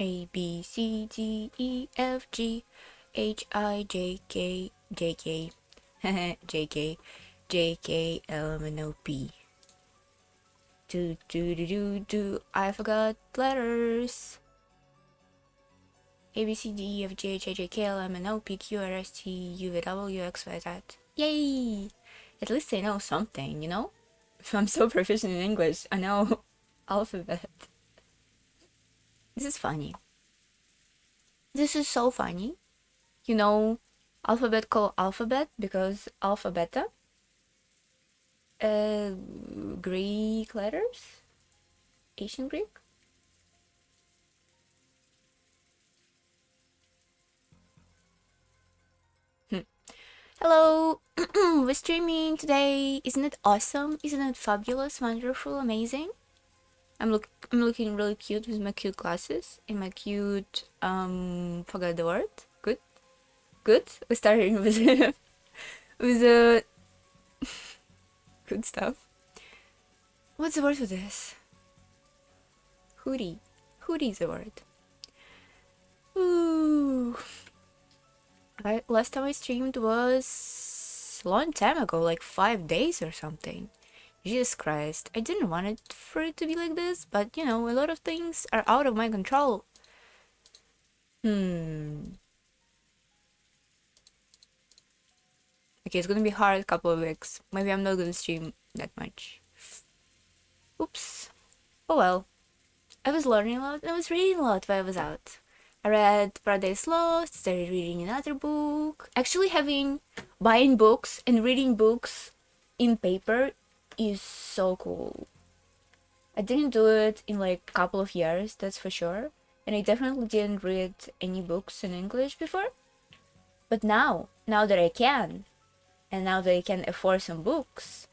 A, B, C, D, E, F, G, H, I, J, K, J, K, J, K, J, K, L, M, N, O, P. I forgot letters. A, B, C, D, E, F, G, H, I, J, K, L, M, N, O, P, Q, R, S, T, U, V, W, X, Y, Z. Yay! At least I know something, you know? I'm so proficient in English, I know alphabet. This is funny. This is so funny. You know, alphabet called alphabet because alpha beta. Greek letters? Ancient Greek? Hello! We're streaming today. Isn't it awesome? Isn't it fabulous, wonderful, amazing? I'm looking really cute with my cute glasses and my cute forgot the word. Good. Good. We're starting with with good stuff. What's the word for this? Hoodie. Hoodie is the word. Ooh. Last time I streamed was a long time ago, like 5 days or something. Jesus Christ, I didn't want it for it to be like this, but you know, a lot of things are out of my control. Okay, it's gonna be hard a couple of weeks. Maybe I'm not gonna stream that much. Oops. Oh well. I was learning a lot and I was reading a lot while I was out. I read Paradise Lost, started reading another book. Actually buying books and reading books in paper is so cool. I didn't do it in like a couple of years, that's for sure. And I definitely didn't read any books in English before. But now that I can, and now that I can afford some books,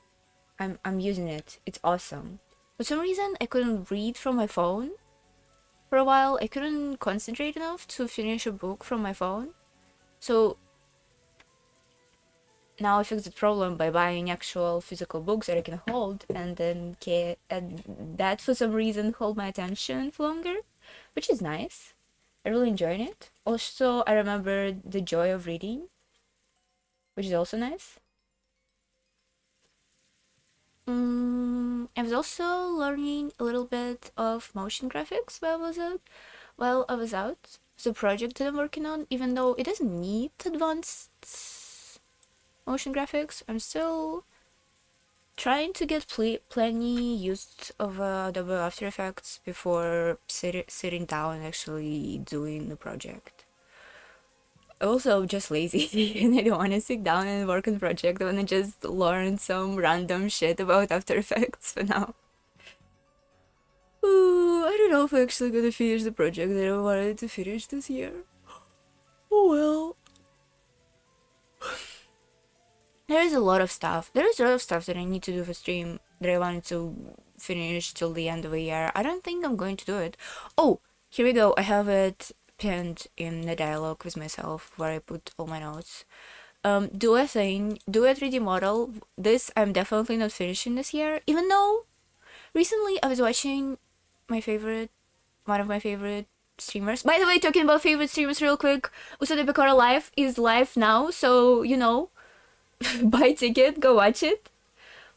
I'm using it. It's awesome. For some reason, I couldn't read from my phone. For a while, I couldn't concentrate enough to finish a book from my phone. So now I fixed the problem by buying actual physical books that I can hold, and then that for some reason hold my attention for longer, which is nice. I really enjoyed it. Also, I remember the joy of reading, which is also nice. I was also learning a little bit of motion graphics while I was out. It's a project that I'm working on, even though it doesn't need advanced motion graphics. I'm still trying to get plenty used of Adobe After Effects before sitting down and actually doing the project. Also, just lazy and I don't want to sit down and work on project. I want to just learn some random shit about After Effects for now. Ooh, I don't know if I'm actually gonna finish the project that I wanted to finish this year. Oh well. There's a lot of stuff. There's a lot of stuff that I need to do for stream that I wanted to finish till the end of the year. I don't think I'm going to do it. Oh, here we go. I have it pinned in the dialogue with myself where I put all my notes. Do a thing, do a 3D model. This I'm definitely not finishing this year, even though recently I was watching one of my favorite streamers. By the way, talking about favorite streamers real quick, Uso de Pecora Live is live now, so you know, buy ticket, go watch it.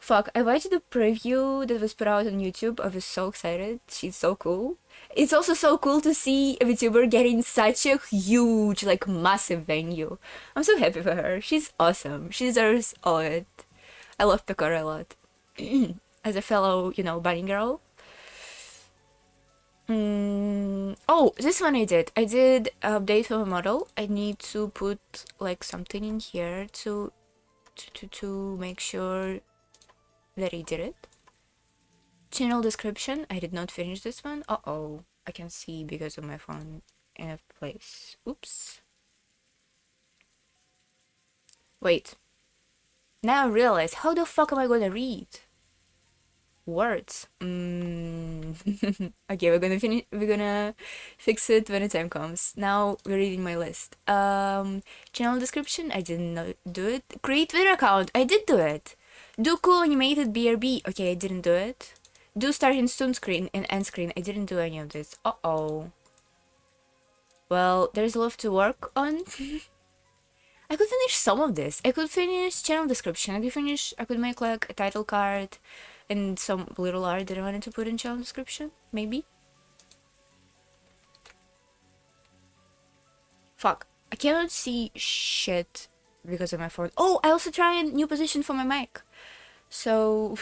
Fuck, I watched the preview that was put out on YouTube. I was so excited. She's so cool. It's also so cool to see a VTuber getting such a huge, like, massive venue. I'm so happy for her. She's awesome. She deserves all it. I love Pecora a lot. As a fellow, you know, bunny girl. Oh, this one I did. I did update for my model. I need to put, like, something in here to make sure that I did it. Channel description. I did not finish this one. Uh-oh. I can see because of my phone in a place. Oops. Wait. Now I realize, how the fuck am I gonna read? Words. Okay, we're gonna fix it when the time comes. Now we're reading my list. Channel description, I did not do it. Create Twitter account, I did do it. Do cool animated BRB, okay, I didn't do it. Do start in stone screen and end screen, I didn't do any of this. Uh-oh. Well, there's a lot to work on. I could finish some of this. I could finish channel description. I could make like a title card and some little art that I wanted to put in channel description. Maybe. Fuck. I cannot see shit because of my phone. Oh, I also tried a new position for my mic. So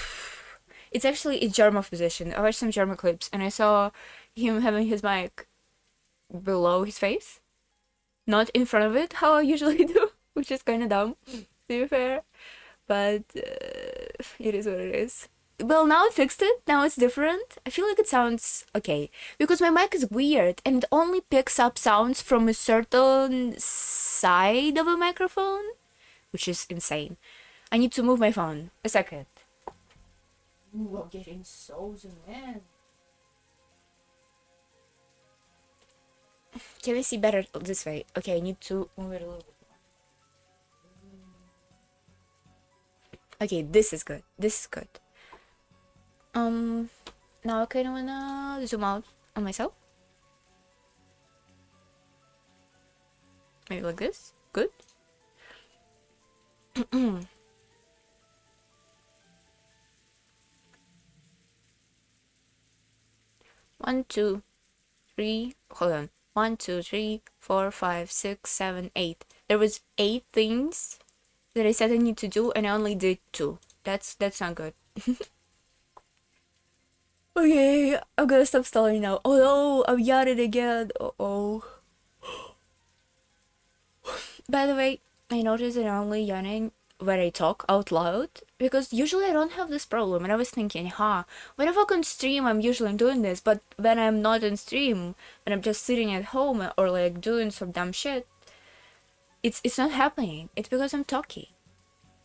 it's actually a Jarmo position. I watched some Jarmo clips and I saw him having his mic below his face, not in front of it, how I usually do, which is kind of dumb, to be fair. But it is what it is. Well, now I fixed it. Now it's different. I feel like it sounds okay because my mic is weird and it only picks up sounds from a certain side of a microphone, which is insane. I need to move my phone. A second. Ooh, I'm getting so zoomed in. Can I see better this way? Okay, I need to move it a little bit more. Okay, this is good. This is good. Now I kind of wanna zoom out on myself. Maybe like this. Good. 1, 2, 3. Hold on. 1, 2, 3, 4, 5, 6, 7, 8. There was 8 things that I said I need to do, and I only did 2. That's not good. Okay, I'm gonna stop stalling now. Oh no, I'm yawning again. Uh-oh. By the way, I noticed that I'm only yawning when I talk out loud because usually I don't have this problem. And I was thinking, when I work on stream, I'm usually doing this, but when I'm not on stream, when I'm just sitting at home or like doing some dumb shit, it's not happening. It's because I'm talking.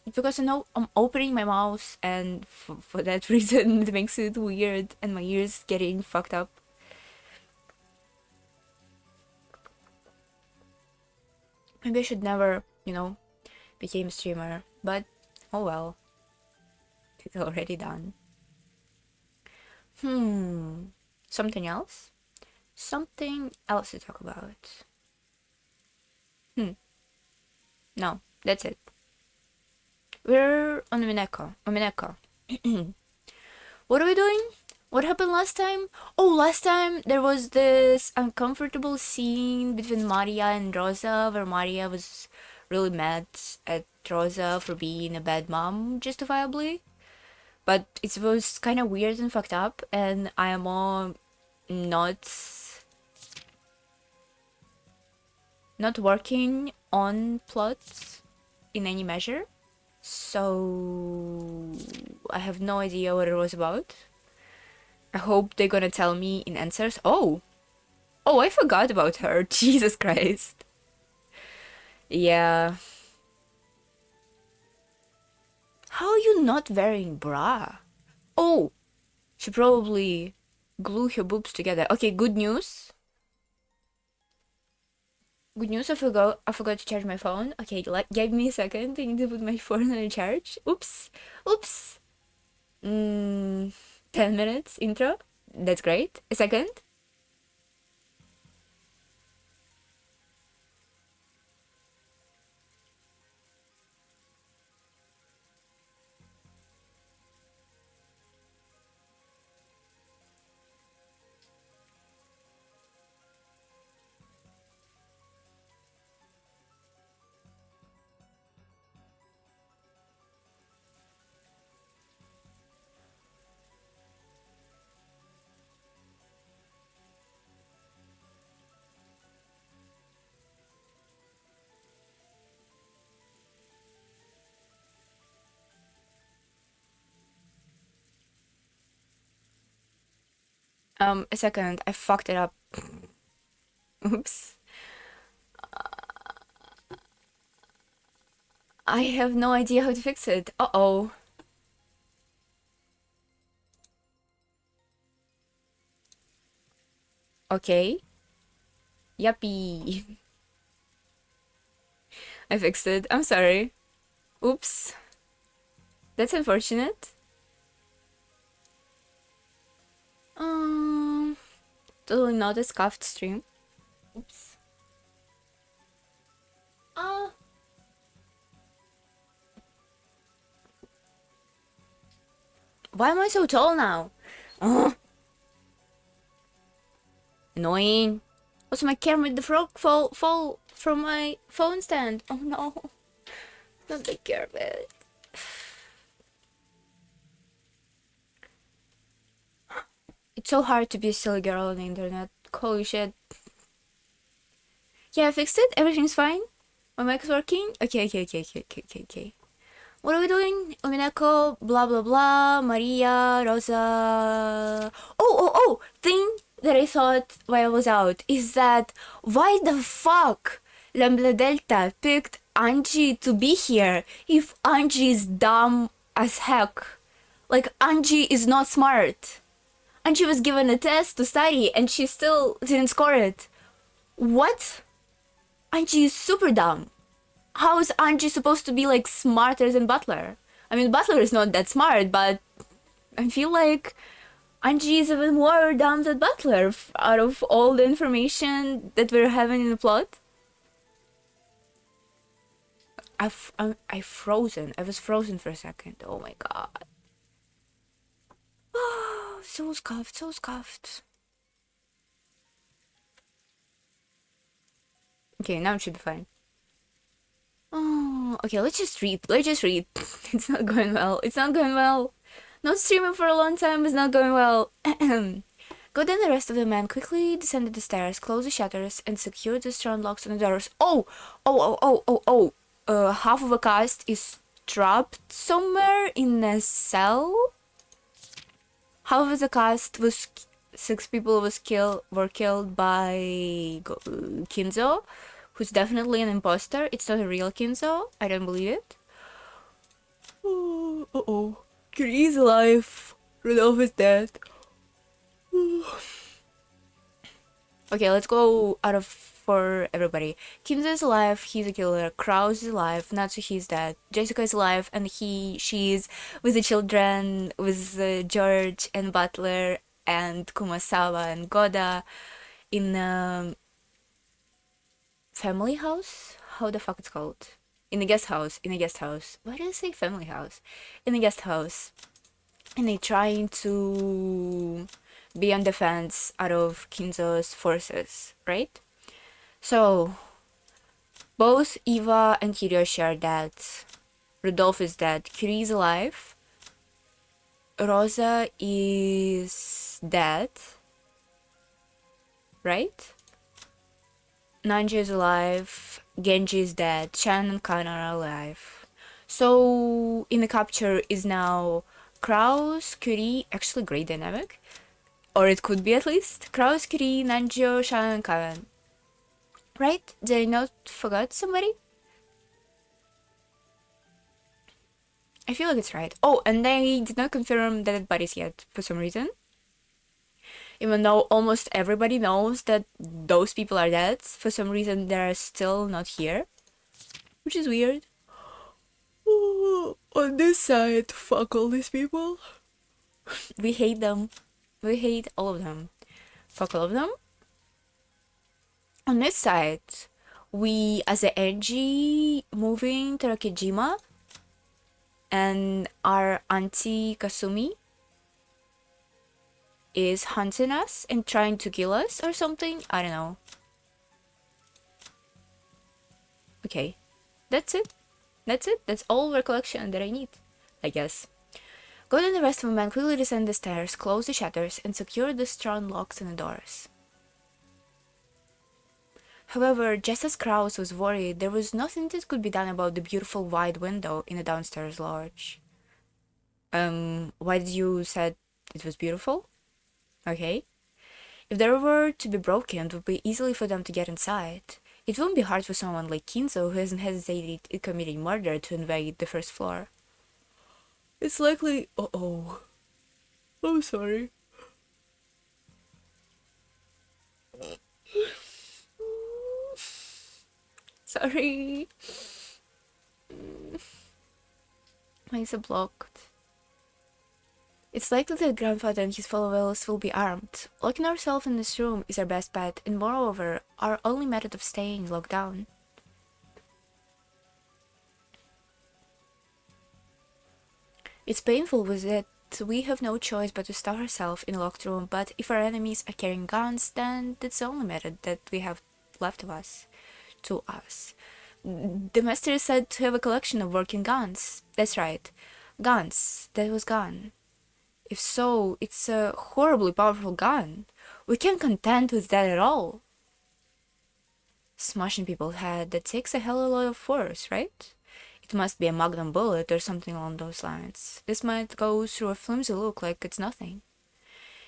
It's because I know I'm opening my mouth, and for that reason, it makes it weird, and my ears getting fucked up. Maybe I should never, became a streamer, but oh well, it's already done. Something else? Something else to talk about. No, that's it. We're on umineko. Umineko. What are we doing? What happened last time? Oh, last time there was this uncomfortable scene between Maria and Rosa where Maria was really mad at Rosa for being a bad mom, justifiably. But it was kind of weird and fucked up, and I am all not working on plots in any measure. So I have no idea what it was about. I hope they're gonna tell me in answers. Oh, I forgot about her. Jesus Christ. Yeah. How are you not wearing bra? Oh, she probably glued her boobs together. Okay, good news. Good news, I forgot to charge my phone. Okay, give me a second. I need to put my phone on a charge. Oops. 10 minutes intro. That's great. A second. A second. I fucked it up. Oops. I have no idea how to fix it. Uh-oh. Okay. Yuppie. I fixed it. I'm sorry. Oops. That's unfortunate. Um, totally not a scuffed stream. Oops. Why am I so tall now? Ugh. Annoying. Also, my camera did the frog fall from my phone stand. Oh no. Don't take care of it. It's so hard to be a silly girl on the internet. Holy shit. Yeah, I fixed it. Everything's fine. My mic is working. Okay. What are we doing? Umineko, blah blah blah, Maria, Rosa. Thing that I thought while I was out is that why the fuck Lambda Delta picked Angie to be here if Angie is dumb as heck? Like, Angie is not smart. Angie was given a test to study and she still didn't score it. What? Angie is super dumb. How is Angie supposed to be like smarter than Butler? I mean, Butler is not that smart, but I feel like Angie is even more dumb than Butler out of all the information that we're having in the plot. I frozen. I was frozen for a second. Oh my god. So scuffed. Okay, now it should be fine. Oh, okay, let's just read. It's not going well. Not streaming for a long time is not going well. Go then the rest of the men quickly descended the stairs, closed the shutters, and secured the strong locks on the doors. Half of the cast is trapped somewhere in a cell. Half of the cast was 6 people were killed by Kinzo, who's definitely an imposter. It's not a real Kinzo. I don't believe it. Kiri is alive. Rudolph is dead. Okay, let's go out of for everybody. Kinzo is alive, he's a killer. Kraus is alive, Natsuki is dead. Jessica is alive, and she's with the children, with George and Butler and Kumasawa and Goda in family house? How the fuck it's called? In a guest house. Why did I say family house? In a guest house. And they trying to be on defense out of Kinzo's forces, right? So, both Eva and Hiroshi are dead. Rudolph is dead. Kiri is alive. Rosa is dead. Right? Nanji is alive. Genji is dead. Shan and Kana are alive. So, in the capture is now Kraus, Kiri, actually great dynamic. Or it could be at least. Kraus, Kiri, Nanjo, Shan, and Karan. Right? Did I not forget somebody? I feel like it's right. Oh, and they did not confirm dead bodies yet, for some reason. Even though almost everybody knows that those people are dead, for some reason they're still not here. Which is weird. On this side, fuck all these people. We hate them. We hate all of them. Fuck all of them. On this side, we, as a Enji, moving to Rakijima, and our auntie Kasumi is hunting us and trying to kill us or something. I don't know. Okay, that's it. That's all recollection that I need, I guess. Go and the rest of the men quickly descend the stairs, close the shutters, and secure the strong locks on the doors. However, just as Kraus was worried, there was nothing that could be done about the beautiful wide window in the downstairs lodge. Why did you said it was beautiful? Okay. If there were to be broken, it would be easily for them to get inside. It wouldn't be hard for someone like Kinzo, who hasn't hesitated in committing murder, to invade the first floor. It's likely... I'm sorry. Sorry. My eyes are blocked. It's likely that grandfather and his followers will be armed. Locking ourselves in this room is our best bet, and moreover, our only method of staying locked down. It's painful with it we have no choice but to stop ourselves in a locked room, but if our enemies are carrying guns, then that's the only method that we have left of us. To us. The master is said to have a collection of working guns. That's right. Guns. That was gun. If so, it's a horribly powerful gun. We can't contend with that at all. Smashing people's head, that takes a hell of a lot of force, right? It must be a magnum bullet or something along those lines. This might go through a flimsy look like it's nothing.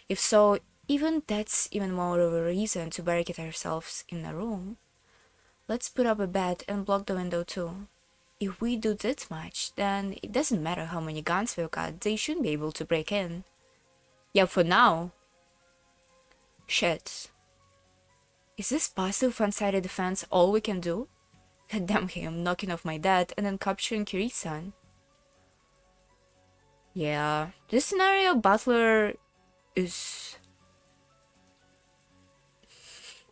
If so, even that's even more of a reason to barricade ourselves in a room. Let's put up a bed and block the window too. If we do that much, then it doesn't matter how many guns we've got, they shouldn't be able to break in. Yeah, for now. Shit. Is this passive one-sided defense all we can do? God damn him, knocking off my dad and then capturing Kirisan. Yeah, this scenario, Butler is...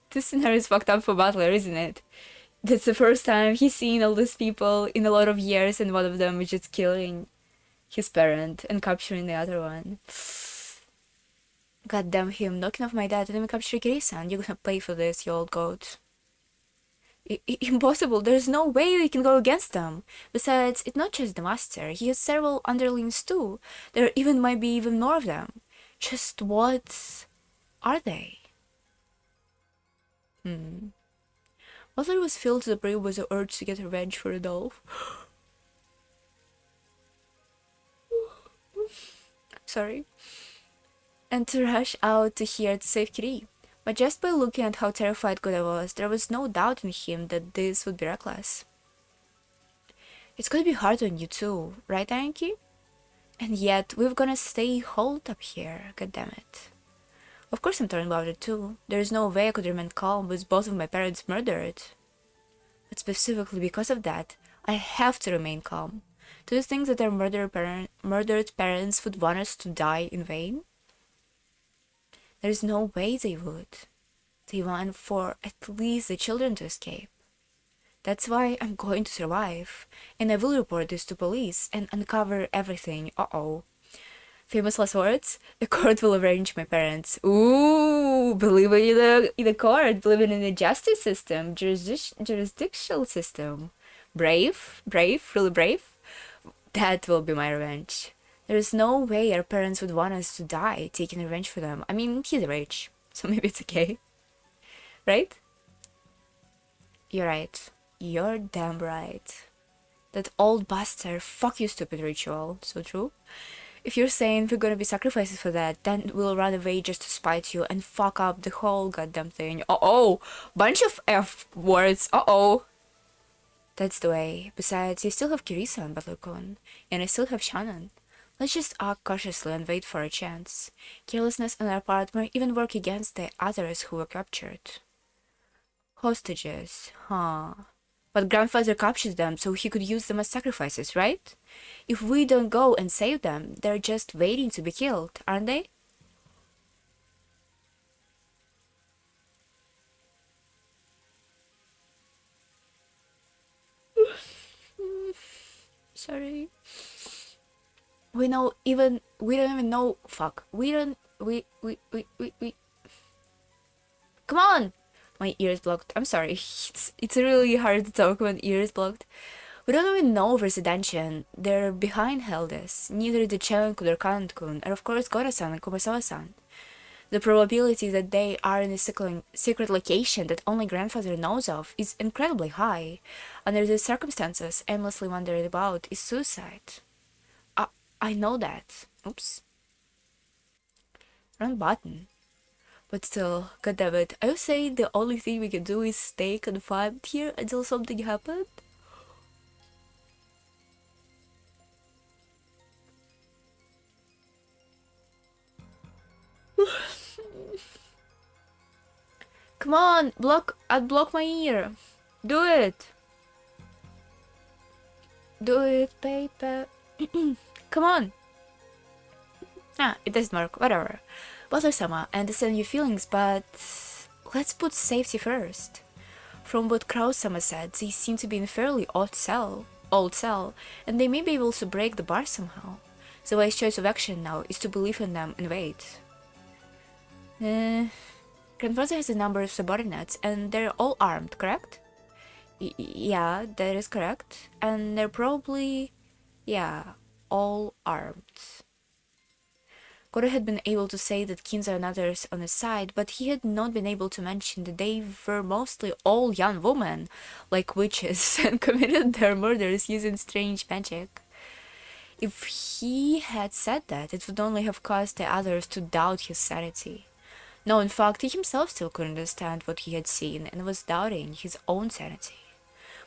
This scenario is fucked up for Butler, isn't it? That's the first time he's seen all these people in a lot of years, and one of them is just killing his parent and capturing the other one. God damn him, knocking off my dad and then capturing Kirisan. You're gonna pay for this, you old goat. Impossible, there's no way we can go against them. Besides, it's not just the master, he has several underlings too. There even might be even more of them. Just what are they? Butler was filled to the brim with the urge to get revenge for Adolf. Sorry. And to rush out to here to save Kiri. But just by looking at how terrified Goda was, there was no doubt in him that this would be reckless. It's gonna be hard on you too, right, Anki? And yet, we're gonna stay holed up here, goddammit. Of course I'm torn about it too. There is no way I could remain calm with both of my parents murdered. But specifically because of that, I have to remain calm. Do you think that their murdered parents would want us to die in vain? There is no way they would. They want for at least the children to escape. That's why I'm going to survive, and I will report this to police and uncover everything. Uh-oh. Famous last words? The court will avenge my parents. Ooh, believing in the court, believing in the justice system, jurisdictional system. Brave, really brave. That will be my revenge. There is no way our parents would want us to die taking revenge for them. I mean, he's rich, so maybe it's okay. Right? You're right. You're damn right. That old bastard, fuck you stupid ritual. So true. If you're saying we're gonna be sacrifices for that, then we'll run away just to spite you and fuck up the whole goddamn thing. Uh-oh! Bunch of F words. Uh-oh! That's the way. Besides, you still have Kirisa and Batlukon, and I still have Shannon. Let's just act cautiously and wait for a chance. Carelessness on our part might even work against the others who were captured. Hostages, huh? But grandfather captures them so he could use them as sacrifices, right? If we don't go and save them, they're just waiting to be killed, aren't they? Sorry. We don't even know, fuck. We. Come on! My ear is blocked. I'm sorry. It's really hard to talk when ear is blocked. We don't even know if Residention. They're behind Heldes. Neither the Cheon-kun or Kanan-kun, and of course Gora-san and Kumasawa-san. The probability that they are in a secret location that only grandfather knows of is incredibly high. Under these circumstances, endlessly wandering about is suicide. I know that. Oops. Wrong button. But still, goddammit, I would say the only thing we can do is stay confined here until something happened? Come on, unblock my ear. Do it. Do it, baby. Come on. It doesn't work, whatever. Butler-sama, I understand your feelings, but let's put safety first. From what Kraus-sama said, they seem to be in a fairly old cell, and they may be able to break the bar somehow. The wise choice of action now is to believe in them and wait. Grandfather has a number of subordinates, and they're all armed, correct? Yeah, that is correct. And they're probably, yeah, all armed. Goro had been able to say that Kinza and others on his side, but he had not been able to mention that they were mostly all young women, like witches, and committed their murders using strange magic. If he had said that, it would only have caused the others to doubt his sanity. No, in fact, he himself still couldn't understand what he had seen and was doubting his own sanity.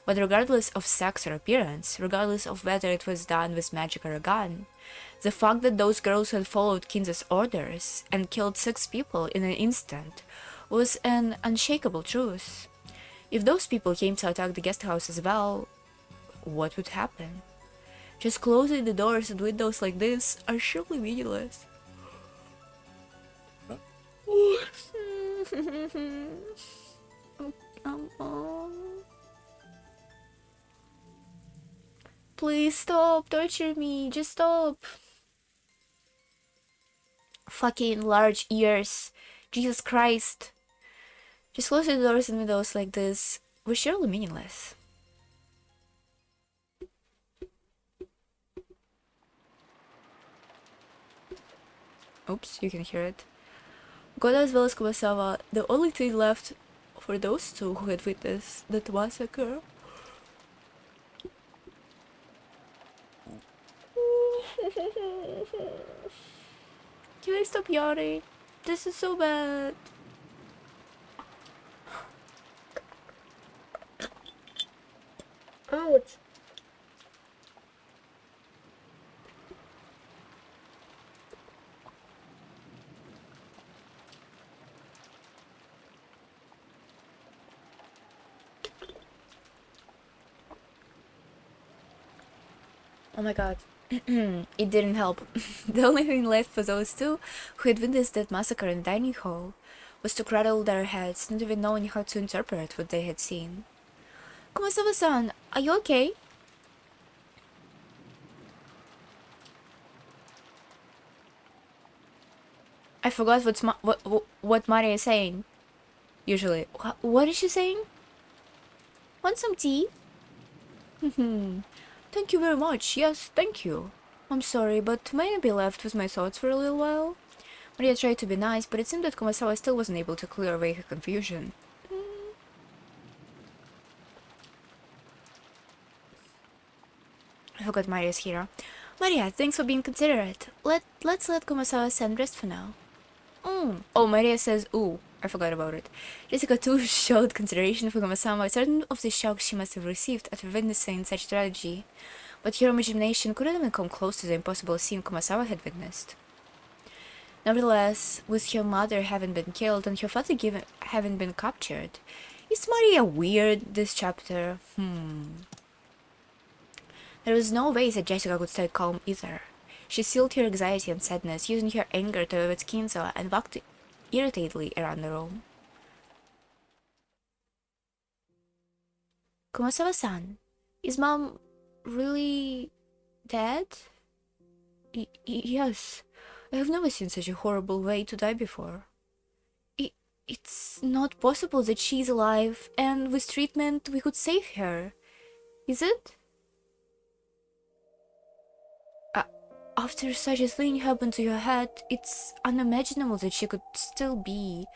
But regardless of sex or appearance, regardless of whether it was done with magic or a gun, the fact that those girls had followed Kinza's orders and killed 6 people in an instant was an unshakable truth. If those people came to attack the guest house as well, what would happen? Just closing the doors and windows like this are surely meaningless. Oh. Please stop, torture me, just stop. Fucking large ears. Jesus Christ. Just closing the doors and windows like this were surely meaningless. Oops, you can hear it. God as well as Kumasawa, the only thing left for those two who had witnessed that massacre. Can I stop yawning? This is so bad. Ouch. Oh my god. It didn't help. The only thing left for those two who had witnessed that massacre in the dining hall was to cradle their heads, not even knowing how to interpret what they had seen. Kumasawa-san, are you okay? I forgot what Maria is saying. Usually. What is she saying? Want some tea? Thank you very much. Yes, thank you. I'm sorry, but may I be left with my thoughts for a little while? Maria tried to be nice, but it seemed that Kumasawa still wasn't able to clear away her confusion. I forgot Maria's here. Maria, thanks for being considerate. Let's let Kumasawa-san rest for now. Oh, Maria says ooh. I forgot about it. Jessica too showed consideration for Kumasawa, certain of the shock she must have received after witnessing such tragedy, but her imagination couldn't even come close to the impossible scene Kumasawa had witnessed. Nevertheless, with her mother having been killed and her father having been captured, is Maria weird this chapter? There was no way that Jessica could stay calm either. She sealed her anxiety and sadness, using her anger towards Kinzo, and walked irritatedly around the room. Kumasawa-san, is Mom really dead? Yes. I have never seen such a horrible way to die before. It's not possible that she's alive, and with treatment we could save her. Is it? After such a thing happened to her head, it's unimaginable that she could still be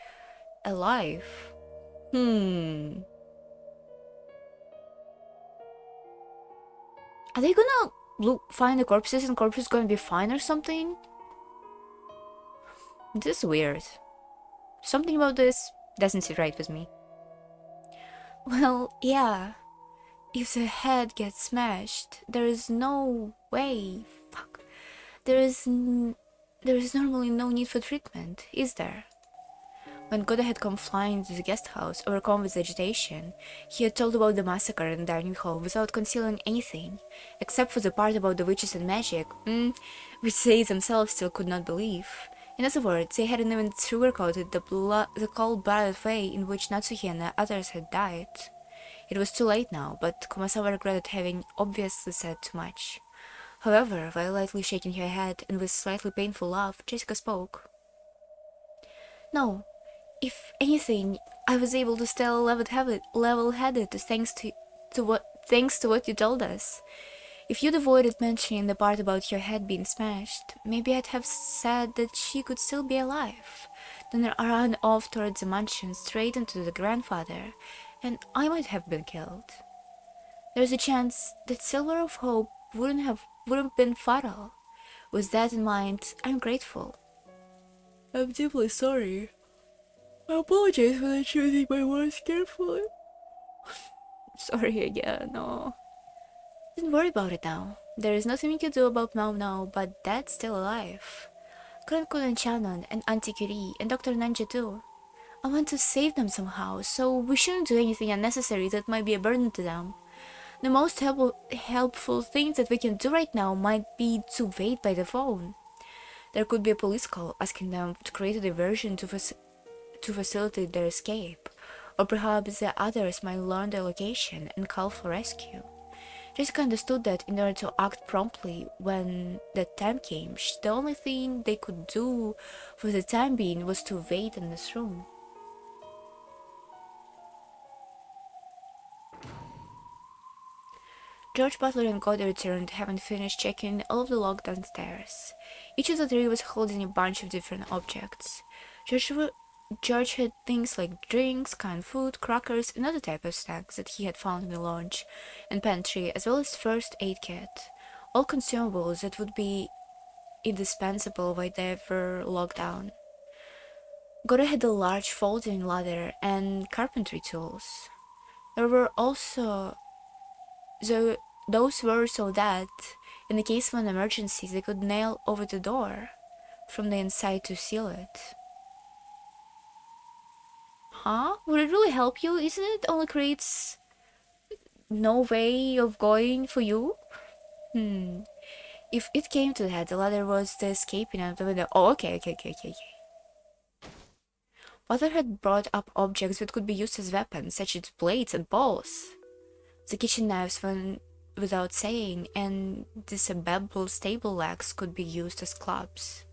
alive. Are they gonna find the corpses and corpses gonna be fine or something? This is weird. Something about this doesn't sit right with me. Well, yeah. If the head gets smashed, there is no way. Fuck. There is normally no need for treatment, is there? When Goda had come flying to the guest house, overcome with agitation, he had told about the massacre in the dining hall without concealing anything, except for the part about the witches and magic, which they themselves still could not believe. In other words, they hadn't even sugarcoated the cold-blooded way in which Natsuki and the others had died. It was too late now, but Kumasawa regretted having obviously said too much. However, while lightly shaking her head and with slightly painful laugh, Jessica spoke. No, if anything, I was able to stay level-headed thanks to what you told us. If you'd avoided mentioning the part about your head being smashed, maybe I'd have said that she could still be alive. Then I ran off towards the mansion straight into the grandfather, and I might have been killed. There's a chance that Silver of Hope wouldn't been fatal. With that in mind, I'm grateful. I'm deeply sorry. I apologize for not choosing my words carefully. Sorry again, no. Don't worry about it now. There is nothing you can do about Mao now, but Dad's still alive. Grandkun and Shannon and Auntie Curie and Dr. Nanja too. I want to save them somehow, so we shouldn't do anything unnecessary that might be a burden to them. The most helpful thing that we can do right now might be to wait by the phone. There could be a police call asking them to create a diversion to facilitate their escape, or perhaps the others might learn their location and call for rescue. Jessica understood that in order to act promptly when that time came, the only thing they could do for the time being was to wait in this room. George, Butler, and Cody returned, having finished checking all of the logs downstairs. Each of the three was holding a bunch of different objects. George had things like drinks, canned food, crackers, and other type of snacks that he had found in the lounge and pantry, as well as first aid kit. All consumables that would be indispensable if they ever locked down. Goda had a large folding ladder and carpentry tools. There were also those were so that, in the case of an emergency, they could nail over the door from the inside to seal it. Huh? Would it really help you? Isn't it only creates no way of going for you? If it came to that, the ladder was the escaping out the window. Oh, okay. Mother had brought up objects that could be used as weapons, such as blades and balls. The kitchen knives went without saying, and disassembled stable legs could be used as clubs.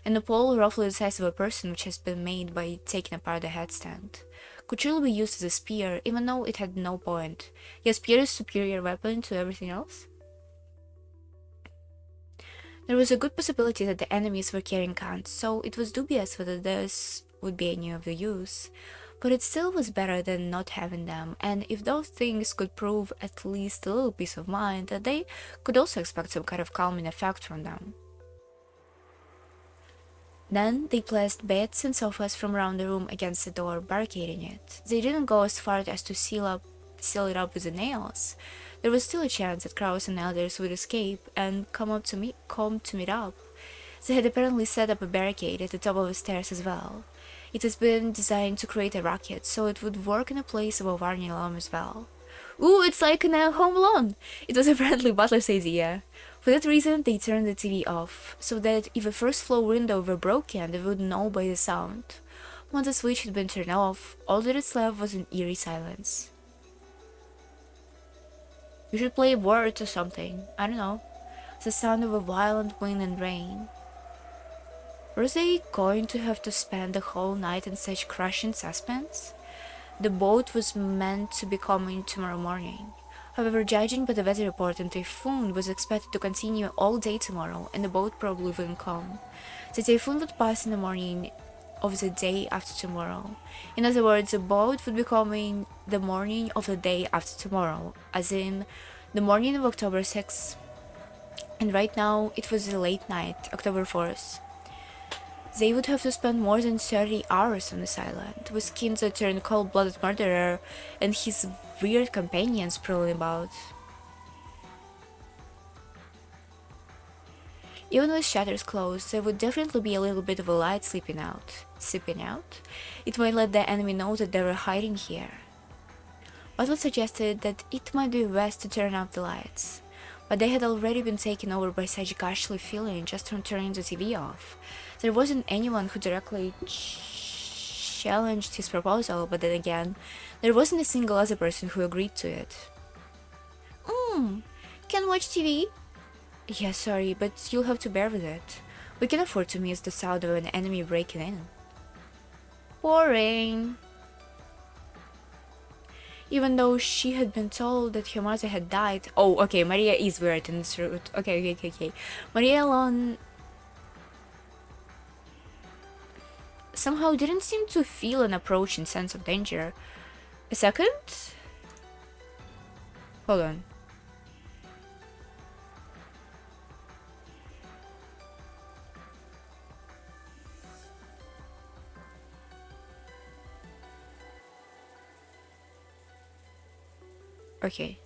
And a pole roughly the size of a person, which has been made by taking apart the headstand, could surely be used as a spear, even though it had no point. Yet spear is a superior weapon to everything else? There was a good possibility that the enemies were carrying guns, so it was dubious whether this would be any of the use. But it still was better than not having them, and if those things could prove at least a little peace of mind, that they could also expect some kind of calming effect from them. Then they placed beds and sofas from around the room against the door, barricading it. They didn't go as far as to seal it up with the nails. There was still a chance that Kraus and others would escape and come to meet up. They had apparently set up a barricade at the top of the stairs as well. It has been designed to create a racket, so it would work in a place of a warning alarm as well. Ooh, it's like in a Home Alone! It was apparently Butler's idea. For that reason, they turned the TV off, so that if a first floor window were broken, they would know by the sound. Once the switch had been turned off, all that is left was an eerie silence. You should play words or something. I don't know. The sound of a violent wind and rain. Were they going to have to spend the whole night in such crushing suspense? The boat was meant to be coming tomorrow morning. However, judging by the weather report, the typhoon was expected to continue all day tomorrow, and the boat probably wouldn't come. The typhoon would pass in the morning of the day after tomorrow. In other words, the boat would be coming the morning of the day after tomorrow, as in the morning of October 6th. And right now, it was the late night, October 4th. They would have to spend more than 30 hours on this island, with Kinzo turned cold-blooded murderer and his weird companions prowling about. Even with shutters closed, there would definitely be a little bit of a light seeping out. Seeping out? It might let the enemy know that they were hiding here. Butler suggested that it might be best to turn out the lights, but they had already been taken over by such ghastly feeling just from turning the TV off. There wasn't anyone who directly challenged his proposal, but then again, there wasn't a single other person who agreed to it. Can watch TV? Yeah, sorry, but you'll have to bear with it. We can afford to miss the sound of an enemy breaking in. Boring. Even though she had been told that her mother had died. Oh, okay, Maria is weird in this route. Okay. Maria alone somehow didn't seem to feel an approaching sense of danger. A second? Hold on. Okay.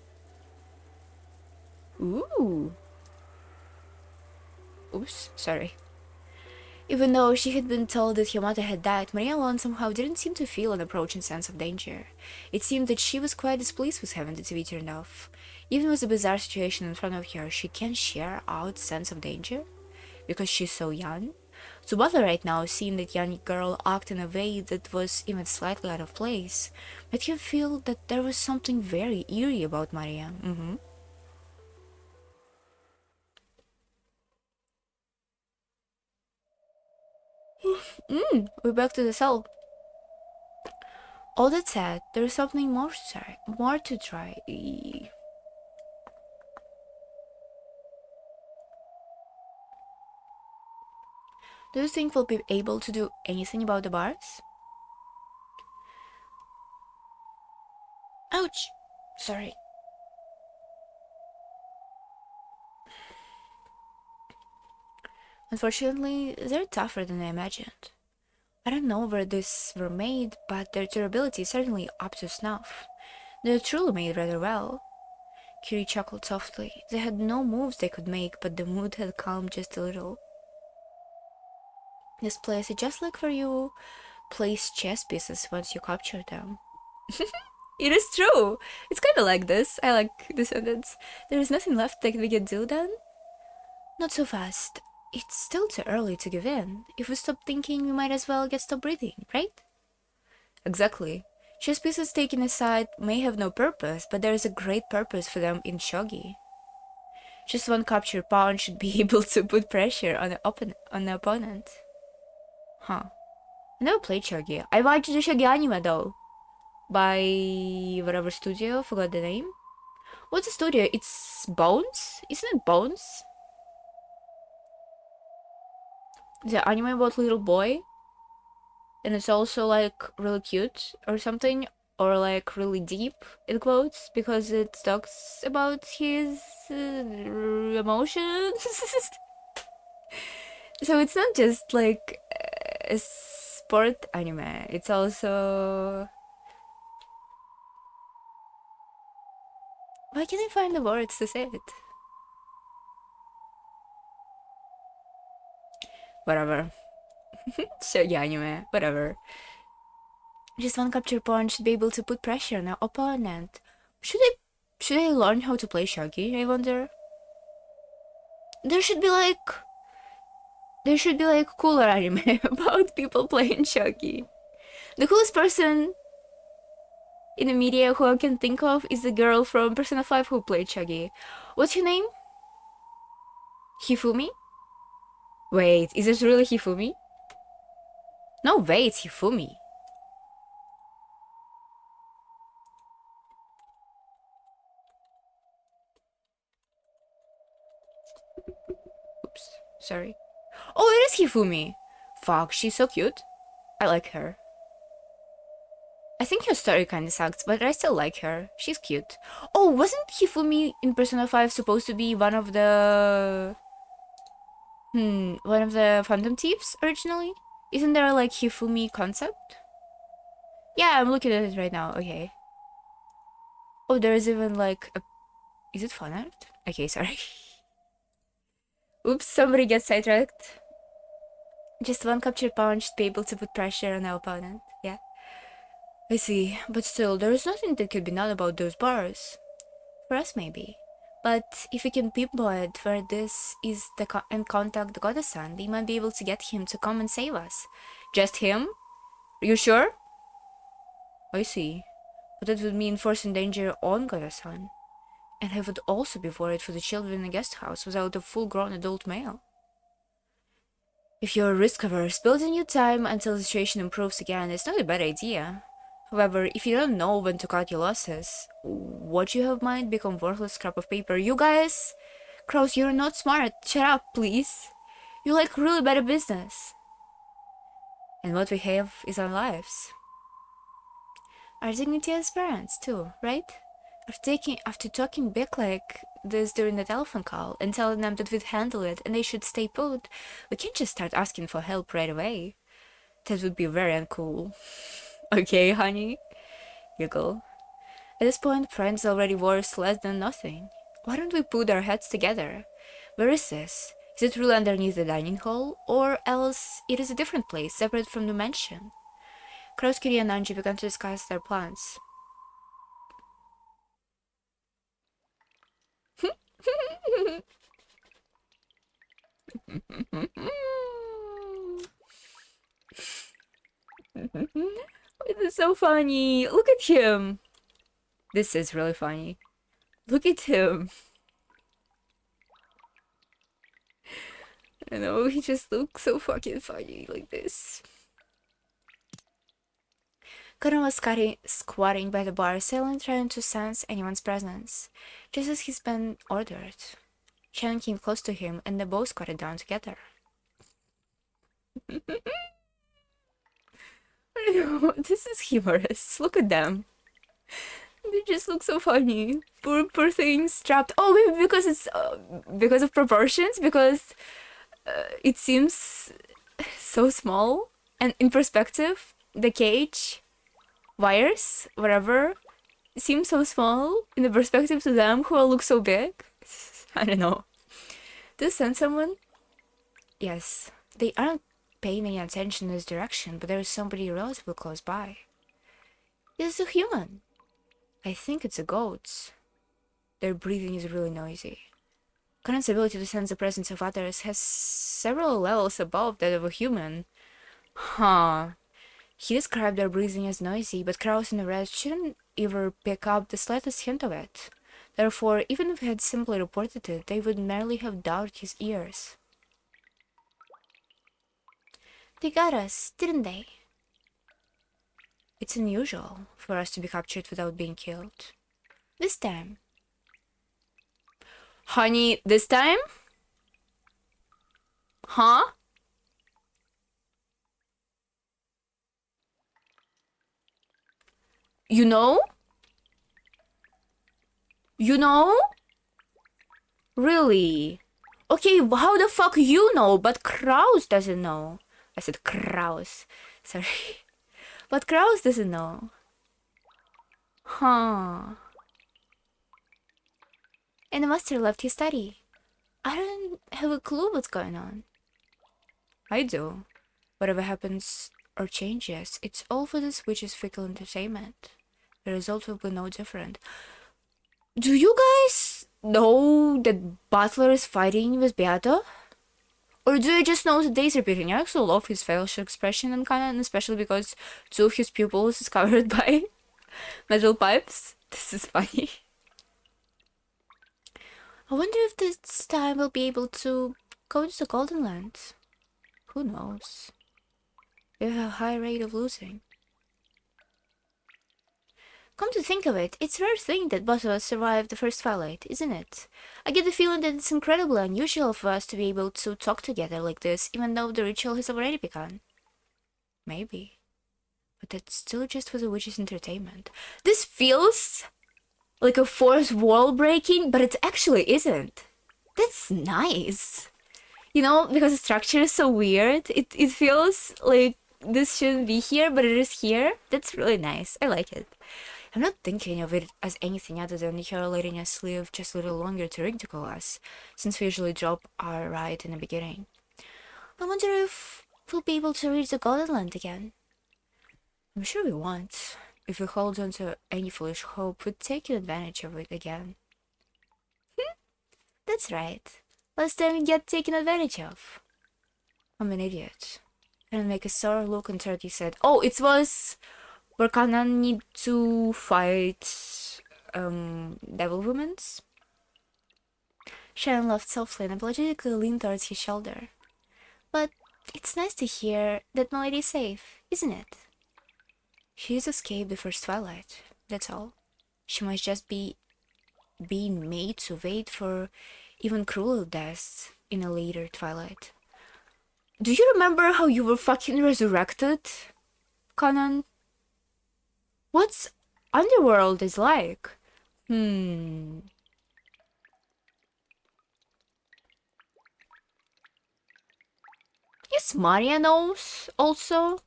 Ooh. Oops, sorry. Even though she had been told that her mother had died, Maria Alone somehow didn't seem to feel an approaching sense of danger. It seemed that she was quite displeased with having the TV turned off. Even with the bizarre situation in front of her, she can't share out sense of danger because she's so young. To bother right now, seeing that young girl act in a way that was even slightly out of place, made him feel that there was something very eerie about Maria. We're back to the cell. All that said, there's something more to try. More to try. Do you think we'll be able to do anything about the bars? Ouch! Sorry. Unfortunately, they're tougher than I imagined. I don't know where these were made, but their durability is certainly up to snuff. They're truly made rather well. Kiri chuckled softly. They had no moves they could make, but the mood had calmed just a little. This place is just like where you place chess pieces once you capture them. It is true. It's kind of like this. I like the sentence. There is nothing left that we can do then? Not so fast. It's still too early to give in. If we stop thinking, we might as well get stop breathing, right? Exactly. Chess pieces taken aside may have no purpose, but there is a great purpose for them in shogi. Just one captured pawn should be able to put pressure on the opponent. Huh. I never played shogi. I watched the shogi anime though. By whatever studio, forgot the name. What's the studio? It's Bones? Isn't it Bones? The anime about little boy? And it's also like really cute or something, or like really deep in quotes because it talks about his emotions. So it's not just like a sport anime, it's also. Why can't I find the words to say it? Whatever. So yeah, anime, whatever. Just one capture point should be able to put pressure on our opponent. Should I should I learn how to play shogi, I wonder? There should be like there should be like cooler anime about people playing shogi. The coolest person in the media who I can think of is the girl from Persona 5 who played shogi. What's her name? Hifumi? Wait, is it really Hifumi? No way, it's Hifumi. Oops, sorry. Oh, it is Hifumi! Fuck, she's so cute. I like her. I think her story kinda sucks, but I still like her. She's cute. Oh, wasn't Hifumi in Persona 5 supposed to be one of the... one of the Phantom Thieves originally? Isn't there like Hifumi concept? Yeah, I'm looking at it right now, okay. Oh, there's even like a... Is it fan art? Okay, sorry. Oops, somebody gets sidetracked. Just one capture punch to be able to put pressure on our opponent. Yeah. I see, but still, there is nothing that could be known about those bars. For us, maybe. But if we can pinpoint where this is and contact the Goddess-san, we might be able to get him to come and save us. Just him? You sure? I see. But that would mean forcing danger on Goddess-san. And I would also be worried for the children in the guest house without a full-grown adult male. If you're risk-averse, building your time until the situation improves again is not a bad idea. However, if you don't know when to cut your losses, what you have might become worthless scrap of paper. You guys, Kraus, you're not smart. Shut up, please. You're like really bad at business. And what we have is our lives. Our dignity as parents, too, right? After talking big like this during the telephone call and telling them that we'd handle it and they should stay put, we can't just start asking for help right away. That would be very uncool. Okay, honey? Giggle. At this point, friends already worth less than nothing. Why don't we put our heads together? Where is this? Is it really underneath the dining hall? Or else it is a different place, separate from the mansion? Kraus, Kitty, and Angie began to discuss their plans. This is so funny. Look at him. This is really funny. Look at him. I know, he just looks so fucking funny like this. Connor was squatting by the bar, silently trying to sense anyone's presence, just as he's been ordered. Shannon came close to him, and they both squatted down together. I know, this is humorous. Look at them. They just look so funny. Poor things trapped. Oh, maybe because it's because of proportions. Because it seems so small, and in perspective, the cage, wires, whatever, seem so small in the perspective to them who all look so big. I don't know. Do you sense someone? Yes, they aren't paying any attention in this direction, but there is somebody relatively close by. It's a human. I think it's a goat. Their breathing is really noisy. Conan's ability to sense the presence of others has several levels above that of a human. Huh. He described their breathing as noisy, but Kraus and the rest shouldn't ever pick up the slightest hint of it. Therefore, even if he had simply reported it, they would merely have doubted his ears. They got us, didn't they? It's unusual for us to be captured without being killed. This time. Honey, this time? Huh? You know? You know? Really? Okay, how the fuck you know, but Kraus doesn't know. I said Kraus. Sorry. But Kraus doesn't know. Huh. And the master left his study. I don't have a clue what's going on. I do. Whatever happens or changes, it's all for this witch's fickle entertainment. The result will be no different. Do you guys know that Butler is fighting with Beata? Or do you just know that Daisy repeating? I actually love his facial expression and canon, especially because two of his pupils is covered by metal pipes. This is funny. I wonder if this time we'll be able to go to the Golden Land. Who knows? We have a high rate of losing. Come to think of it, it's a rare thing that both of us survived the first twilight, isn't it? I get the feeling that it's incredibly unusual for us to be able to talk together like this, even though the ritual has already begun. Maybe. But that's still just for the witch's entertainment. This feels like a forced wall breaking, but it actually isn't. That's nice. You know, because the structure is so weird, it feels like this shouldn't be here, but it is here. That's really nice. I like it. I'm not thinking of it as anything other than her letting us live just a little longer to ridicule us, since we usually drop our right in the beginning. I wonder if we'll be able to reach the Golden Land again. I'm sure we won't. If we hold on to any foolish hope, we'd take advantage of it again. That's right. Last time we get taken advantage of. I'm an idiot. And make a sour look and Turkey said, oh, it was where Kanan need to fight devil women. Sharon laughed softly and apologetically leaned towards his shoulder. But it's nice to hear that Melody is safe, isn't it? She's escaped the first twilight, that's all. She must just be being made to wait for even crueler deaths in a later twilight. Do you remember how you were fucking resurrected, Conan? What's Underworld is like? Yes, Maria knows also.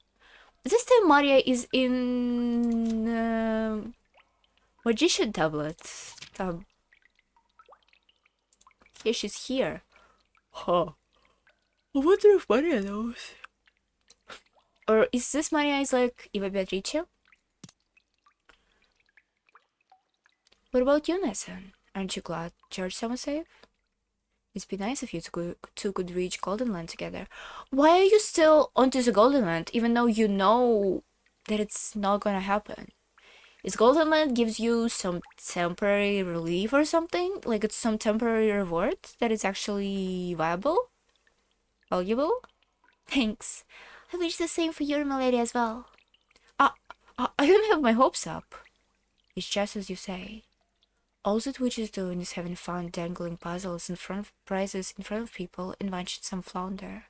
This time Maria is in magician tablets. Yeah, she's here. Huh. I wonder if Maria knows. Or is this Maria is like Eva Beatrice? What about you, Nathan? Aren't you glad George was safe? It'd be nice if you two could reach Golden Land together. Why are you still onto the Golden Land, even though you know that it's not gonna happen? Is Golden Land gives you some temporary relief or something? Like it's some temporary reward that is actually viable? Valuable? Thanks. I wish the same for your Milady as well. I don't have my hopes up. It's just as you say. All that witch is doing is having fun dangling puzzles in front of prizes in front of people and watching some flounder.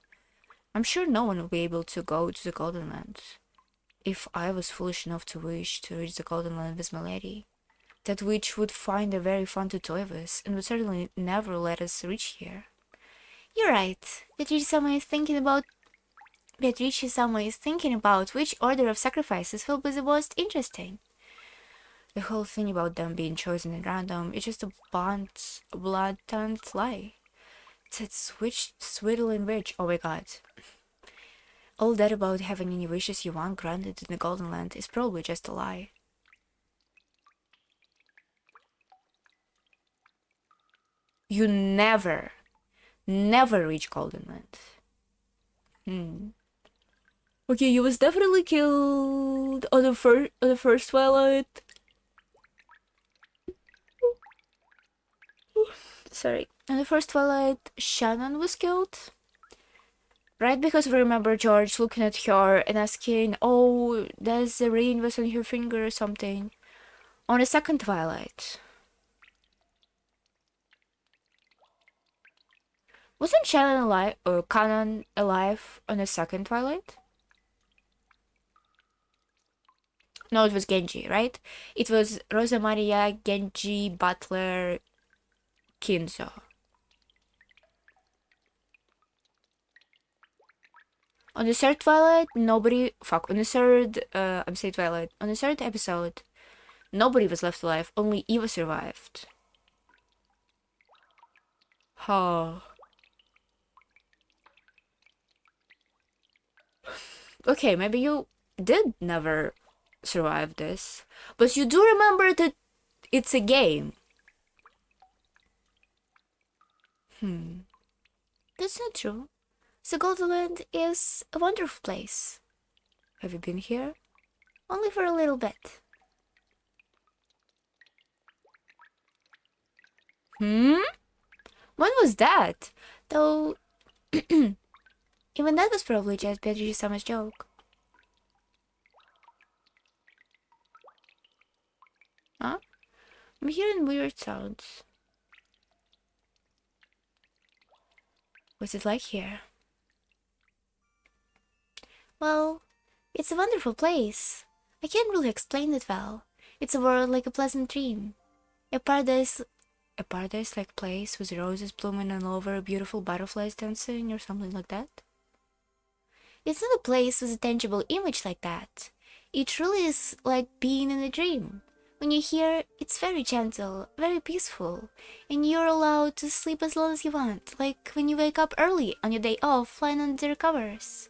I'm sure no one will be able to go to the Golden Land. If I was foolish enough to wish to reach the Golden Land with my lady, that witch would find it very fun to toy with and would certainly never let us reach here. You're right. Beatrice-sama is thinking about which order of sacrifices will be the most interesting. The whole thing about them being chosen at random is just a blatant lie. It's that swiddling witch, oh my god. All that about having any wishes you want granted in the Golden Land is probably just a lie. You never reach Golden Land. Okay, you was definitely killed on the first Twilight. Sorry. In the first Twilight, Shannon was killed. Right, because we remember George looking at her and asking, oh, does the ring was on her finger or something? On the second Twilight. Wasn't Shannon alive, or Conan alive on the second Twilight? No, it was Genji, right? It was Rosa Maria, Genji, Butler, Kinzo. On the third Twilight, on the third, I'm saying Twilight, on the third episode, nobody was left alive, only Eva survived. Huh. Okay, maybe you did never survive this, but you do remember that it's a game. That's not true. The Golden Land is a wonderful place. Have you been here? Only for a little bit. When was that? Though, even that was probably just Beatrice-sama's joke. Huh? I'm hearing weird sounds. What's it like here? Well, it's a wonderful place. I can't really explain it well. It's a world like a pleasant dream. A paradise-like place with roses blooming all over, beautiful butterflies dancing, or something like that. It's not a place with a tangible image like that. It truly is like being in a dream. When you're here, it's very gentle, very peaceful, and you're allowed to sleep as long as you want, like when you wake up early on your day off, lying under the covers.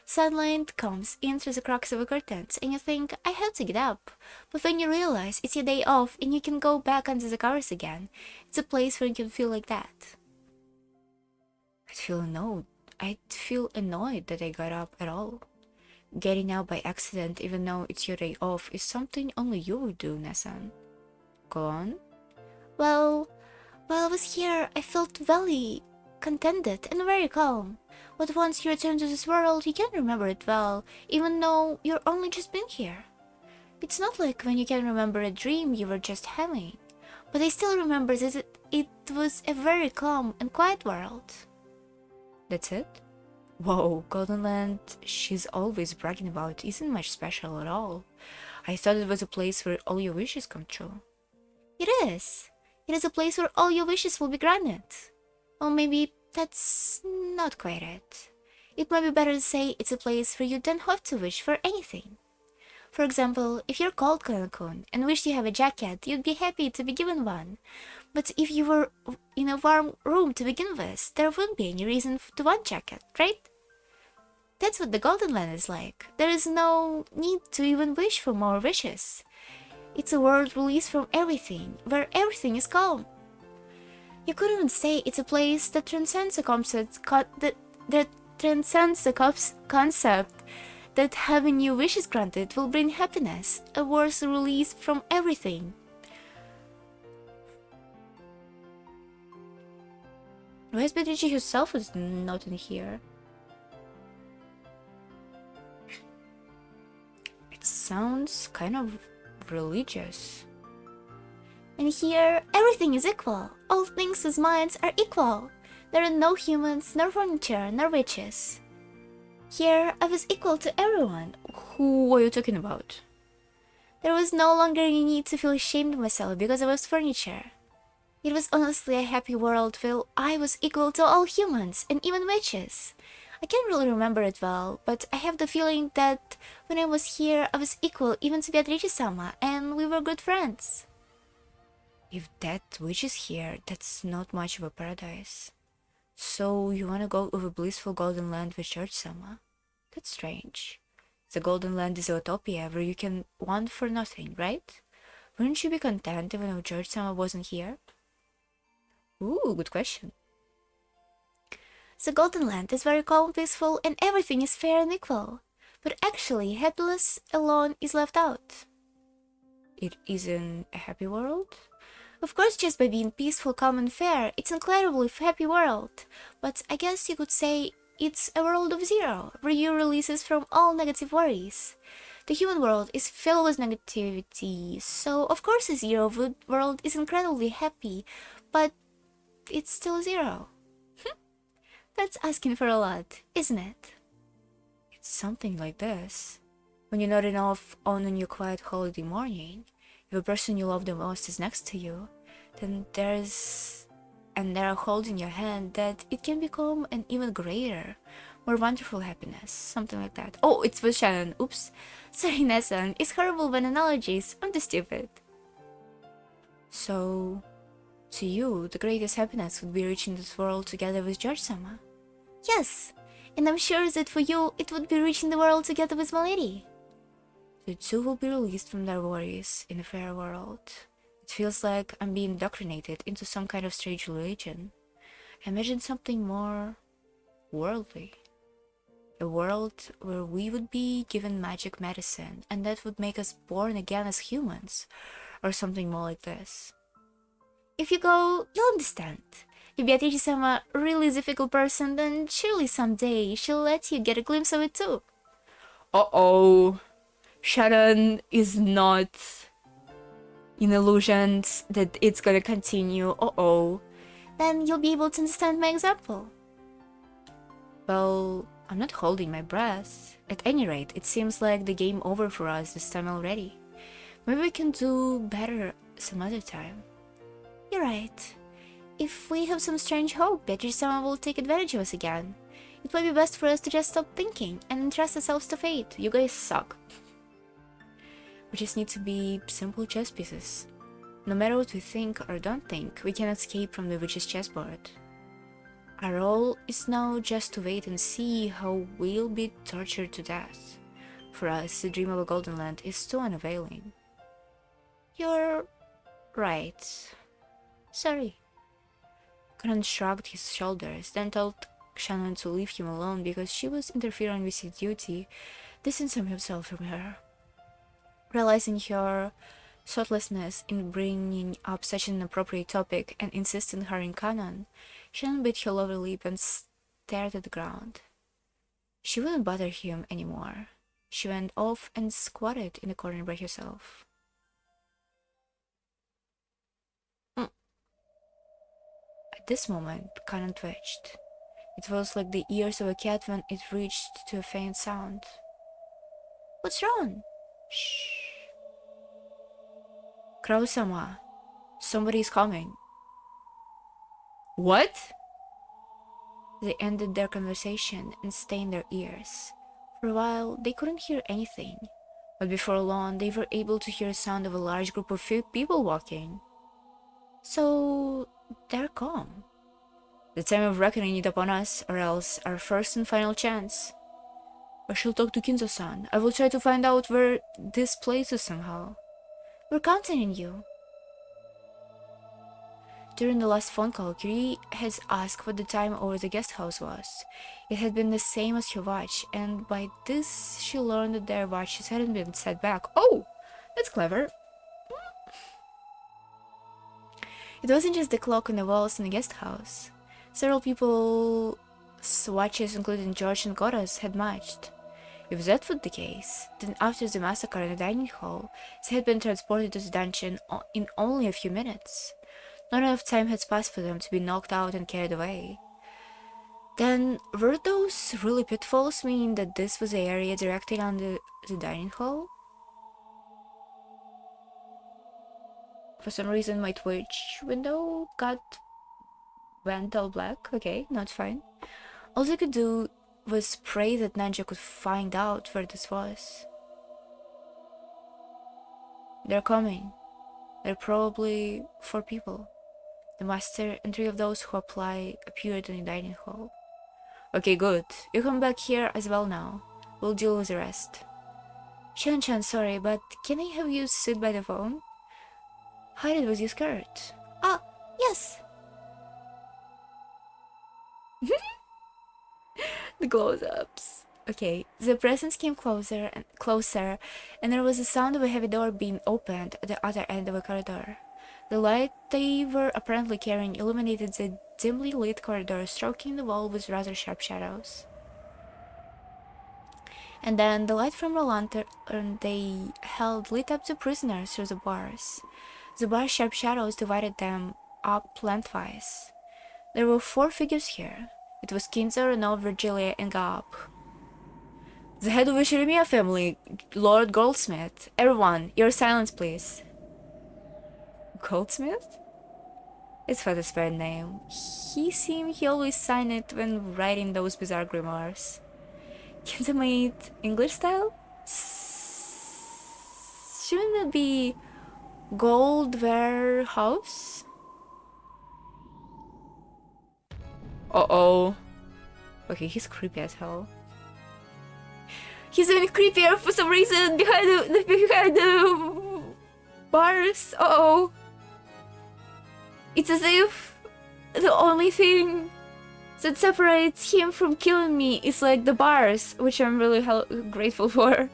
Sunlight comes in through the cracks of the curtains, and you think, I have to get up. But when you realize it's your day off and you can go back under the covers again, it's a place where you can feel like that. I'd feel annoyed that I got up at all. Getting out by accident, even though it's your day off, is something only you would do, Nessan. Go on. Well, While I was here, I felt very contented and very calm. But once you return to this world, you can't remember it well, even though you're only just been here. It's not like when you can remember a dream you were just having. But I still remember that it was a very calm and quiet world. That's it? Whoa, Golden Land, she's always bragging about, isn't much special at all. I thought it was a place where all your wishes come true. It is. It is a place where all your wishes will be granted. Or maybe that's not quite it. It might be better to say it's a place where you don't have to wish for anything. For example, if you're cold, Kun, and wish you have a jacket, you'd be happy to be given one. But if you were in a warm room to begin with, there wouldn't be any reason to want jacket, right? That's what the Golden Land is like. There is no need to even wish for more wishes. It's a world released from everything, where everything is calm. You could even say it's a place that transcends the concept that having your wishes granted will bring happiness, a world released from everything. Why is Beatrice herself is not in here? It sounds kind of religious. And here, everything is equal. All things with minds are equal. There are no humans, no furniture, no witches. Here, I was equal to everyone. Who are you talking about? There was no longer any need to feel ashamed of myself because I was furniture. It was honestly a happy world where I was equal to all humans and even witches. I can't really remember it well, but I have the feeling that when I was here, I was equal even to Beatrice-sama, and we were good friends. If that witch is here, that's not much of a paradise. So you wanna go with a blissful golden land with George-sama? That's strange. The golden land is a utopia where you can want for nothing, right? Wouldn't you be content even if George-sama wasn't here? Ooh, good question. The Golden Land is very calm, peaceful, and everything is fair and equal. But actually, happiness alone is left out. It isn't a happy world? Of course, just by being peaceful, calm, and fair, it's an incredibly happy world. But I guess you could say it's a world of zero, where you releases from all negative worries. The human world is filled with negativity, so of course a zero world is incredibly happy, but it's still zero. That's asking for a lot, isn't it? It's something like this. When you're not enough on your quiet holiday morning, if a person you love the most is next to you, then they're holding your hand, that it can become an even greater, more wonderful happiness, something like that. Oh, it's with Shannon. Oops. Sorry, Nessun. It's horrible with analogies. I'm just stupid. So, to you, the greatest happiness would be reaching this world together with George-sama. Yes, and I'm sure that for you, it would be reaching the world together with Milady. The two will be released from their worries in a fair world. It feels like I'm being indoctrinated into some kind of strange religion. Imagine something more worldly. A world where we would be given magic medicine, and that would make us born again as humans, or something more like this. If you go, you'll understand. If Beatrice-sama really is a fickle person, then surely someday she'll let you get a glimpse of it too. Uh-oh. Sharon is not in illusions that it's gonna continue. Uh-oh. Then you'll be able to understand my example. Well, I'm not holding my breath. At any rate, it seems like the game over for us this time already. Maybe we can do better some other time. You're right. If we have some strange hope, Beatrice-sama will take advantage of us again. It might be best for us to just stop thinking and entrust ourselves to fate. You guys suck. We just need to be simple chess pieces. No matter what we think or don't think, we can escape from the witch's chessboard. Our role is now just to wait and see how we'll be tortured to death. For us, the dream of a golden land is too unavailing. You're right. Sorry. Conan shrugged his shoulders, then told Shannon to leave him alone because she was interfering with his duty, distancing himself from her. Realizing her thoughtlessness in bringing up such an appropriate topic and insisting her in canon. Shannon bit her lower lip and stared at the ground. She wouldn't bother him anymore. She went off and squatted in a corner by herself. At this moment, Canon twitched. It was like the ears of a cat when it reached to a faint sound. What's wrong? Shh. Crow-sama, somebody's coming. What? They ended their conversation and stained their ears. For a while, they couldn't hear anything, but before long, they were able to hear the sound of a large group of people walking. So, they're calm. The time of reckoning is upon us, or else our first and final chance. I shall talk to Kinzo-san. I will try to find out where this place is somehow. We're counting on you. During the last phone call, Kiri has asked what the time over the guest house was. It had been the same as her watch, and by this she learned that their watches hadn't been set back. Oh! That's clever. It wasn't just the clock on the walls in the guest house. Several people's watches, including George and Kota's, had matched. If that was the case, then after the massacre in the dining hall, they had been transported to the dungeon in only a few minutes. Not enough time had passed for them to be knocked out and carried away. Then, were those really pitfalls mean that this was the area directly under the dining hall? For some reason my Twitch window went all black. Okay, that's fine. All I could do was pray that Nanja could find out where this was. They're coming. They're probably 4 people. The master and 3 of those who appeared in the dining hall. Okay, good. You come back here as well now. We'll deal with the rest. Shan-chan, sorry, but can I have you sit by the phone? Hide it with your skirt. Ah, yes! The close-ups. Okay, the presence came closer, and there was the sound of a heavy door being opened at the other end of the corridor. The light they were apparently carrying illuminated the dimly lit corridor, stroking the wall with rather sharp shadows. And then the light from a lantern they held lit up the prisoners through the bars. The bar's sharp shadows divided them up lengthwise. There were 4 figures here. It was Kinzo, Renault, Virgilia, and Gaab. The head of the Shirimiya family, Lord Goldsmith. Everyone, your silence, please. Goldsmith? It's father's bad name. He always signed it when writing those bizarre grimoires. Kinzo made English style? Shouldn't it be Gold Warehouse? Uh-oh. Okay, he's creepy as hell. He's even creepier for some reason behind the bars. Uh-oh. It's as if the only thing that separates him from killing me is like the bars, which I'm really grateful for.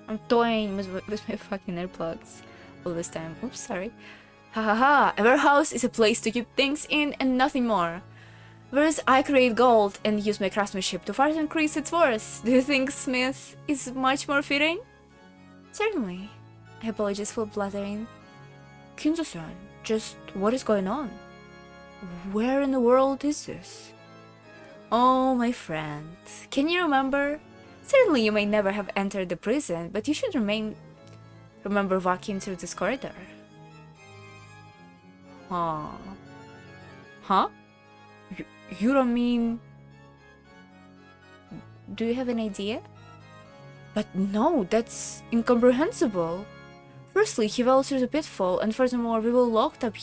I'm toying with my fucking earplugs all this time. Oops, sorry. Ha ha ha, a warehouse is a place to keep things in and nothing more. Whereas I create gold and use my craftsmanship to further increase its worth. Do you think Smith is much more fitting? Certainly. I apologize for blathering. Kinzo-san, just what is going on? Where in the world is this? Oh, my friend. Can you remember? Certainly you may never have entered the prison, but you should remember walking through this corridor. Huh? You don't mean... Do you have an idea? But no, that's incomprehensible. Firstly, he fell through the pitfall, and furthermore, we were locked up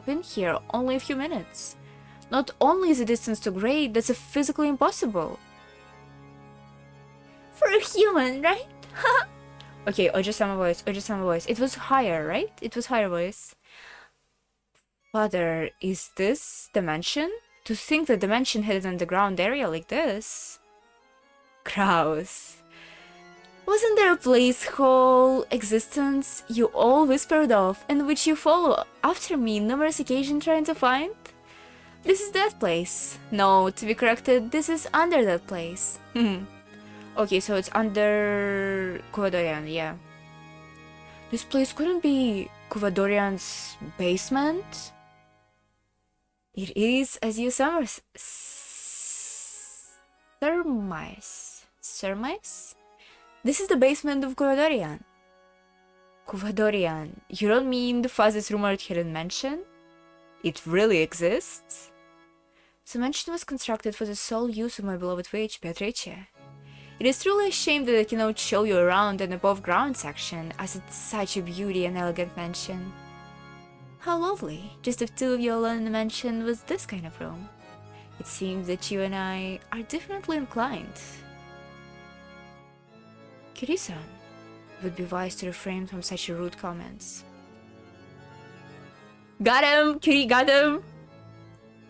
in here only a few minutes. Not only is the distance too great, that's physically impossible. For a human, right? Okay, Ojo-sama voice. It was higher, right? It was higher voice. Father, is this dimension? To think the dimension hidden underground area like this? Kraus. Wasn't there a place whole existence you all whispered of and which you follow after me numerous occasions trying to find? This is that place. No, to be corrected, this is under that place. Okay, so it's under Kuvadorian, yeah. This place couldn't be Kuvadorian's basement? It is, as you surmise. Surmise? This is the basement of Kuvadorian. Kuvadorian, you don't mean the fastest rumored hidden mansion? It really exists? The mansion was constructed for the sole use of my beloved witch, Beatrice. It is truly a shame that I cannot show you around an above-ground section, as it's such a beauty and elegant mansion. How lovely, just if two of you alone in the mansion was this kind of room. It seems that you and I are differently inclined. Kiri-san, it would be wise to refrain from such rude comments. Got him! Kiri got him!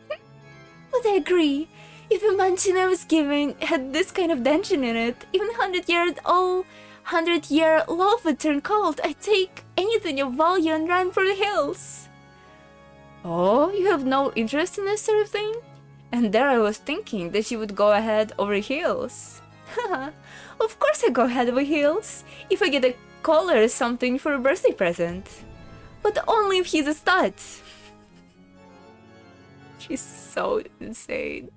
But I agree. If the mansion I was given had this kind of dungeon in it, even 100-year love would turn cold. I'd take anything of value and run for the hills. Oh, you have no interest in this sort of thing? And there I was thinking that you would go ahead over heels. Of course I go ahead over heels, if I get a collar or something for a birthday present. But only if he's a stud. She's so insane.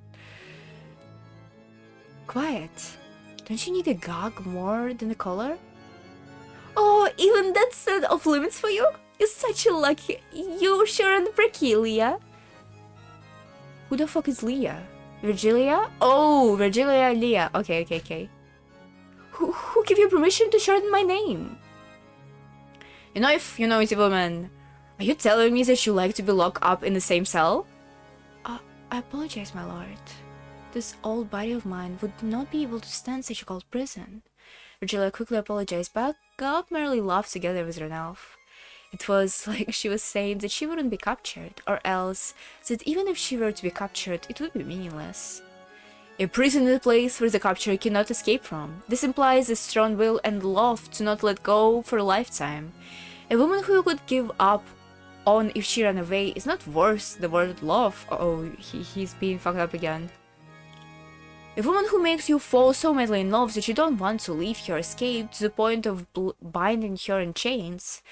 Quiet. Don't you need a gag more than a collar? Oh, even that's set off limits for you? You're such a lucky... You're sure and pricky, Leah. Who the fuck is Leah? Virgilia? Oh, Virgilia Leah. Okay. Who gave you permission to shorten my name? Enough, you noisy woman. Are you telling me that you like to be locked up in the same cell? I apologize, my lord. This old body of mine would not be able to stand such a cold prison. Virgilia quickly apologized back. Gallup merely laughed together with Ranulph. It was like she was saying that she wouldn't be captured, or else that even if she were to be captured, it would be meaningless. A prison is a place where the capturer cannot escape from. This implies a strong will and love to not let go for a lifetime. A woman who could give up on if she ran away is not worth the word love. Oh, he's being fucked up again. A woman who makes you fall so madly in love that you don't want to leave her, escape to the point of binding her in chains.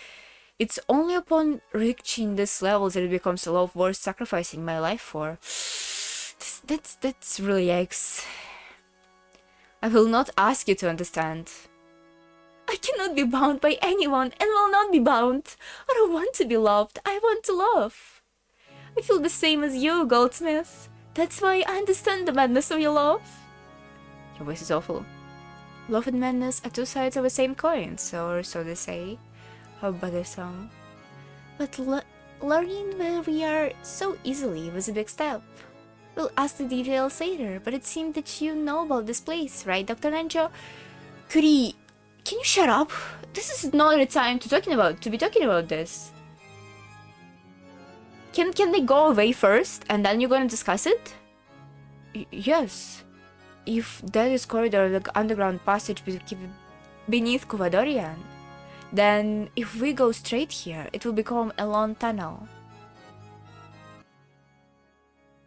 It's only upon reaching this level that it becomes a love worth sacrificing my life for. That's really yikes. I will not ask you to understand. I cannot be bound by anyone and will not be bound. I don't want to be loved. I want to love. I feel the same as you, Goldsmith. That's why I understand the madness of your love. Your voice is awful. Love and madness are two sides of the same coin, or so they say. How bothersome. But learning where we are so easily was a big step. We'll ask the details later, but it seemed that you know about this place, right, Dr. Nanjo? Kuri, can you shut up? This is not the time to be talking about this. Can they go away first, and then you're gonna discuss it? Yes. If that is corridor, the underground passage beneath Kuvadorian, then if we go straight here, it will become a long tunnel.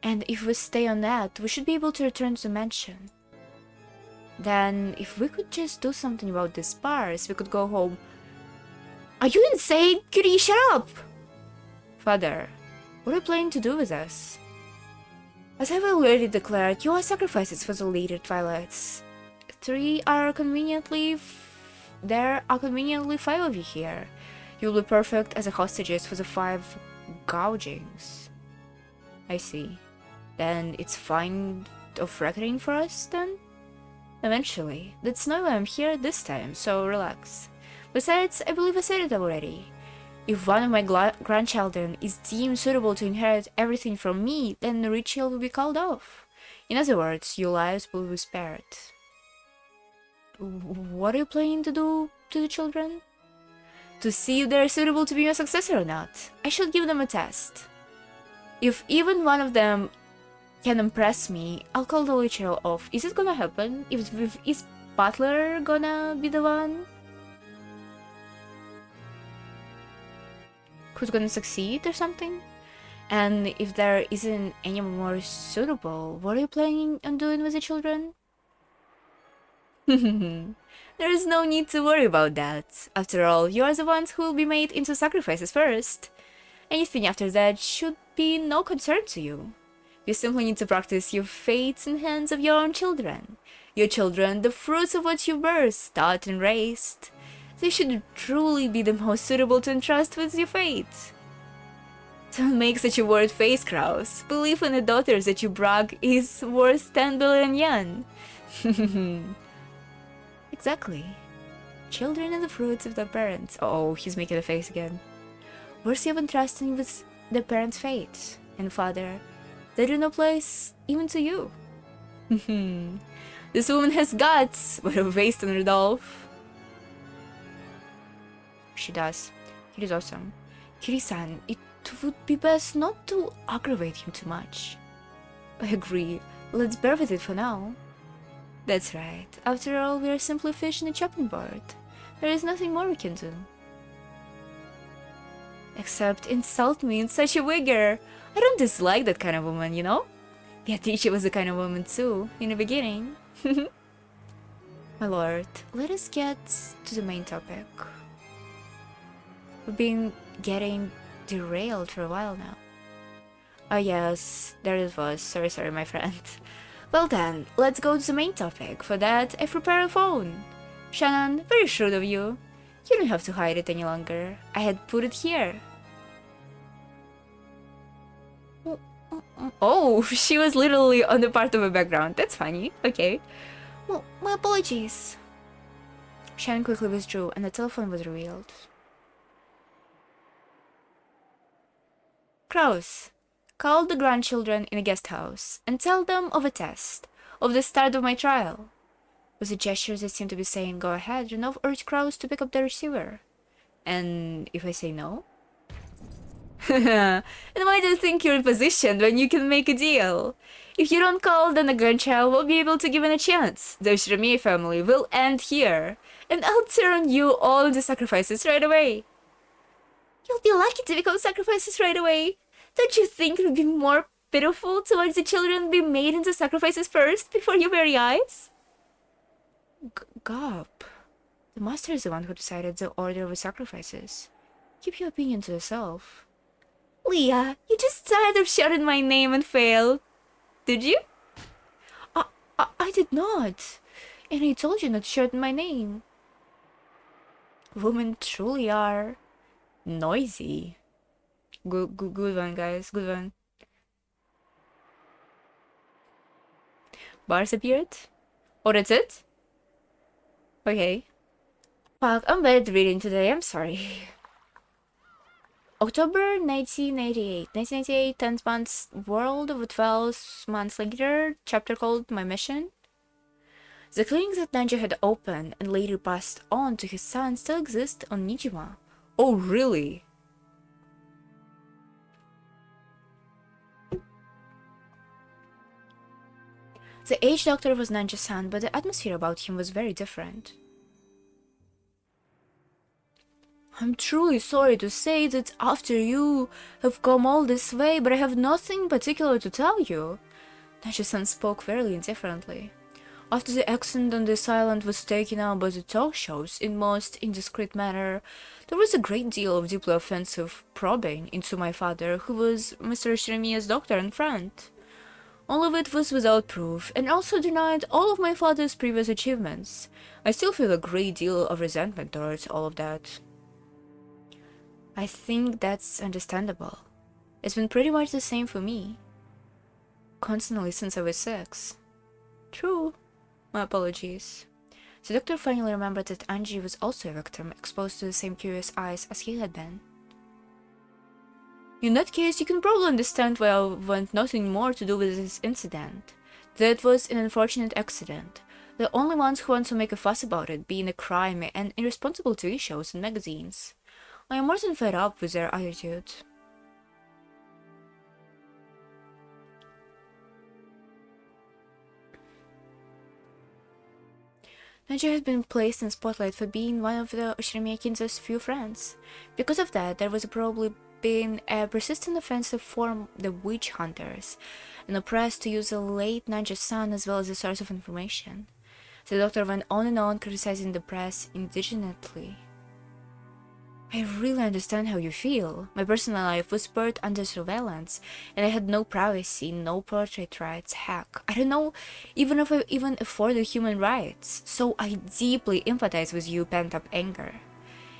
And if we stay on that, we should be able to return to the mansion. Then, if we could just do something about these bars, we could go home. Are you insane? Kiri, shut up! Father, what are you planning to do with us? As I've already declared, you are sacrifices for the later twilights. There are conveniently 5 of you here. You'll be perfect as a hostages for the 5 gougings. I see. Then it's fine of reckoning for us, then? Eventually. That's not why I'm here this time, so relax. Besides, I believe I said it already. If one of my grandchildren is deemed suitable to inherit everything from me, then the ritual will be called off. In other words, your lives will be spared. What are you planning to do to the children? To see if they're suitable to be your successor or not. I shall give them a test. If even one of them can impress me, I'll call the literal off. Is it gonna happen? Is Butler gonna be the one who's gonna succeed or something? And if there isn't any more suitable, what are you planning on doing with the children? There is no need to worry about that. After all, you are the ones who will be made into sacrifices first. Anything after that should be no concern to you. You simply need to practice your fates in hands of your own children. Your children, the fruits of what you birthed, taught, and raised. They should truly be the most suitable to entrust with your fate. Don't make such a word face, Kraus. Believe in the daughters that you brag is worth 10 billion yen. Exactly. Children are the fruits of their parents. Oh, he's making a face again. Worthy of entrusting with their parents' fate. And father, they do no place even to you. This woman has guts. What a waste on Rudolph. She does. It is awesome. Kiri-san, it would be best not to aggravate him too much. I agree. Let's bear with it for now. That's right. After all, we are simply fish in a chopping board. There is nothing more we can do. Except insult me in such a vigor. I don't dislike that kind of woman, you know? Beatrice was the kind of woman too, in the beginning. My lord, let us get to the main topic. We've been getting derailed for a while now. Oh yes, there it was. Sorry, my friend. Well then, let's go to the main topic. For that, I prepare a phone. Shannon, very shrewd of you. You don't have to hide it any longer. I had put it here. Oh, she was literally on the part of the background. That's funny. Okay. Well, my apologies. Shannon quickly withdrew and the telephone was revealed. Kraus, call the grandchildren in a guest house and tell them of a test, of the start of my trial. With a gesture that seemed to be saying, go ahead, Renov urged Kraus to pick up the receiver. And if I say no? And why do you think you're positioned when you can make a deal? If you don't call, then the grandchild won't be able to give it a chance. The Shiramiya family will end here, and I'll turn you all into sacrifices right away. You'll be lucky to become sacrifices right away. Don't you think it would be more pitiful to watch the children be made into sacrifices first, before your very eyes? Gop. The master is the one who decided the order of the sacrifices. Keep your opinion to yourself. Leah, you just tired of shouting my name and failed. Did you? I did not. And I told you not to shout my name. Women truly are noisy. Good one, guys. Good one. Bars appeared? Oh, that's it? Okay. Fuck, I'm bad at reading today. I'm sorry. October 1988. 1988, 10th month's world of 12 months later, chapter called My Mission. The clinic that Nanjo had opened and later passed on to his son still exists on Nijima. Oh, really? The aged doctor was Nanjo's son, but the atmosphere about him was very different. I'm truly sorry to say that after you have come all this way, but I have nothing particular to tell you. Nanjo-san spoke very indifferently. After the accident on this island was taken out by the talk shows in most indiscreet manner, there was a great deal of deeply offensive probing into my father, who was Mr. Shiramiya's doctor and friend. All of it was without proof, and also denied all of my father's previous achievements. I still feel a great deal of resentment towards all of that. I think that's understandable. It's been pretty much the same for me. Constantly since I was 6. True. My apologies. The doctor finally remembered that Angie was also a victim, exposed to the same curious eyes as he had been. In that case, you can probably understand why I want nothing more to do with this incident. That was an unfortunate accident. The only ones who want to make a fuss about it being a crime and irresponsible TV shows and magazines. I am more than fed up with their attitude. Nadia had been placed in the spotlight for being one of the Shiromiya Kinzo's few friends. Because of that, there was probably been a persistent offensive from the witch hunters, and the press to use the late Naja's son as well as a source of information. The doctor went on and on criticizing the press indignantly. I really understand how you feel. My personal life was put under surveillance, and I had no privacy, no portrait rights. Heck, I don't know even if I even afforded human rights. So I deeply empathize with your pent-up anger.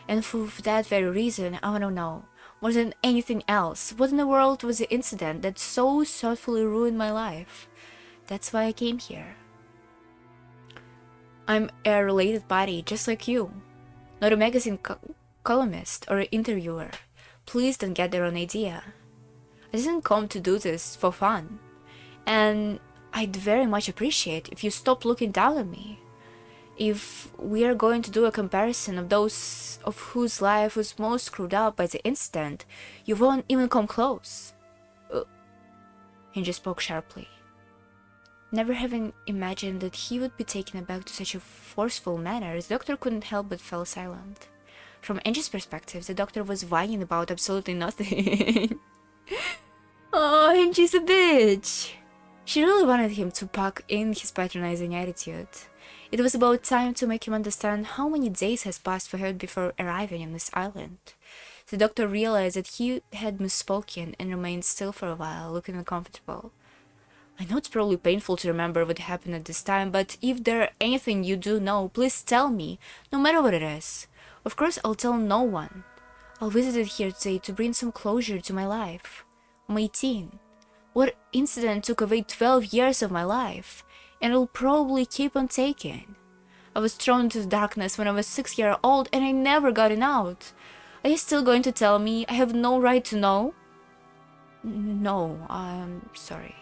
And for that very reason, I want to know, more than anything else, what in the world was the incident that so thoughtfully ruined my life? That's why I came here. I'm a related party, just like you. Not a magazine columnist or interviewer. Please don't get the wrong idea. I didn't come to do this for fun. And I'd very much appreciate if you stop looking down on me. If we are going to do a comparison of those of whose life was most screwed up by the incident, you won't even come close. He spoke sharply. Never having imagined that he would be taken aback to such a forceful manner, the doctor couldn't help but fell silent. From Angie's perspective, the doctor was whining about absolutely nothing. Oh, Angie's a bitch! She really wanted him to pack in his patronizing attitude. It was about time to make him understand how many days has passed for her before arriving on this island. The doctor realized that he had misspoken and remained still for a while, looking uncomfortable. I know it's probably painful to remember what happened at this time, but if there anything you do know, please tell me, no matter what it is. Of course, I'll tell no one. I visited here today to bring some closure to my life. I'm 18. What incident took away 12 years of my life, and will probably keep on taking. I was thrown into the darkness when I was 6 years old, and I never gotten out. Are you still going to tell me I have no right to know? No, I'm sorry.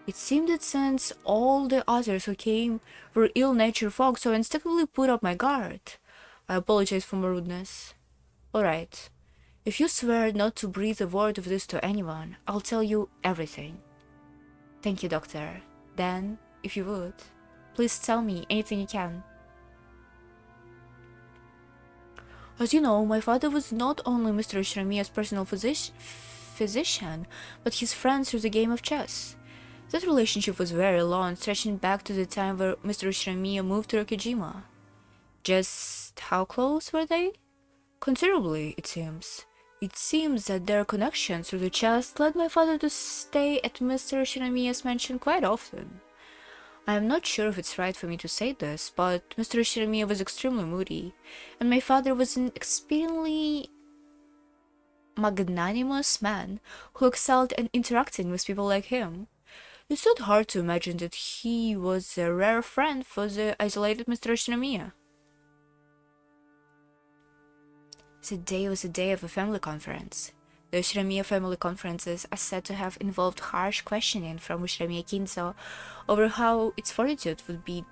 It seemed that since all the others who came were ill-natured folk, so I instinctively put up my guard. I apologize for my rudeness. Alright. If you swear not to breathe a word of this to anyone, I'll tell you everything. Thank you, Doctor. Then, if you would, please tell me anything you can. As you know, my father was not only Mr. Shiromiya's personal physician, but his friend through the game of chess. That relationship was very long, stretching back to the time where Mr. Shiromiya moved to Rokujima. Just how close were they? Considerably, it seems. It seems that their connection through the chest led my father to stay at Mr. Shiromiya's mansion quite often. I am not sure if it's right for me to say this, but Mr. Shiromiya was extremely moody, and my father was an exceedingly magnanimous man who excelled in interacting with people like him. It's not hard to imagine that he was a rare friend for the isolated Mr. Shiromiya. The day was the day of a family conference. The Shiromiya family conferences are said to have involved harsh questioning from Shiromiya Kinzo over how its fortitude would be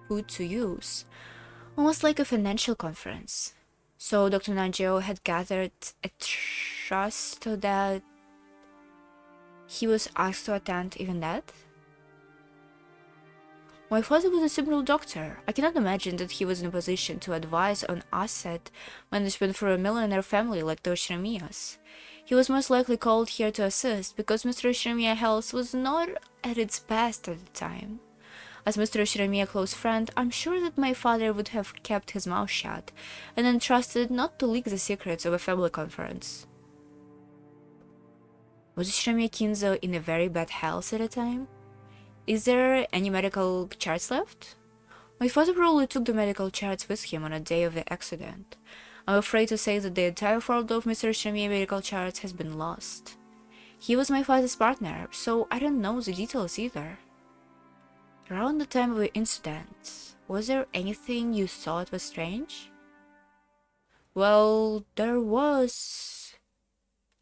put to use, almost like a financial conference. So Dr. Nanjo had gathered a trust so that he was asked to attend even that? My father was a simple doctor. I cannot imagine that he was in a position to advise on asset management for a millionaire family like those Shiromiyas. He was most likely called here to assist because Mr. Shiromiya's health was not at its best at the time. As Mr. Shiromiya's close friend, I'm sure that my father would have kept his mouth shut and entrusted not to leak the secrets of a family conference. Was Shiromiya Kinzo in a very bad health at the time? Is there any medical charts left? My father probably took the medical charts with him on the day of the accident. I'm afraid to say that the entire folder of Mr. Shiromiya's medical charts has been lost. He was my father's partner, so I don't know the details either. Around the time of the incident, was there anything you thought was strange? Well, there was.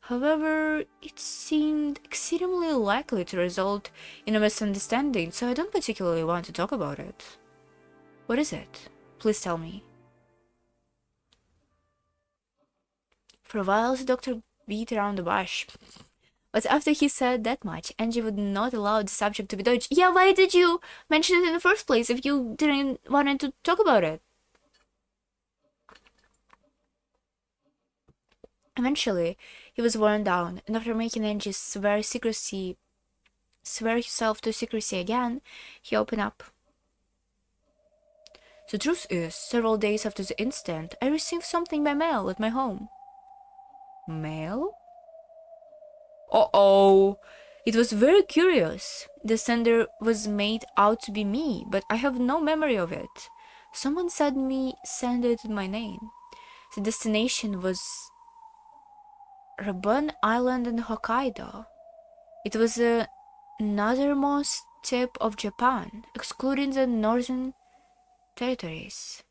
However, it seemed exceedingly likely to result in a misunderstanding, so I don't particularly want to talk about it. What is it? Please tell me. For a while, the doctor beat around the bush. But after he said that much, Angie would not allow the subject to be dodged. Yeah, why did you mention it in the first place if you didn't want to talk about it? Eventually, he was worn down, and after making Angie swear himself to secrecy again, he opened up. The truth is, several days after the incident, I received something by mail at my home. Mail? Uh-oh. It was very curious. The sender was made out to be me, but I have no memory of it. Someone said me send it in my name. The destination was Rabun Island in Hokkaido. It was the northernmost tip of Japan, excluding the northern territories.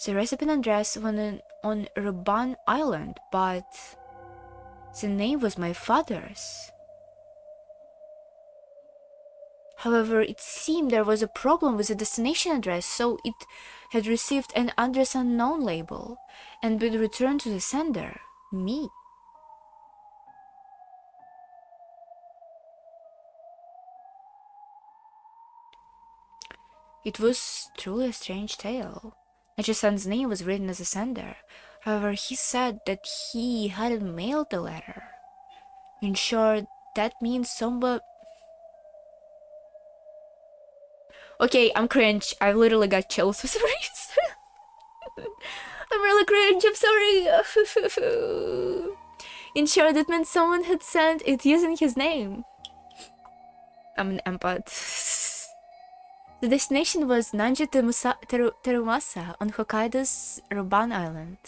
The recipient address was on Rabun Island, but the name was my father's. However, it seemed there was a problem with the destination address, so it had received an address unknown label and been returned to the sender, me. It was truly a strange tale. Nacho-san's name was written as a sender. However, he said that he hadn't mailed the letter. In short, that means somebody... Okay, I'm cringe. I literally got chills for some reason. I'm really cringe, I'm sorry. In short, that meant someone had sent it using his name. I'm an empath. The destination was Nanji Terumasa on Hokkaido's Ruban Island.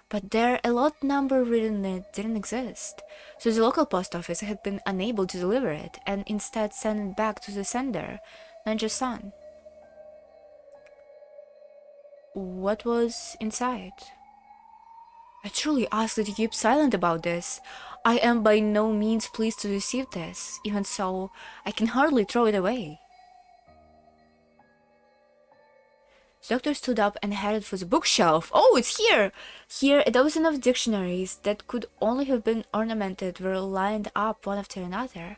But there a lot number written in it didn't exist, so the local post office had been unable to deliver it and instead sent it back to the sender, Nanjo-san. What was inside? I truly ask that you keep silent about this. I am by no means pleased to receive this. Even so, I can hardly throw it away. The doctor stood up and headed for the bookshelf. Oh, it's here! Here, a dozen of dictionaries that could only have been ornamented were lined up one after another,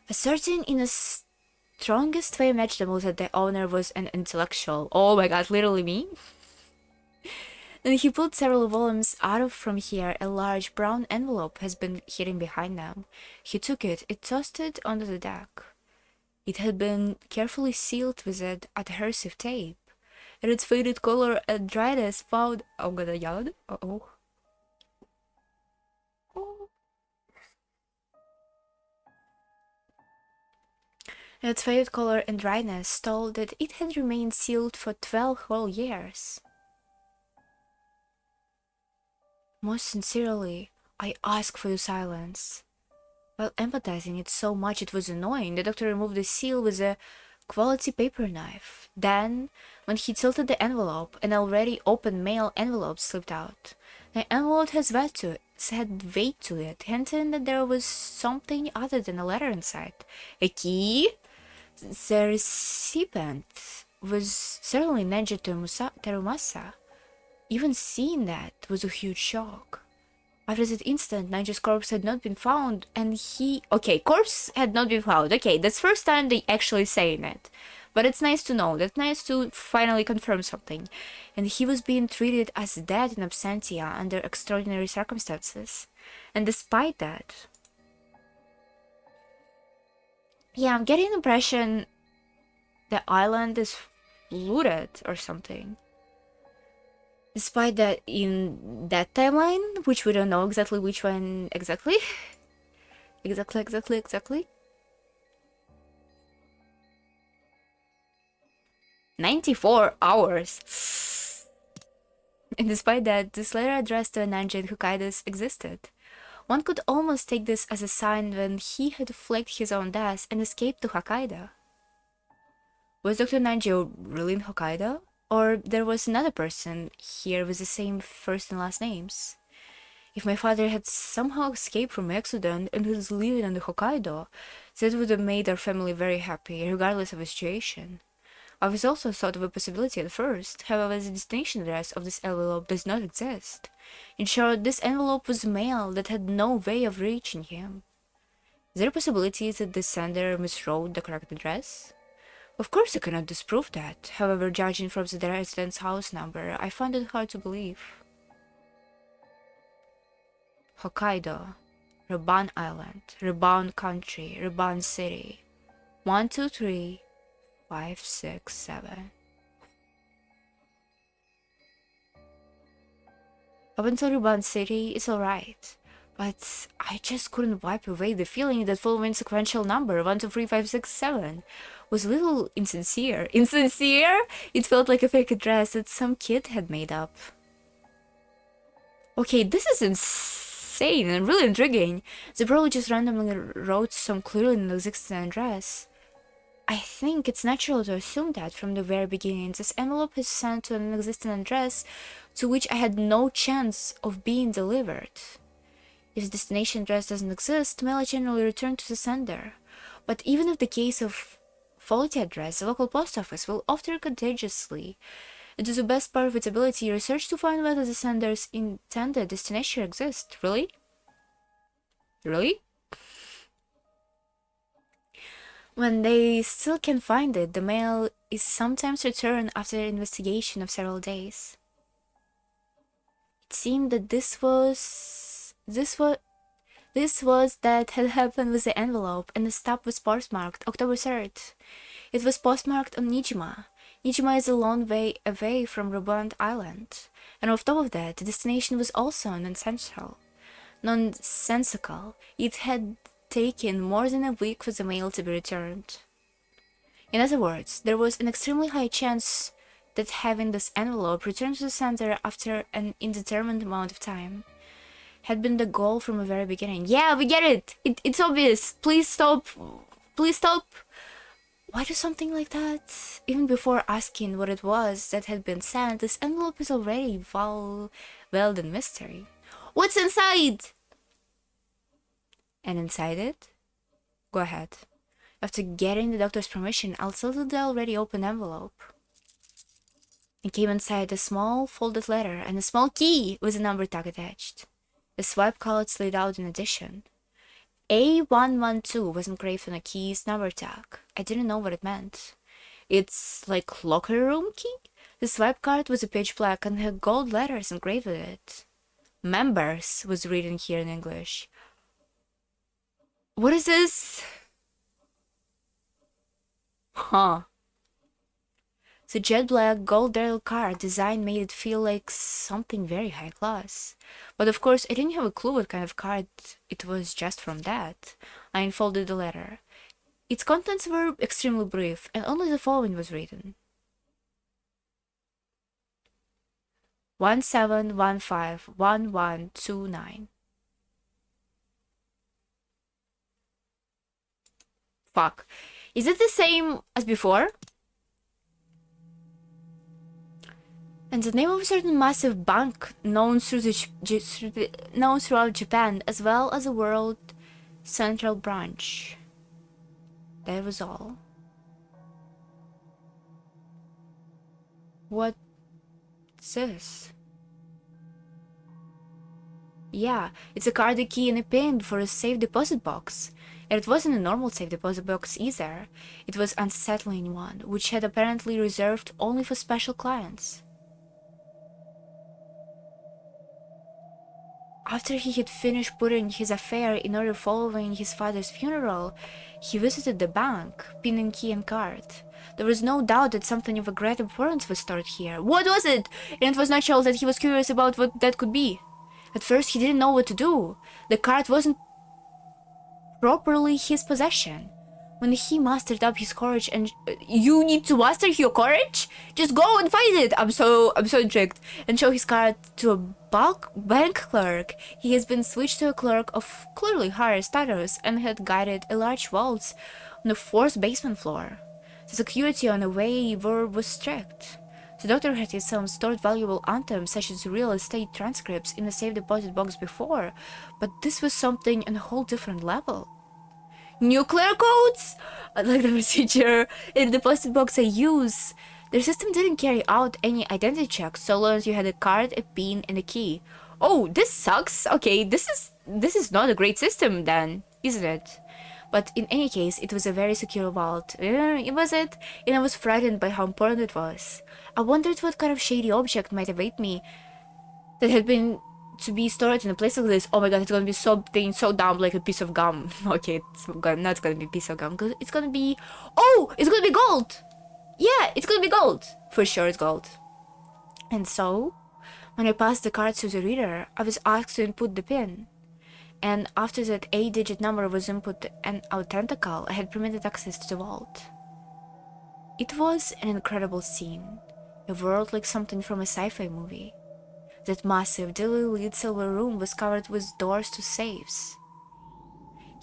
asserting in the strongest way imaginable that the owner was an intellectual. Oh my god, literally me? Then he pulled several volumes out of from here. A large brown envelope has been hidden behind them. He took it. It tossed it onto the deck. It had been carefully sealed with an adhesive tape, and its faded color and dryness found... I'm gonna yawn. Uh-oh. And its faded color and dryness told that it had remained sealed for 12 whole years. Most sincerely, I ask for your silence. While empathizing it so much it was annoying, the doctor removed the seal with a quality paper knife. Then, when he tilted the envelope, an already open mail envelope slipped out. The envelope had weight to it, hinting that there was something other than a letter inside. A key? The recipient was certainly Neji Terumasa. Even seeing that was a huge shock. After that instant, Nigel's corpse had not been found, and he... Okay, corpse had not been found. Okay, that's first time they actually saying it. But it's nice to know. That's nice to finally confirm something. And he was being treated as dead in absentia under extraordinary circumstances. And despite that... Yeah, I'm getting the impression the island is looted or something. Despite that, in that timeline, which we don't know exactly which one exactly. Exactly. 94 hours. And despite that, this letter addressed to Ananji and Hokkaido's existed. One could almost take this as a sign when he had faked his own death and escaped to Hokkaido. Was Dr. Nanjo really in Hokkaido? Or there was another person here with the same first and last names? If my father had somehow escaped from accident and was living in Hokkaido, that would have made our family very happy, regardless of the situation. was also thought of a possibility at first, however the destination address of this envelope does not exist. In short, this envelope was mail that had no way of reaching him. Is there a possibility that the sender miswrote the correct address? Of course I cannot disprove that, however judging from the resident's house number, I find it hard to believe. Hokkaido, Reban Island, Reban Country, Reban City. 123-567. Up until Reban City, it's alright. But I just couldn't wipe away the feeling that following sequential number 123567 was a little insincere. Insincere? It felt like a fake address that some kid had made up. Okay, this is insane and really intriguing. They probably just randomly wrote some clearly non-existent address. I think it's natural to assume that from the very beginning this envelope is sent to an non-existent address to which I had no chance of being delivered. If the destination address doesn't exist, mail is generally returned to the sender. But even in the case of faulty address, the local post office will often contagiously, and to the best part of its ability, research to find whether the sender's intended destination exists. Really? Really? When they still can't find it, the mail is sometimes returned after an investigation of several days. It seemed that this was that had happened with the envelope, and the stop was postmarked October 3rd. It was postmarked on Nijima. Nijima is a long way away from Robont Island, and on top of that, the destination was also nonsensical. It had taken more than a week for the mail to be returned. In other words, there was an extremely high chance that having this envelope returned to the sender after an indeterminate amount of time had been the goal from the very beginning. Yeah, we get it! It's obvious! Please stop! Please stop! Why do something like that? Even before asking what it was that had been sent, this envelope is already veiled in mystery. What's inside? And inside it? Go ahead. After getting the doctor's permission, I'll seal the already open envelope. It came inside a small folded letter and a small key with a number tag attached. The swipe card slid out in addition. A112 was engraved on a key's number tag. I didn't know what it meant. It's like locker room key? The swipe card was a pitch black and had gold letters engraved with it. Members was written here in English. What is this? Huh. The jet black gold dial card design made it feel like something very high class. But of course, I didn't have a clue what kind of card it was just from that. I unfolded the letter. Its contents were extremely brief, and only the following was written. 17151129. Fuck. Is it the same as before? And the name of a certain massive bank known throughout Japan, as well as a world central branch. That was all. What's this? Yeah, it's a card, a key, and a pin for a safe deposit box. And it wasn't a normal safe deposit box either. It was an unsettling one, which had apparently reserved only for special clients. After he had finished putting his affair in order following his father's funeral, he visited the bank, pin and key and card. There was no doubt that something of a great importance was stored here. What was it? And it was natural that he was curious about what that could be. At first he didn't know what to do. The card wasn't properly his possession. When he mustered up his courage and you need to master your courage? Just go and find it! I'm so intrigued. And show his card to a bank clerk. He has been switched to a clerk of clearly higher status and had guided a large vault on the 4th basement floor. The security on the way was strict. The doctor had some stored valuable items such as real estate transcripts in the safe deposit box before, but this was something on a whole different level. Nuclear codes? Like the procedure in the deposit box I use. Their system didn't carry out any identity checks so long as you had a card, a pin, and a key. Oh, this sucks. Okay, this is not a great system then, isn't it? But in any case, it was a very secure vault. It was it, and I was frightened by how important it was. I wondered what kind of shady object might await me that had been to be stored in a place like this. Oh my god, it's gonna be something so dumb like a piece of gum. Okay, it's not gonna be a piece of gum, because it's gonna be... Oh, it's gonna be gold! Yeah, it's gonna be gold! For sure it's gold. And so, when I passed the card to the reader, I was asked to input the PIN. And after that 8-digit number was input and authentical, I had permitted access to the vault. It was an incredible scene. A world like something from a sci-fi movie. That massive, dimly lit silver room was covered with doors to safes.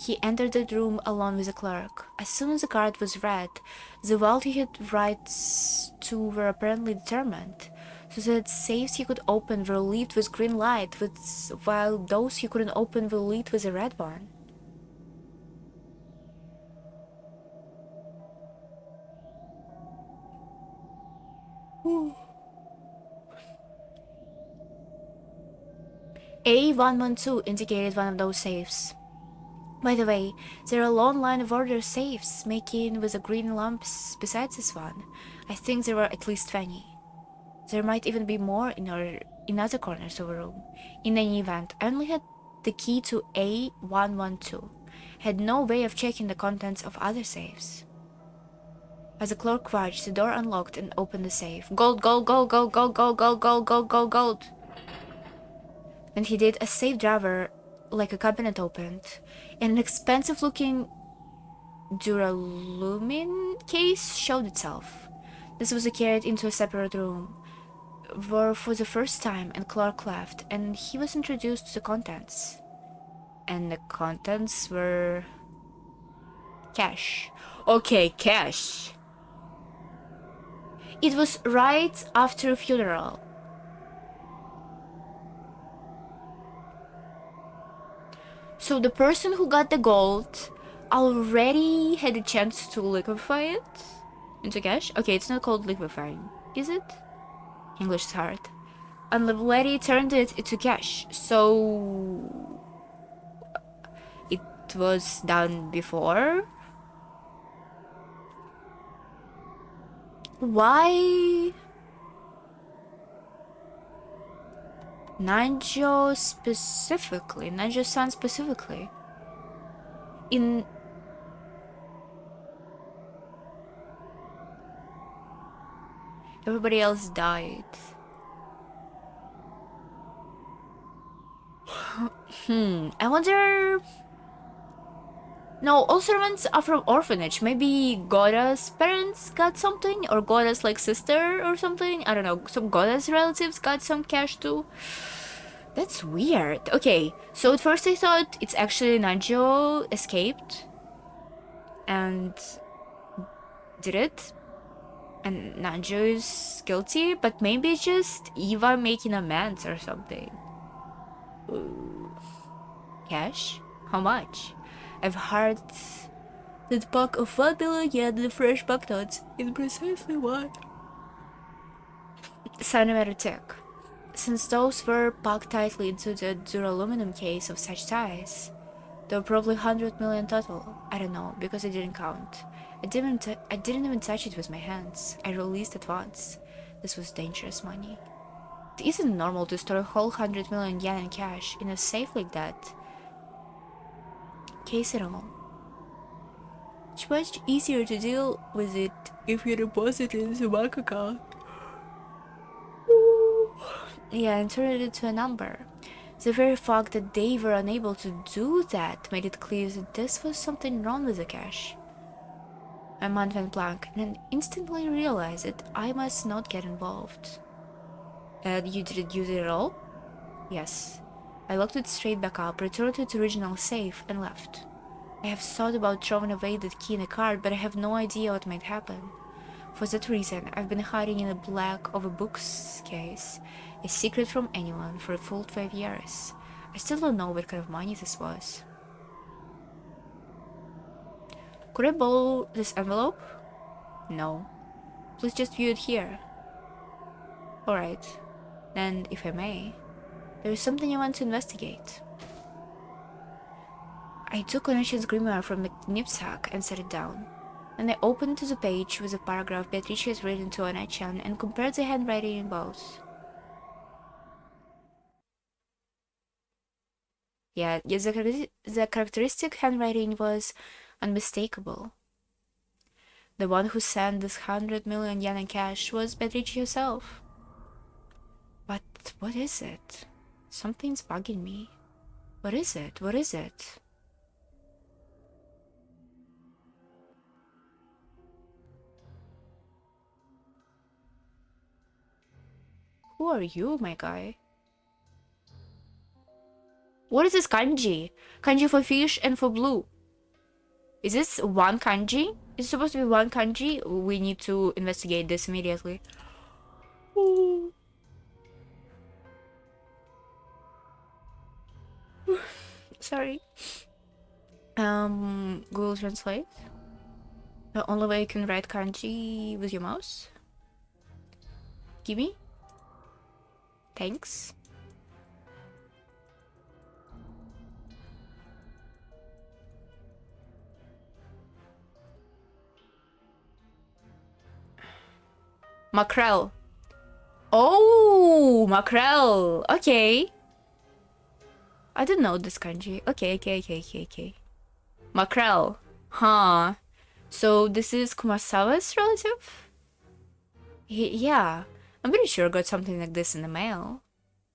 He entered the room along with a clerk. As soon as the card was read, the vault he had rights to were apparently determined, so that safes he could open were lit with green light, while those he couldn't open were lit with a red one. A112 indicated one of those safes. By the way, there are a long line of order safes making with the green lamps besides this one. I think there were at least 20. There might even be more in other corners of the room. In any event, I only had the key to A112. Had no way of checking the contents of other safes. As the clerk watched, the door unlocked and opened the safe. Gold, gold, gold, gold, gold, gold, gold, gold, gold, gold, gold. Then he did a safe driver like a cabinet opened, and an expensive-looking duralumin case showed itself. This was carried into a separate room, where for the first time, and Clark left, and he was introduced to the contents. And the contents were... cash. Okay, cash. It was right after a funeral. So the person who got the gold already had a chance to liquefy it into cash? Okay, it's not called liquefying, is it? English is hard. And already turned it into cash, so... it was done before? Why... Nanjo-san specifically? In... everybody else died. I wonder... No, all servants are from orphanage. Maybe Goda's parents got something? Or Goda's like sister or something? I don't know. Some Goda's relatives got some cash too? That's weird. Okay, so at first I thought it's actually Nanjo escaped and did it, and Nanjo is guilty, but maybe it's just Eva making amends or something. Ooh. Cash? How much? I've heard that pack of 1 billion yen in fresh banknotes is precisely what centimeter thick. Since those were packed tightly into the duraluminum case of such size, there were probably 100 million total. I don't know, because I didn't count. I didn't even touch it with my hands. I released it once. This was dangerous money. It isn't normal to store a whole 100 million yen in cash in a safe like that. Case it all. It's much easier to deal with it if you deposit it in the bank account. Yeah, and turn it into a number. The very fact that they were unable to do that made it clear that this was something wrong with the cash. My mind went blank, and I instantly realized that I must not get involved. You didn't use it at all? Yes. I locked it straight back up, returned to its original safe, and left. I have thought about throwing away that key in a card, but I have no idea what might happen. For that reason, I've been hiding in the back of a bookcase, a secret from anyone, for a full 12 years. I still don't know what kind of money this was. Could I borrow this envelope? No. Please just view it here. Alright. Then, if I may, there is something I want to investigate. I took Onashi's grimoire from the knapsack and set it down. Then I opened to the page with a paragraph Beatrice has written to Onachan and compared the handwriting in both. Yeah, the characteristic handwriting was unmistakable. The one who sent this 100 million yen in cash was Beatrice herself. But what is it? Something's bugging me. What is it? What is it? Who are you, my guy? What is this kanji? Kanji for fish and for blue. Is this one kanji? Is it supposed to be one kanji? We need to investigate this immediately. Ooh. Sorry. Google Translate. The only way you can write kanji with your mouse. Gimme. Thanks. Mackerel. Oh, mackerel. Okay. I didn't know this kanji. Okay. Mackerel. Huh. So this is Kumasawa's relative? Yeah. I'm pretty sure I got something like this in the mail.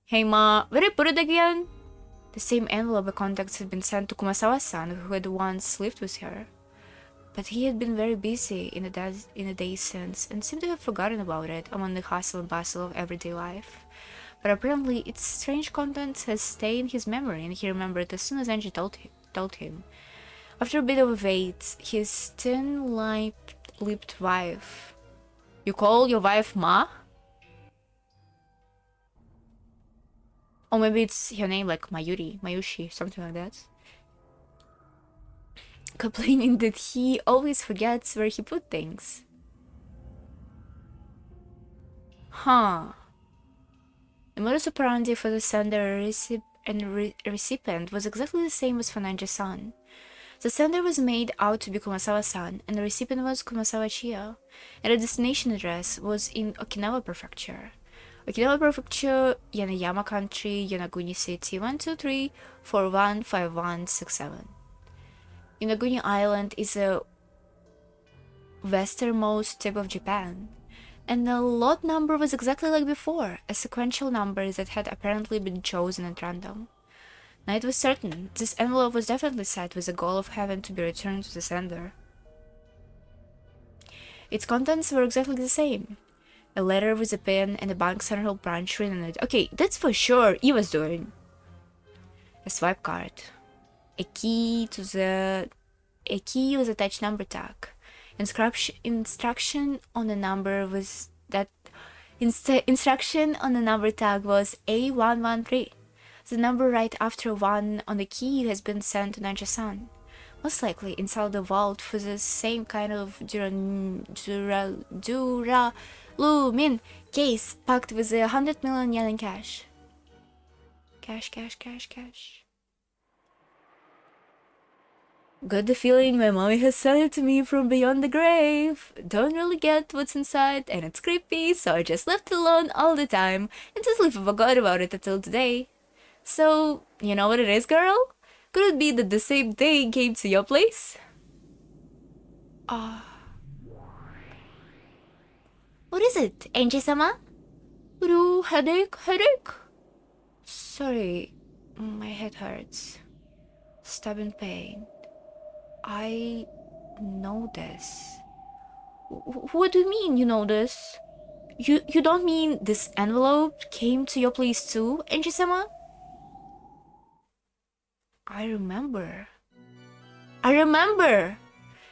Hey ma, where did I put it again? The same envelope of contacts had been sent to Kumasawa-san, who had once lived with her. But he had been very busy in the days since, and seemed to have forgotten about it among the hustle and bustle of everyday life. But apparently its strange contents had stayed in his memory, and he remembered as soon as Angie told him. After a bit of a wait, his thin-lipped wife... You call your wife Ma? Or maybe it's her name, like Mayushi, something like that. Complaining that he always forgets where he put things. Huh. The modus operandi for the sender and recipient was exactly the same as for Nanji-san. The sender was made out to be Kumasawa-san, and the recipient was Kumasawa Chiyo, and the destination address was in Okinawa Prefecture. Okinawa Prefecture, Yanayama Country, Yonaguni City, 123-415167. Yonaguni Island is the westernmost tip of Japan, and the lot number was exactly like before, a sequential number that had apparently been chosen at random. Now it was certain, this envelope was definitely set with the goal of having to be returned to the sender. Its contents were exactly the same. A letter with a pen and a bank central branch written on it. Okay, that's for sure he was doing. A swipe card. A key was attached number tag. Instruction on the number was that instruction on the number tag was A113. The number right after 1 on the key has been sent to Nanji-san. Most likely inside the vault for the same kind of duralumin case packed with 100 million yen in cash. Cash. Got the feeling my mommy has sent it to me from beyond the grave. Don't really get what's inside, and it's creepy, so I just left it alone all the time and totally forgot about it until today. So, you know what it is, girl? Could it be that the same thing came to your place? What is it, Angie-sama? Headache? Sorry, my head hurts. Stubborn pain. I know this. What do you mean you know this? You don't mean this envelope came to your place too, Angie-sama? I remember. A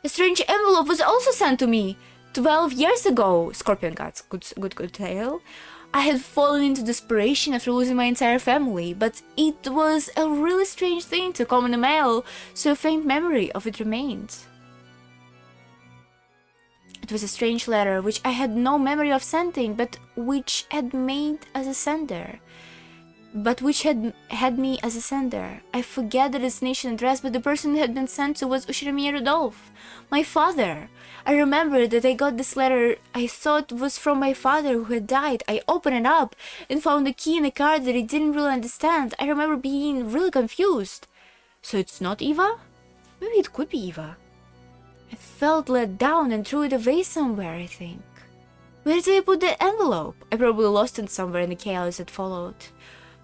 strange envelope was also sent to me 12 years ago. Scorpion Guts, good tale. I had fallen into desperation after losing my entire family, but it was a really strange thing to come in the mail, so a faint memory of it remained. It was a strange letter which I had no memory of sending, but which had made as a sender. But which had me as a sender. I forget the destination address, but the person it had been sent to was Ushiramiya Rudolph, my father. I remember that I got this letter I thought was from my father who had died. I opened it up and found a key in a card that I didn't really understand. I remember being really confused. So it's not Eva? Maybe it could be Eva. I felt let down and threw it away somewhere, I think. Where did I put the envelope? I probably lost it somewhere in the chaos that followed.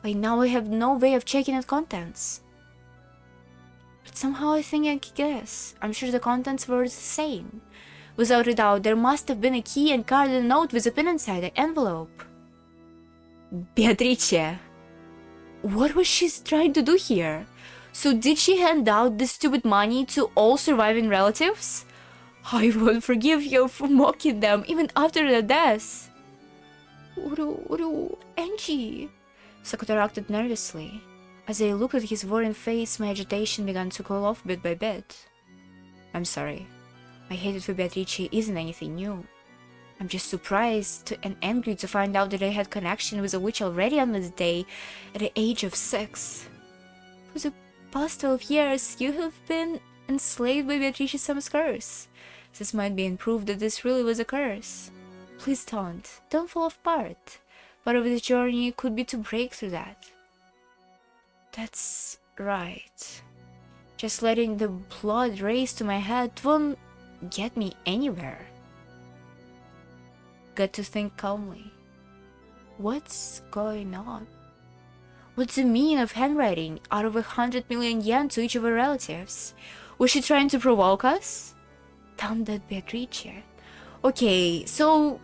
By now I have no way of checking its contents. But somehow I think I can guess. I'm sure the contents were the same. Without a doubt, there must have been a key and card and a note with a pin inside the envelope. Beatrice! What was she trying to do here? So did she hand out this stupid money to all surviving relatives? I won't forgive you for mocking them even after their deaths. Uru, Angie. Sakuta acted nervously. As I looked at his worried face, my agitation began to cool off bit by bit. I'm sorry. My hatred for Beatrice isn't anything new. I'm just surprised and angry to find out that I had connection with a witch already on this day, at the age of 6. For the past 12 years, you have been enslaved by Beatrice's Summer's curse. This might be proof that this really was a curse. Please don't fall apart. Part of this journey could be to break through that. That's right. Just letting the blood race to my head won't get me anywhere. Got to think calmly. What's going on? What's the meaning of handwriting out of 100 million yen to each of our relatives? Was she trying to provoke us? Damn that Beatrice. Okay, so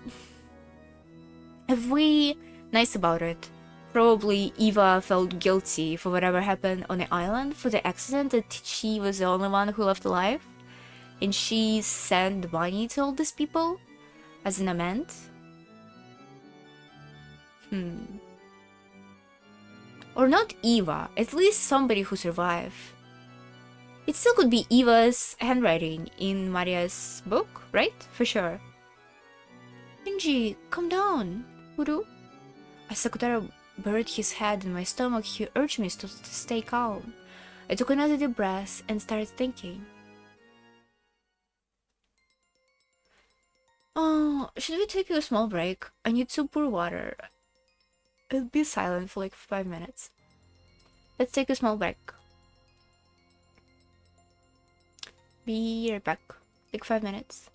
if we nice about it, probably Eva felt guilty for whatever happened on the island, for the accident that she was the only one who left alive, and she sent money to all these people as an amend. Or not Eva, at least somebody who survived. It still could be Eva's handwriting in Maria's book, right? For sure. Shinji, calm down. Uru? As Sakutara buried his head in my stomach, he urged me to stay calm. I took another deep breath and started thinking. Oh, should we take a small break? I need to pour water. I'll be silent for like 5 minutes. Let's take a small break. Be right back. Like 5 minutes.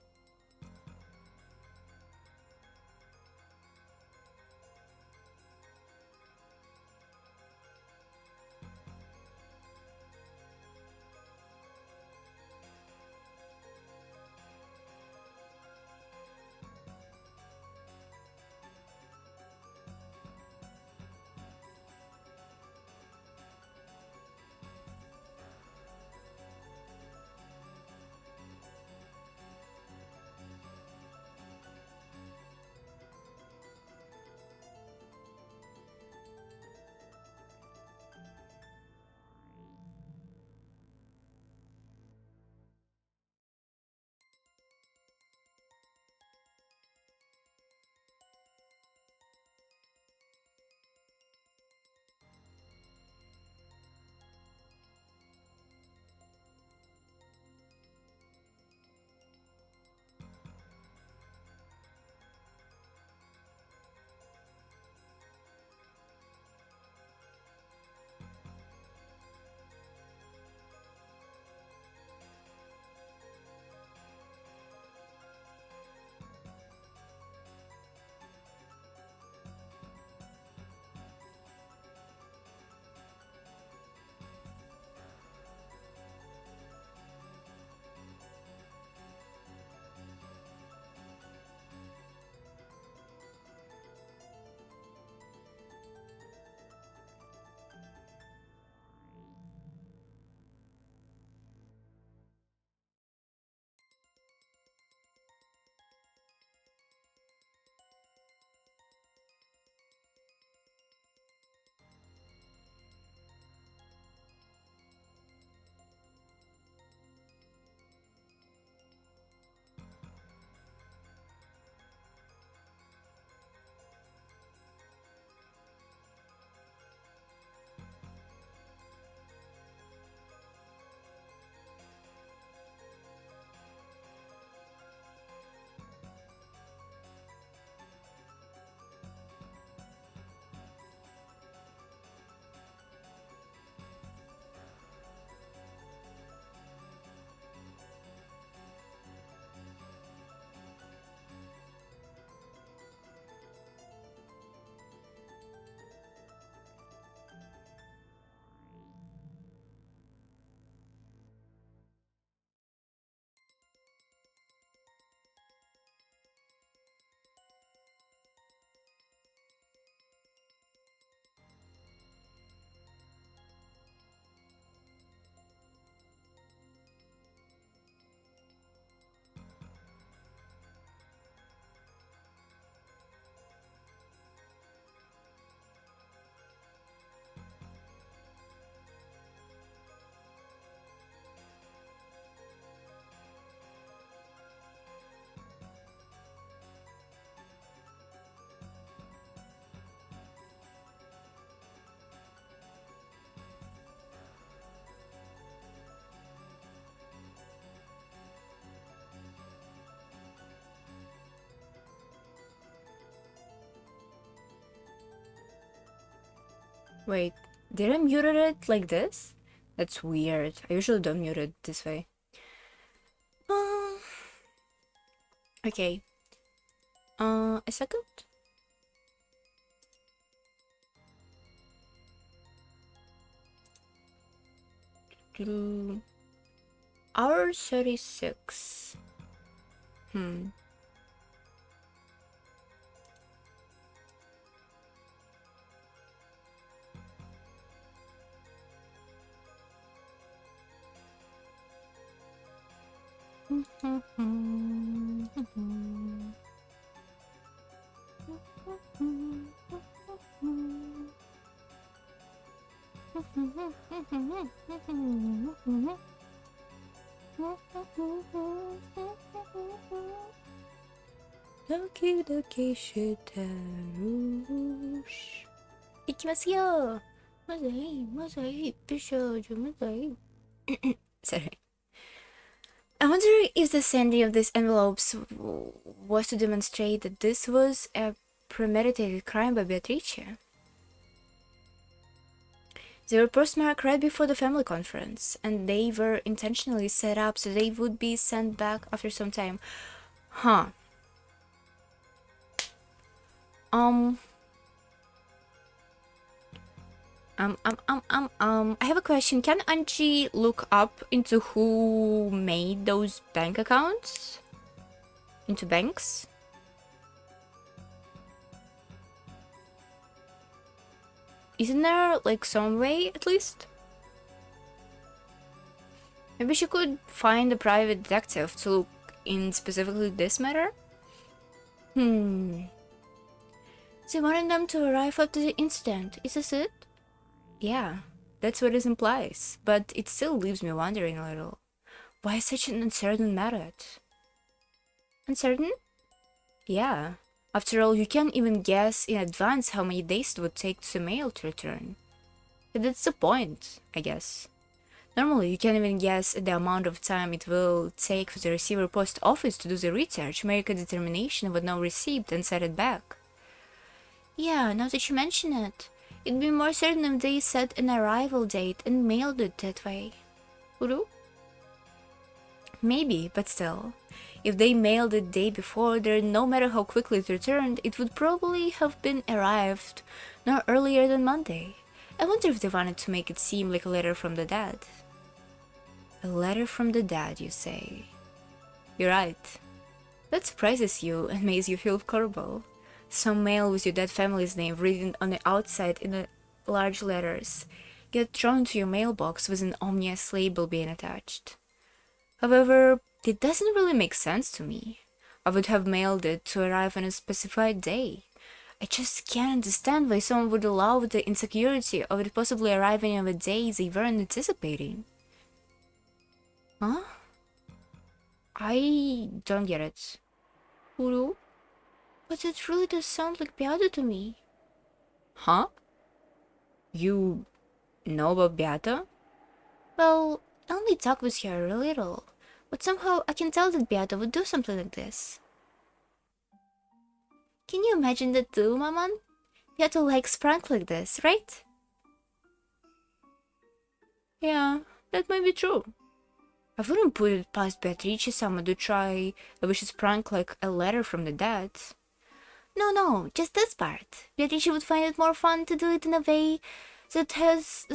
Wait, did I mute it like this? That's weird. I usually don't mute it this way. Okay. A second. Hour 36. Doki doki shitarush. Ikimasu yo. Mazai, mazai, bishoujo, mazai. Sorry. I wonder if the sending of these envelopes was to demonstrate that this was a premeditated crime by Beatrice. They were postmarked right before the family conference, and they were intentionally set up so they would be sent back after some time. Huh. I have a question. Can Angie look up into who made those bank accounts? Into banks? Isn't there, like, some way, at least? Maybe she could find a private detective to look in specifically this matter? They wanted them to arrive after the incident, is this it? Yeah, that's what it implies, but it still leaves me wondering a little. Why such an uncertain method? Uncertain? Yeah. After all, you can't even guess in advance how many days it would take the mail to return. But that's the point, I guess. Normally, you can't even guess the amount of time it will take for the receiver post office to do the research, make a determination of what now received, and send it back. Yeah, now that you mention it, it'd be more certain if they set an arrival date and mailed it that way. Uru? Maybe, but still. If they mailed it the day before, then no matter how quickly it returned, it would probably have been arrived no earlier than Monday. I wonder if they wanted to make it seem like a letter from the dead. A letter from the dead, you say? You're right. That surprises you and makes you feel horrible. Some mail with your dead family's name written on the outside in the large letters get thrown to your mailbox with an ominous label being attached. However, it doesn't really make sense to me. I would have mailed it to arrive on a specified day. I just can't understand why someone would allow the insecurity of it possibly arriving on a day they weren't anticipating. Huh? I don't get it. Uru? But it really does sound like Beata to me. Huh? You know about Beata? Well, I only talked with her a little, but somehow I can tell that Beata would do something like this. Can you imagine that too, Maman? Beata likes prank like this, right? Yeah, that might be true. I wouldn't put it past Beatrice someone to try a vicious prank like a letter from the dead. No, just this part. Beatrice would find it more fun to do it in a way that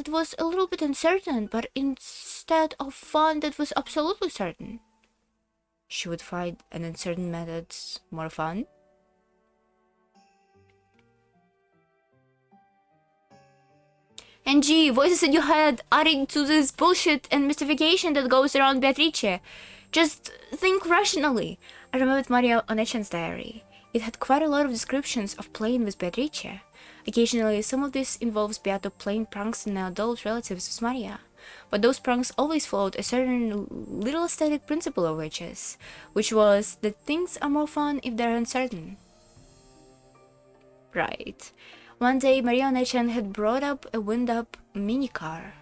was a little bit uncertain, but instead of fun that was absolutely certain. She would find an uncertain method more fun? And gee, voices in your head adding to this bullshit and mystification that goes around Beatrice. Just think rationally. I remembered Maria Onechan's diary. It had quite a lot of descriptions of playing with Beatrice. Occasionally, some of this involves Beato playing pranks on adult relatives with Maria. But those pranks always followed a certain little static principle of witches, which was that things are more fun if they're uncertain. Right. One day, Maria Onechan had brought up a wind-up minicar,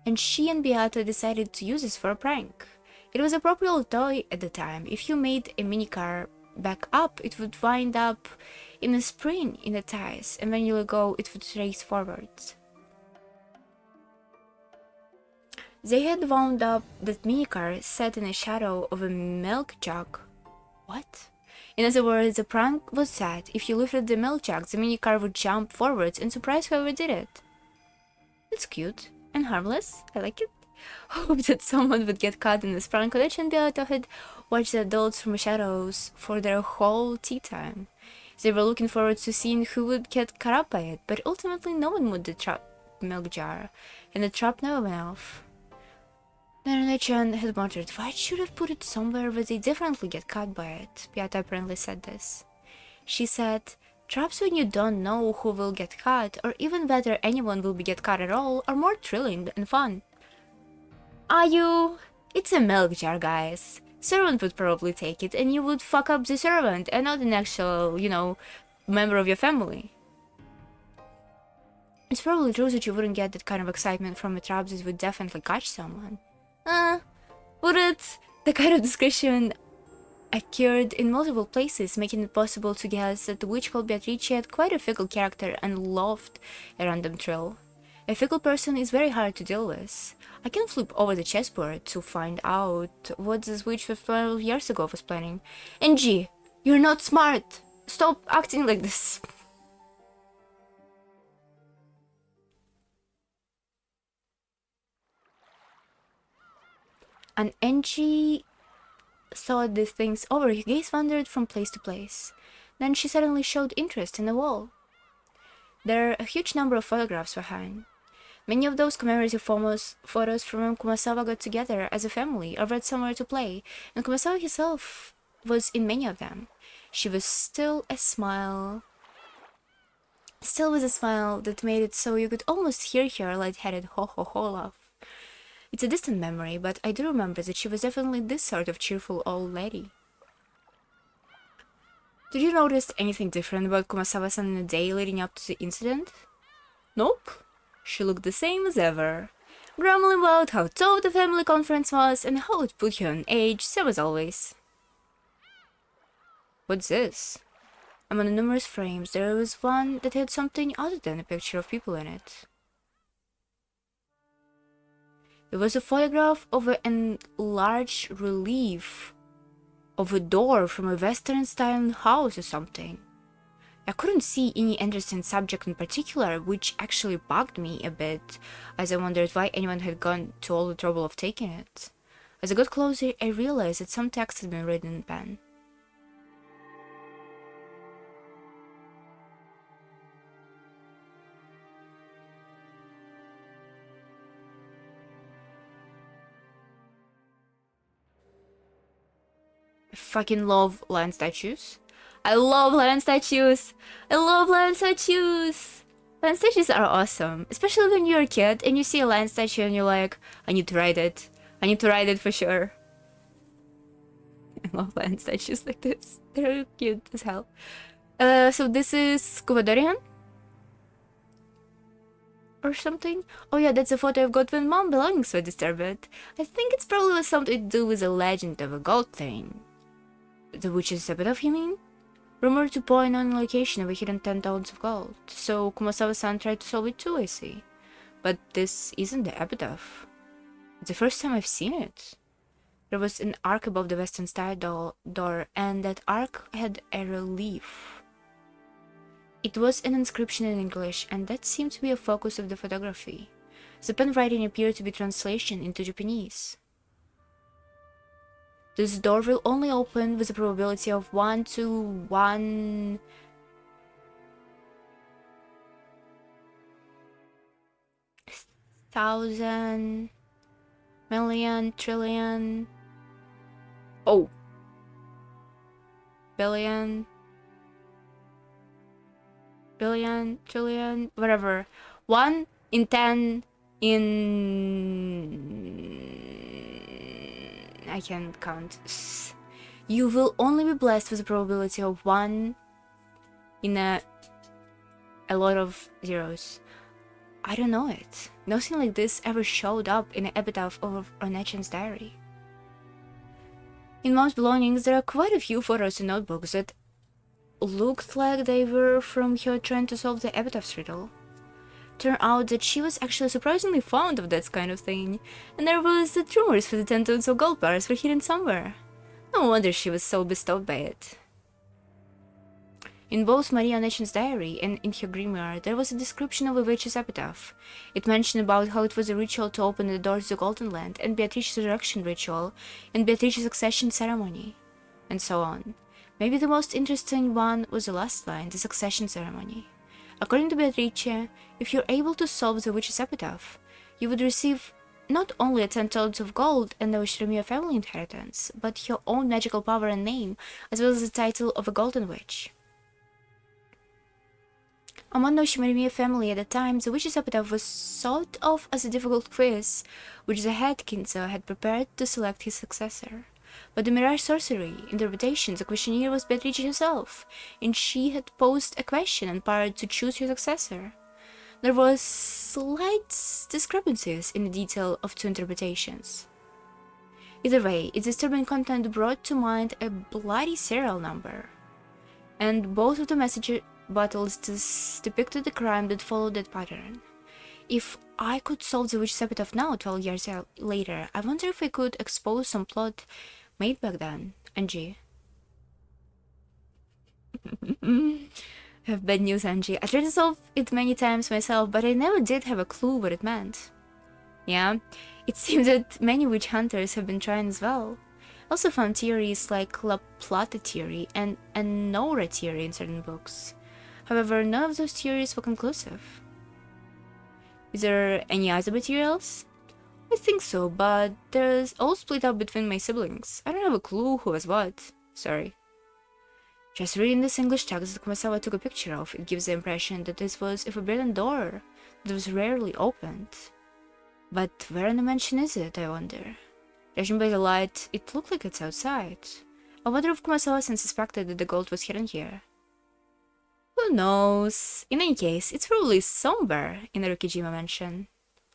and she and Beato decided to use this for a prank. It was a popular toy at the time. If you made a minicar back up, it would wind up in a spring in the tires, and when you let go, it would race forwards. They had wound up that minicar sat in the shadow of a milk jug. What? In other words, the prank was that if you lifted the milk jug, the minicar would jump forwards and surprise whoever did it. It's cute and harmless. I like it. Hope that someone would get caught in this prank collection and be out of it. Watch the adults from the shadows for their whole tea time. They were looking forward to seeing who would get caught up by it, but ultimately no one moved the trap milk jar, and the trap never went off. Then Nechan had muttered, "Why should have put it somewhere where they definitely get caught by it?" Beata apparently said this. She said, "Traps when you don't know who will get caught, or even whether anyone will get caught at all, are more thrilling and fun." Are you? It's a milk jar, guys. Servant would probably take it, and you would fuck up the servant and not an actual, member of your family. It's probably true that you wouldn't get that kind of excitement from a trap that would definitely catch someone. Would it? The kind of discussion occurred in multiple places, making it possible to guess that the witch called Beatrice had quite a fickle character and loved a random thrill. A fickle person is very hard to deal with. I can flip over the chessboard to find out what this witch of 12 years ago was planning. Angie, you're not smart! Stop acting like this! And Angie thought these things over. Her gaze wandered from place to place. Then she suddenly showed interest in the wall. There are a huge number of photographs for hanging. Many of those commemorative photos from when Kumasawa got together as a family or went somewhere to play, and Kumasawa herself was in many of them. She was still with a smile that made it so you could almost hear her light-headed ho-ho-ho laugh. It's a distant memory, but I do remember that she was definitely this sort of cheerful old lady. Did you notice anything different about Kumasawa-san in the day leading up to the incident? Nope. She looked the same as ever, grumbling about how tough the family conference was and how it put her on edge, same as always. What's this? Among the numerous frames, there was one that had something other than a picture of people in it. It was a photograph of an enlarged relief of a door from a Western-style house or something. I couldn't see any interesting subject in particular, which actually bugged me a bit, as I wondered why anyone had gone to all the trouble of taking it. As I got closer, I realized that some text had been written in pen. I fucking love lion statues. I love lion statues! I love lion statues! Lion statues are awesome, especially when you're a kid and you see a lion statue and you're like, I need to ride it. I need to ride it for sure. I love lion statues like this. They're cute as hell. So this is Kuvadorian? Or something? Oh yeah, that's a photo I've got when mom belongings were disturbed. I think it's probably something to do with the legend of a gold thing. The witch's epitaph, you mean? Rumored to point on the location of a hidden 10 tons of gold. So Kumasawa-san tried to solve it too, I see. But this isn't the epitaph. It's the first time I've seen it. There was an arc above the western style door, and that arc had a relief. It was an inscription in English, and that seemed to be a focus of the photography. The pen writing appeared to be translation into Japanese. This door will only open with a probability of 1 to 1,000 million trillion. Oh. Billion, trillion, whatever. 1 in 10 I can't count. You will only be blessed with a probability of 1 in a lot of zeros. I don't know it. Nothing like this ever showed up in the epitaph of Onechan's diary. In mom's belongings, there are quite a few photos and notebooks that looked like they were from her trying to solve the epitaph's riddle. turned out that she was actually surprisingly fond of that kind of thing, and there was that rumors for the 10 tons of gold bars were hidden somewhere. No wonder she was so bestowed by it. In both Maria Onechin's diary and in her grimoire, there was a description of a witch's epitaph. It mentioned about how it was a ritual to open the doors to the Golden Land, and Beatrice's resurrection ritual, and Beatrice's succession ceremony, and so on. Maybe the most interesting one was the last line, the succession ceremony. According to Beatrice, if you're able to solve the witch's epitaph, you would receive not only 10 tons of gold and the Ushirimiya family inheritance, but your own magical power and name, as well as the title of a golden witch. Among the Ushirimiya family at the time, the witch's epitaph was thought of as a difficult quiz, which the head Kinzo had prepared to select his successor. But the Mirage Sorcery interpretation, the questionnaire was Beatrice herself, and she had posed a question and power to choose her successor. There was slight discrepancies in the detail of two interpretations. Either way, its disturbing content brought to mind a bloody serial number, and both of the message bottles depicted the crime that followed that pattern. If I could solve the witch's epitaph now, 12 years later, I wonder if I could expose some plot made back then. Angie. I have bad news, Angie. I tried to solve it many times myself, but I never did have a clue what it meant. Yeah, it seems that many witch hunters have been trying as well. I also found theories like La Plata theory and Nora theory in certain books. However, none of those theories were conclusive. Is there any other materials? I think so, but there's all split up between my siblings. I don't have a clue who was what. Sorry. Just reading this English text that Kumasawa took a picture of, it gives the impression that this was a forbidden door that was rarely opened. But where in the mansion is it, I wonder? Judging by the light, it looked like it's outside. I wonder if Kumasawa-san suspected that the gold was hidden here. Who knows? In any case, it's probably somewhere in the Rokijima mansion.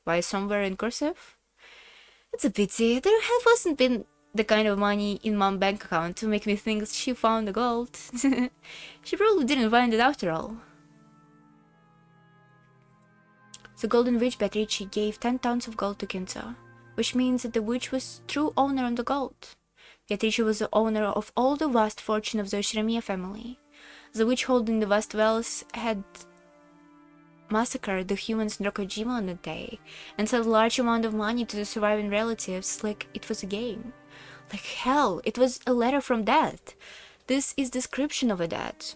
Why somewhere in cursive? It's a pity. There wasn't been the kind of money in Mom's bank account to make me think she found the gold. She probably didn't find it after all. The Golden Witch Beatrice gave 10 tons of gold to Kinzo, which means that the witch was true owner of the gold. Beatrice was the owner of all the vast fortune of the Ushirimiya family. The witch holding the vast wealth had massacred the humans in Rokojima on that day, and sent a large amount of money to the surviving relatives like it was a game. Like hell, it was a letter from death. This is description of a death.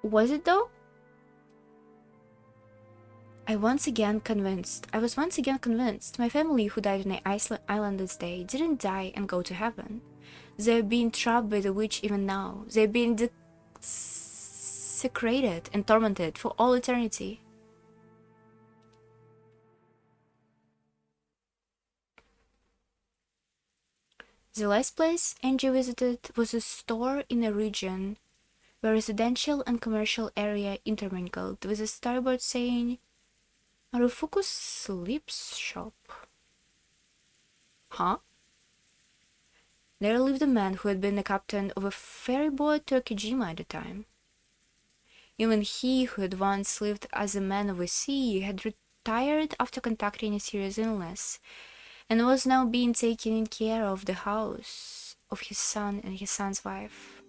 Was it though? I was once again convinced my family who died on the island this day didn't die and go to heaven. They're being trapped by the witch even now. They're being desecrated and tormented for all eternity. The last place Angie visited was a store in a region where residential and commercial area intermingled, with a starboard saying, Marufuku's Sleeps Shop. Huh? There lived a man who had been the captain of a ferry boat to Rokijima at the time. Even he, who had once lived as a man of the sea, had retired after contracting a serious illness, and was now being taken care of the house of his son and his son's wife.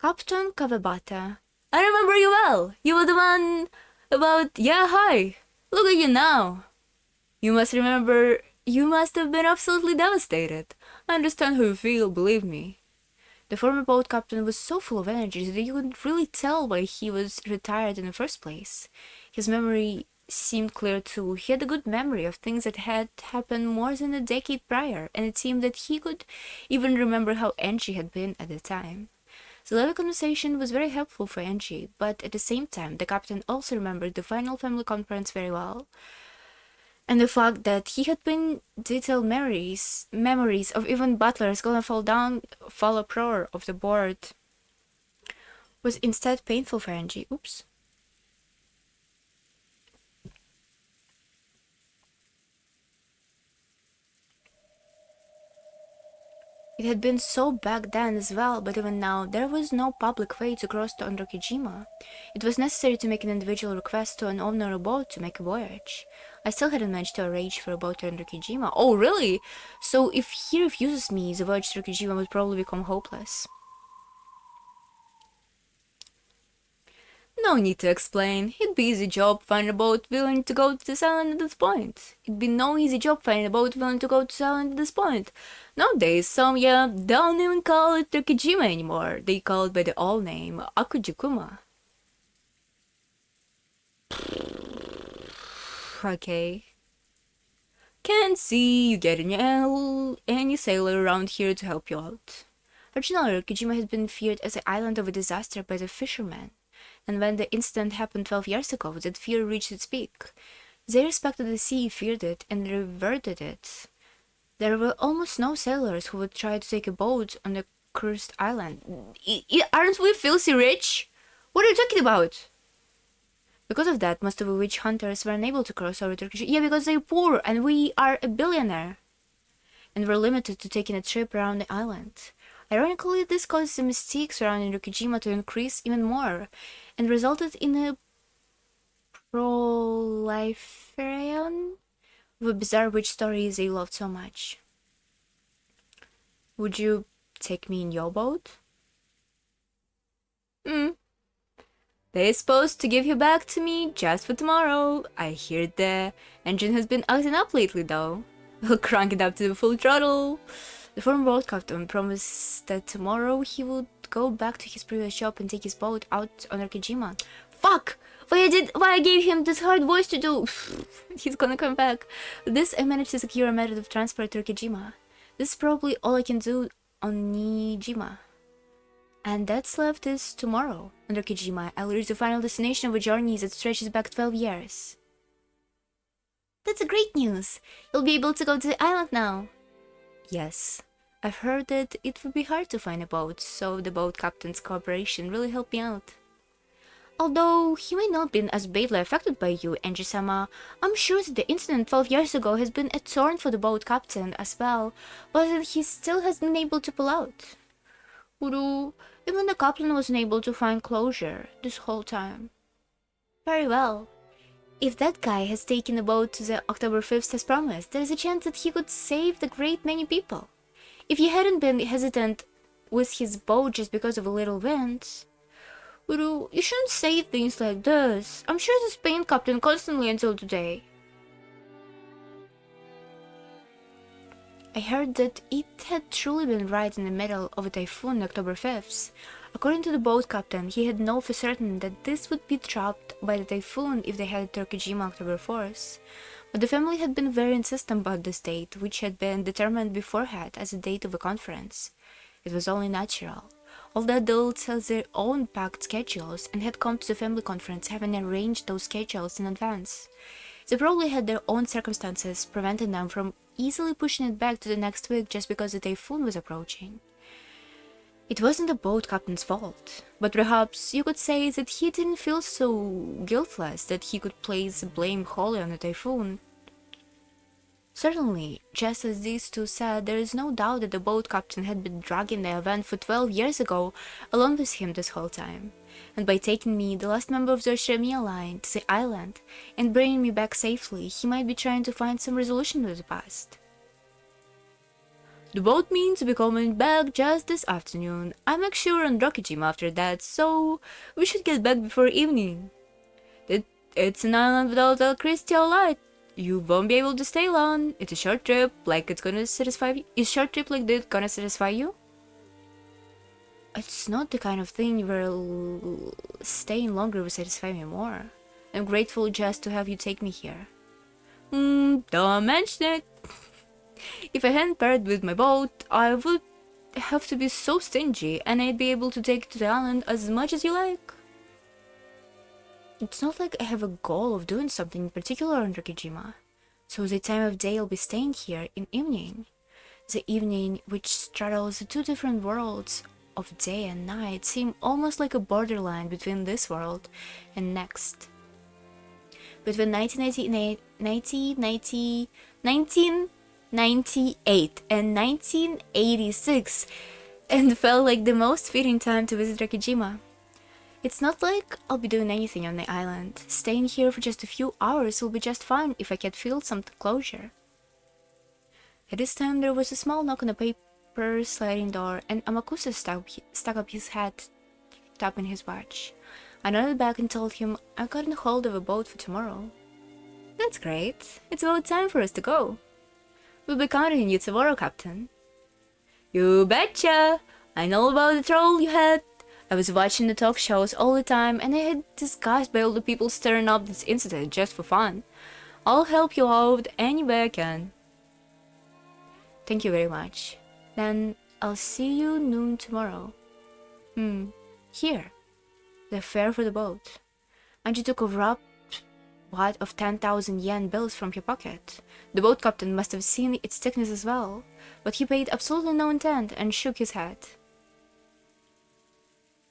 Captain Kawabata. I remember you well! You were the one about... Yeah, hi! Look at you now! You must have been absolutely devastated. I understand how you feel, believe me. The former boat captain was so full of energy that you couldn't really tell why he was retired in the first place. His memory seemed clear too. He had a good memory of things that had happened more than a decade prior, and it seemed that he could even remember how Angie had been at the time. The later conversation was very helpful for Angie, but at the same time, the captain also remembered the final family conference very well. And the fact that he had been detailed memories of even butlers gonna fall uproar of the board was instead painful for Angie. Oops. It had been so back then as well, but even now, there was no public way to cross to Androkijima. It was necessary to make an individual request to an owner of a boat to make a voyage. I still hadn't managed to arrange for a boat to Androkijima. Oh, really? So if he refuses me, the voyage to Androkijima would probably become hopeless. No need to explain. It'd be easy job finding a boat willing to go to this island at this point. It'd be no easy job finding a boat willing to go to this island at this point. Nowadays, some don't even call it Tokijima anymore. They call it by the old name, Akujikuma. Okay. Can't see you get any sailor around here to help you out. Originally, Tokijima had been feared as the island of a disaster by the fishermen. And when the incident happened 12 years ago, that fear reached its peak. They respected the sea, feared it, and reverted it. There were almost no sailors who would try to take a boat on the cursed island. Aren't we filthy rich? What are you talking about? Because of that, most of the witch hunters were unable to cross over Turkish. Yeah, because they're poor, and we are a billionaire. And were limited to taking a trip around the island. Ironically, this caused the mystique surrounding Rokujima to increase even more, and resulted in a proliferation of a bizarre witch stories they loved so much. Would you take me in your boat? They're supposed to give you back to me just for tomorrow. I hear the engine has been acting up lately though. We'll crank it up to the full throttle. The former boat captain promised that tomorrow he would go back to his previous job and take his boat out on Rokujima. Fuck! Why I gave him this hard voice to do? He's gonna come back. With this, I managed to secure a method of transport to Rokujima. This is probably all I can do on Nijima. And that's left is tomorrow. On Rokujima, I'll reach the final destination of a journey that stretches back 12 years. That's great news! You'll be able to go to the island now. Yes, I've heard that it would be hard to find a boat, so the boat captain's cooperation really helped me out. Although he may not have been as badly affected by you, Anji-sama, I'm sure that the incident 12 years ago has been a thorn for the boat captain as well, but that he still has been able to pull out. Uru, even the captain wasn't able to find closure this whole time. Very well. If that guy has taken the boat to the October 5th as promised, there's a chance that he could save the great many people. If he hadn't been hesitant with his boat just because of a little wind... Uru, you shouldn't say things like this. I'm sure the Spain captain constantly until today. I heard that it had truly been right in the middle of a typhoon on October 5th. According to the boat captain, he had known for certain that this would be trapped by the typhoon if they headed to Rokujima October 4th. But the family had been very insistent about this date, which had been determined beforehand as the date of a conference. It was only natural. All the adults had their own packed schedules and had come to the family conference having arranged those schedules in advance. They probably had their own circumstances preventing them from easily pushing it back to the next week just because the typhoon was approaching. It wasn't the boat captain's fault, but perhaps you could say that he didn't feel so guiltless that he could place the blame wholly on the typhoon. Certainly, just as these two said, there is no doubt that the boat captain had been dragging the event for 12 years ago along with him this whole time, and by taking me, the last member of the Shemiya line, to the island and bringing me back safely, he might be trying to find some resolution to the past. The boat means to be coming back just this afternoon. I make sure on Rokujima after that, so we should get back before evening. It's an island without electricity or light. You won't be able to stay long. It's a short trip, like it's gonna satisfy you. Is short trip like that gonna satisfy you? It's not the kind of thing where staying longer will satisfy me more. I'm grateful just to have you take me here. Don't mention it. If I hadn't paired with my boat, I would have to be so stingy, and I'd be able to take to the island as much as you like. It's not like I have a goal of doing something in particular on Rokujima, so the time of day I'll be staying here in evening. The evening, which straddles the two different worlds of day and night, seem almost like a borderline between this world and next. Between 1998 1998 and 1986, and felt like the most fitting time to visit Rakijima. It's not like I'll be doing anything on the island. Staying here for just a few hours will be just fine if I can feel some closure. At this time, there was a small knock on the paper sliding door, and Amakusa stuck up his head, tapping his watch. I nodded back and told him I've gotten hold of a boat for tomorrow. That's great. It's about time for us to go. We'll be counting on you tomorrow, Captain. You betcha! I know about the troll you had. I was watching the talk shows all the time, and I had disgust by all the people stirring up this incident just for fun. I'll help you out any way I can. Thank you very much. Then I'll see you noon tomorrow. Here. The fare for the boat. And you took a wrapped wad of 10,000 yen bills from your pocket. The boat captain must have seen its thickness as well, but he paid absolutely no attention and shook his head.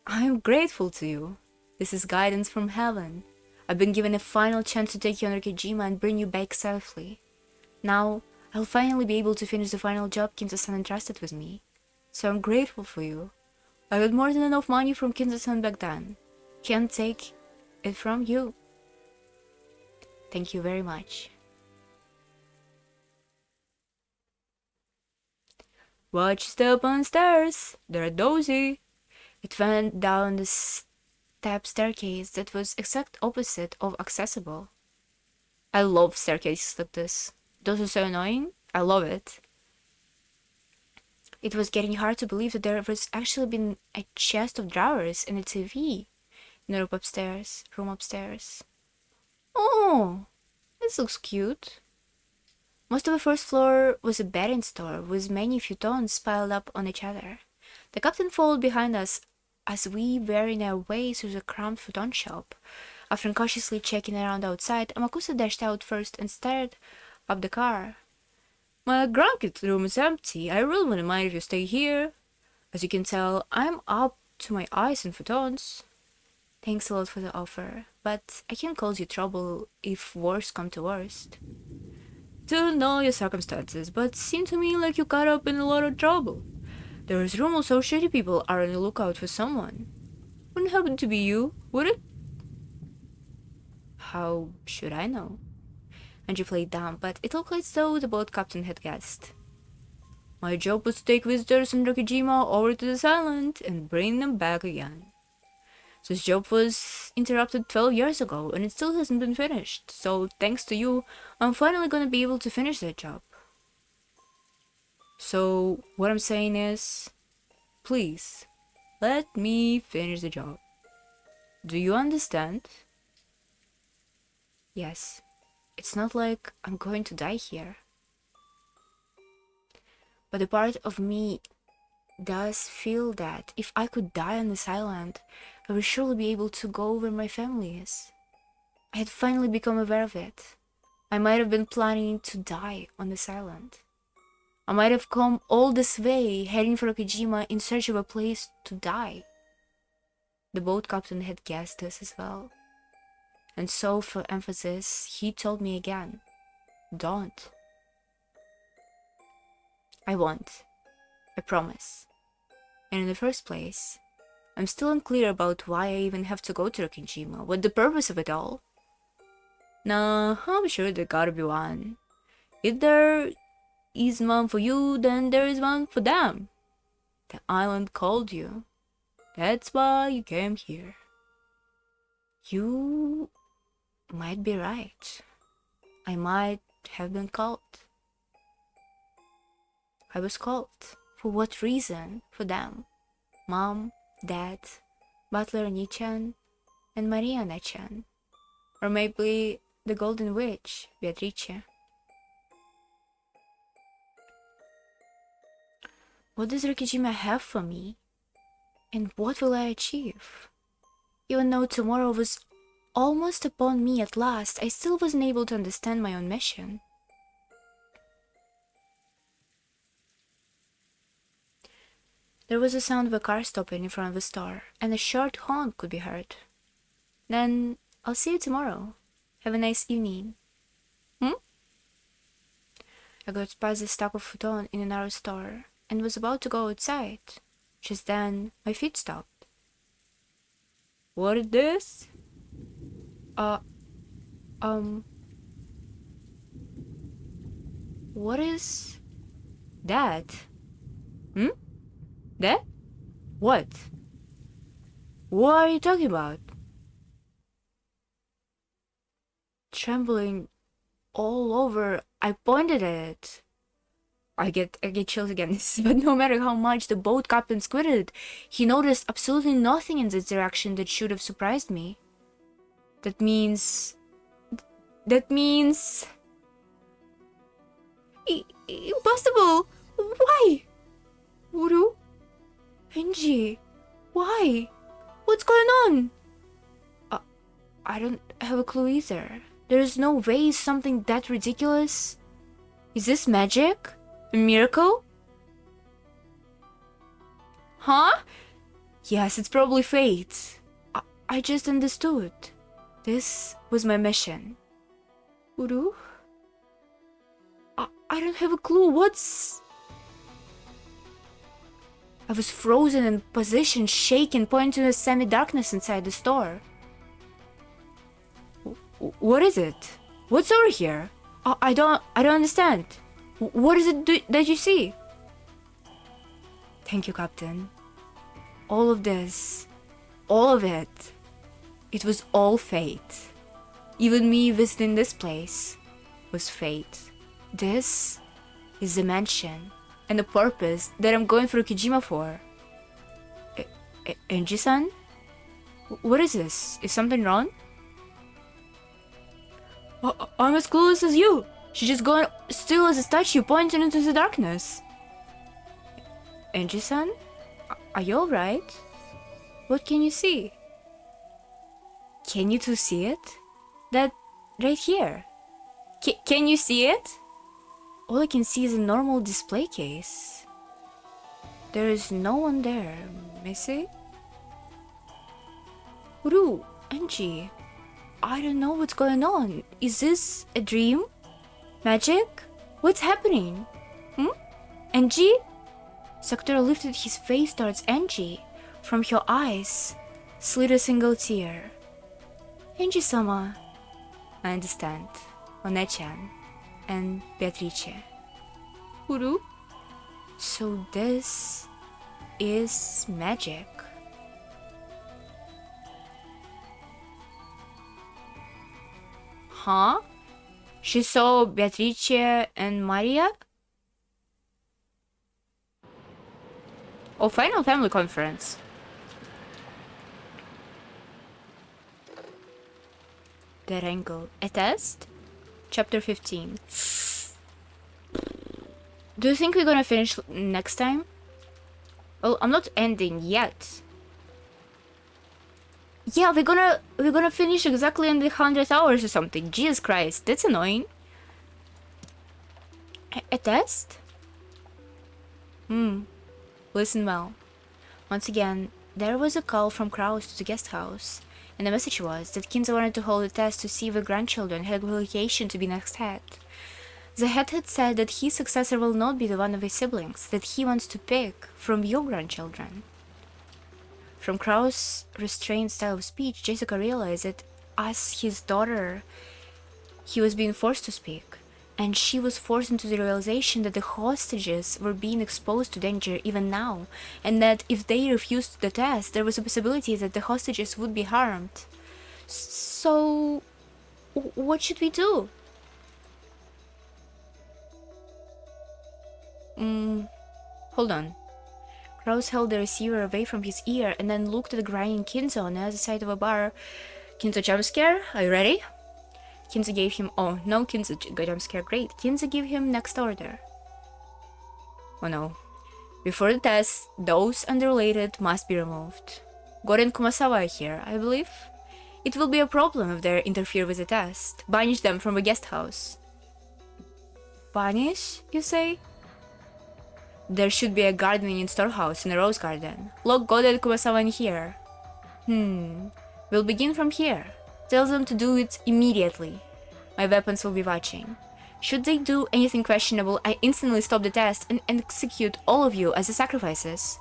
I am grateful to you. This is guidance from heaven. I've been given a final chance to take you on Rikijima and bring you back safely. Now, I'll finally be able to finish the final job Kinzo-san entrusted with me. So I'm grateful for you. I got more than enough money from Kinzo-san back then. Can't take it from you. Thank you very much. Watch step on stairs. They're dozy. It went down the step staircase that was exact opposite of accessible. I love staircases like this. Those are so annoying. I love it. It was getting hard to believe that there was actually been a chest of drawers and a TV in the room upstairs. Oh, this looks cute. Most of the first floor was a bedding store with many futons piled up on each other. The captain followed behind us as we were in our way through the cramped futon shop. After cautiously checking around outside, Amakusa dashed out first and started up the car. My grandkid's room is empty. I really wouldn't mind if you stay here. As you can tell, I'm up to my eyes in futons. Thanks a lot for the offer, but I can't cause you trouble if worst come to worst. Don't know your circumstances, but seem to me like you got up in a lot of trouble. There's rumors so shady people are on the lookout for someone. Wouldn't happen to be you, would it? How should I know? And you played dumb, but it looked as though the boat captain had guessed. My job was to take visitors from Rokijima over to this island and bring them back again. This job was interrupted 12 years ago and it still hasn't been finished, so thanks to you, I'm finally gonna be able to finish that job. So, what I'm saying is, please, let me finish the job. Do you understand? Yes. It's not like I'm going to die here. But a part of me does feel that if I could die on this island, I would surely be able to go where my family is. I had finally become aware of it. I might have been planning to die on this island. I might have come all this way, heading for Okijima in search of a place to die. The boat captain had guessed this as well. And so, for emphasis, he told me again, don't. I won't. I promise. And in the first place, I'm still unclear about why I even have to go to Okijima. What the purpose of it all? Nah, I'm sure there gotta be one. If there is one for you, then there is one for them. The island called you. That's why you came here. You might be right. I might have been called. I was called. For what reason? For them. Mom, Dad, Butler Nichan, and Maria Nechan. Or maybe the Golden Witch, Beatrice. What does Rikijima have for me? And what will I achieve? Even though tomorrow was almost upon me at last, I still wasn't able to understand my own mission. There was a sound of a car stopping in front of the store, and a short honk could be heard. Then, I'll see you tomorrow. Have a nice evening. I got past the stack of futon in a narrow store and was about to go outside. Just then, my feet stopped. What is this? What is that? That? What? What are you talking about? Trembling all over, I pointed at it. I get chills again. But no matter how much the boat captain squinted, he noticed absolutely nothing in this direction that should have surprised me. That means... Impossible! Why? Uru? Angie? Why? What's going on? I don't have a clue either. There is no way something that ridiculous. Is this magic? A miracle? Huh? Yes, it's probably fate. I just understood. This was my mission. Uru? I don't have a clue. What's... I was frozen in position, shaking, pointing to the semi-darkness inside the store. What is it? What's over here? I don't understand. What is it that you see? Thank you, Captain. All of this, all of it, it was all fate. Even me visiting this place was fate. This is the mansion and the purpose that I'm going through Kijima for. Angie-san? What is this? Is something wrong? I'm as clueless as you. She's just going still as a statue, pointing into the darkness. Angie-san? Are you alright? What can you see? Can you two see it? That right here. Can you see it? All I can see is a normal display case. There is no one there, Missy. Uru, Angie, I don't know what's going on. Is this a dream? Magic? What's happening? Angie? Sakura lifted his face towards Angie. From her eyes slid a single tear. Angie-sama. I understand. One-chan and Beatrice. Uru? So this is magic. Huh? She saw Beatrice and Maria? Oh, final family conference. That angle. A test? Chapter 15. Do you think we're gonna finish next time? Well, I'm not ending yet. Yeah, we're gonna finish exactly in the 100 hours or something. Jesus Christ, that's annoying. A test? Listen well. Once again, there was a call from Kraus to the guest house, and the message was that Kinza wanted to hold a test to see if the grandchildren had qualification to be next head. The head had said that his successor will not be the one of his siblings, that he wants to pick from your grandchildren. From Kraus' restrained style of speech, Jessica realized that as his daughter, he was being forced to speak, and she was forced into the realization that the hostages were being exposed to danger even now, and that if they refused the test, there was a possibility that the hostages would be harmed. So, what should we do? Hold on. Kraus held the receiver away from his ear and then looked at the grinding Kinzo on the other side of a bar. Kinzo jump scare? Are you ready? Kinzo gave him... Oh, no Kinzo jump scare. Great. Kinzo gave him next order. Oh no. Before the test, those unrelated must be removed. Goren and Kumasawa are here, I believe. It will be a problem if they interfere with the test. Banish them from the guest house. Banish, you say? There should be a gardening in storehouse in the rose garden. Lock Goden and Kumasawa in here. We'll begin from here. Tell them to do it immediately. My weapons will be watching. Should they do anything questionable, I instantly stop the test and execute all of you as the sacrifices.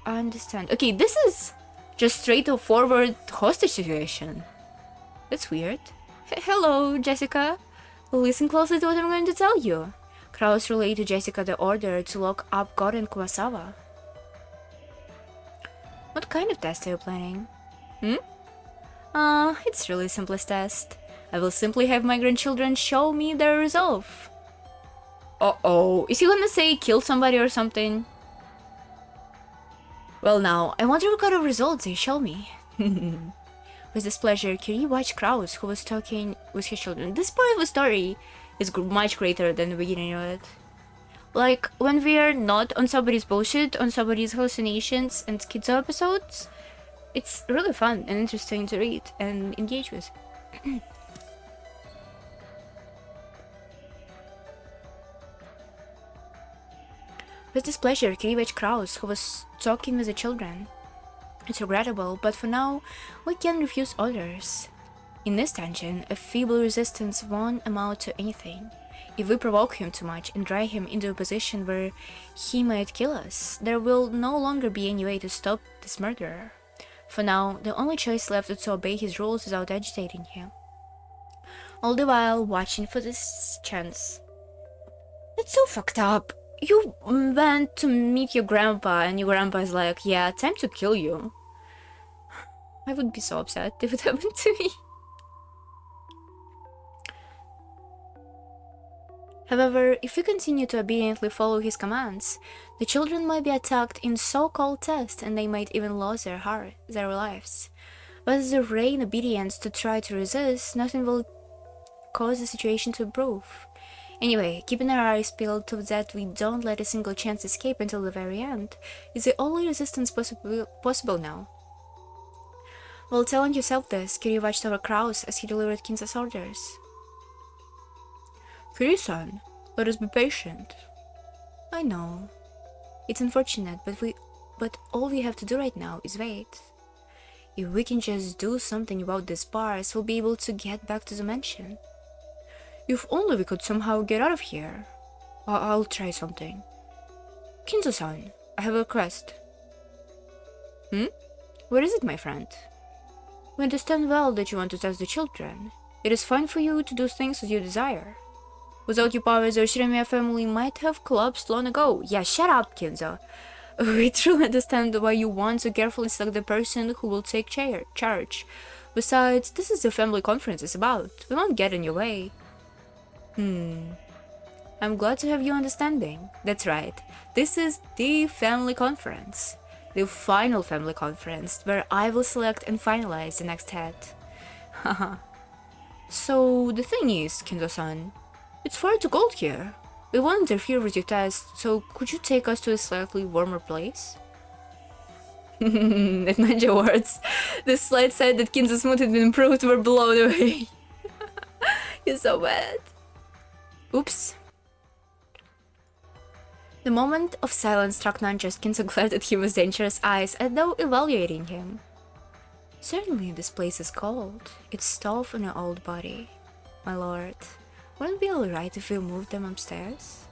I understand. Okay, this is just straightforward hostage situation. That's weird. Hello, Jessica. Listen closely to what I'm going to tell you. Kraus relayed to Jessica the order to lock up Goren Kumasawa. What kind of test are you planning? It's really simplest test. I will simply have my grandchildren show me their resolve. Uh-oh, is he gonna say kill somebody or something? Well now, I wonder what kind of results they show me. With displeasure, Curie watched Kraus, who was talking with his children. This part of the story is much greater than the beginning of it. Like, when we are not on somebody's bullshit, on somebody's hallucinations and schizo episodes, it's really fun and interesting to read and engage with. With displeasure, Curie watched Kraus, who was talking with the children. It's regrettable, but for now, we can refuse orders. In this dungeon, a feeble resistance won't amount to anything. If we provoke him too much and drag him into a position where he might kill us, there will no longer be any way to stop this murderer. For now, the only choice left is to obey his rules without agitating him. All the while, watching for this chance. It's so fucked up. You went to meet your grandpa and your grandpa is like, yeah, time to kill you. I would be so upset if it happened to me. However, if we continue to obediently follow his commands, the children might be attacked in so-called tests and they might even lose their lives. But as they reign obedience to try to resist, nothing will cause the situation to improve. Anyway, keeping our eyes peeled so that we don't let a single chance escape until the very end is the only resistance possible now. While telling yourself this, Curie watched over Kraus as he delivered Kinza's orders. Curie-san, let us be patient. I know. It's unfortunate, but all we have to do right now is wait. If we can just do something about these bars, we'll be able to get back to the mansion. If only we could somehow get out of here. I'll try something. Kinzo-san, I have a request. What is it, my friend? We understand well that you want to test the children. It is fine for you to do things as you desire. Without your powers, the Shinomiya family might have collapsed long ago. Yeah, shut up, Kinzo. We truly understand why you want to carefully select the person who will take charge. Besides, this is the family conference is about. We won't get in your way. I'm glad to have your understanding. That's right. This is the family conference. The final family conference, where I will select and finalize the next head. Haha. So, the thing is, Kendo-san, it's far too cold here. We won't interfere with your test, so could you take us to a slightly warmer place? At Ninja words, the slight said that Kinzo's mood had been improved were blown away. You're so bad. Oops. The moment of silence struck Nanjo. Kinzo glared at him with dangerous eyes, as though evaluating him. Certainly this place is cold. It's stuff on your old body. My lord, wouldn't it be alright if we moved them upstairs?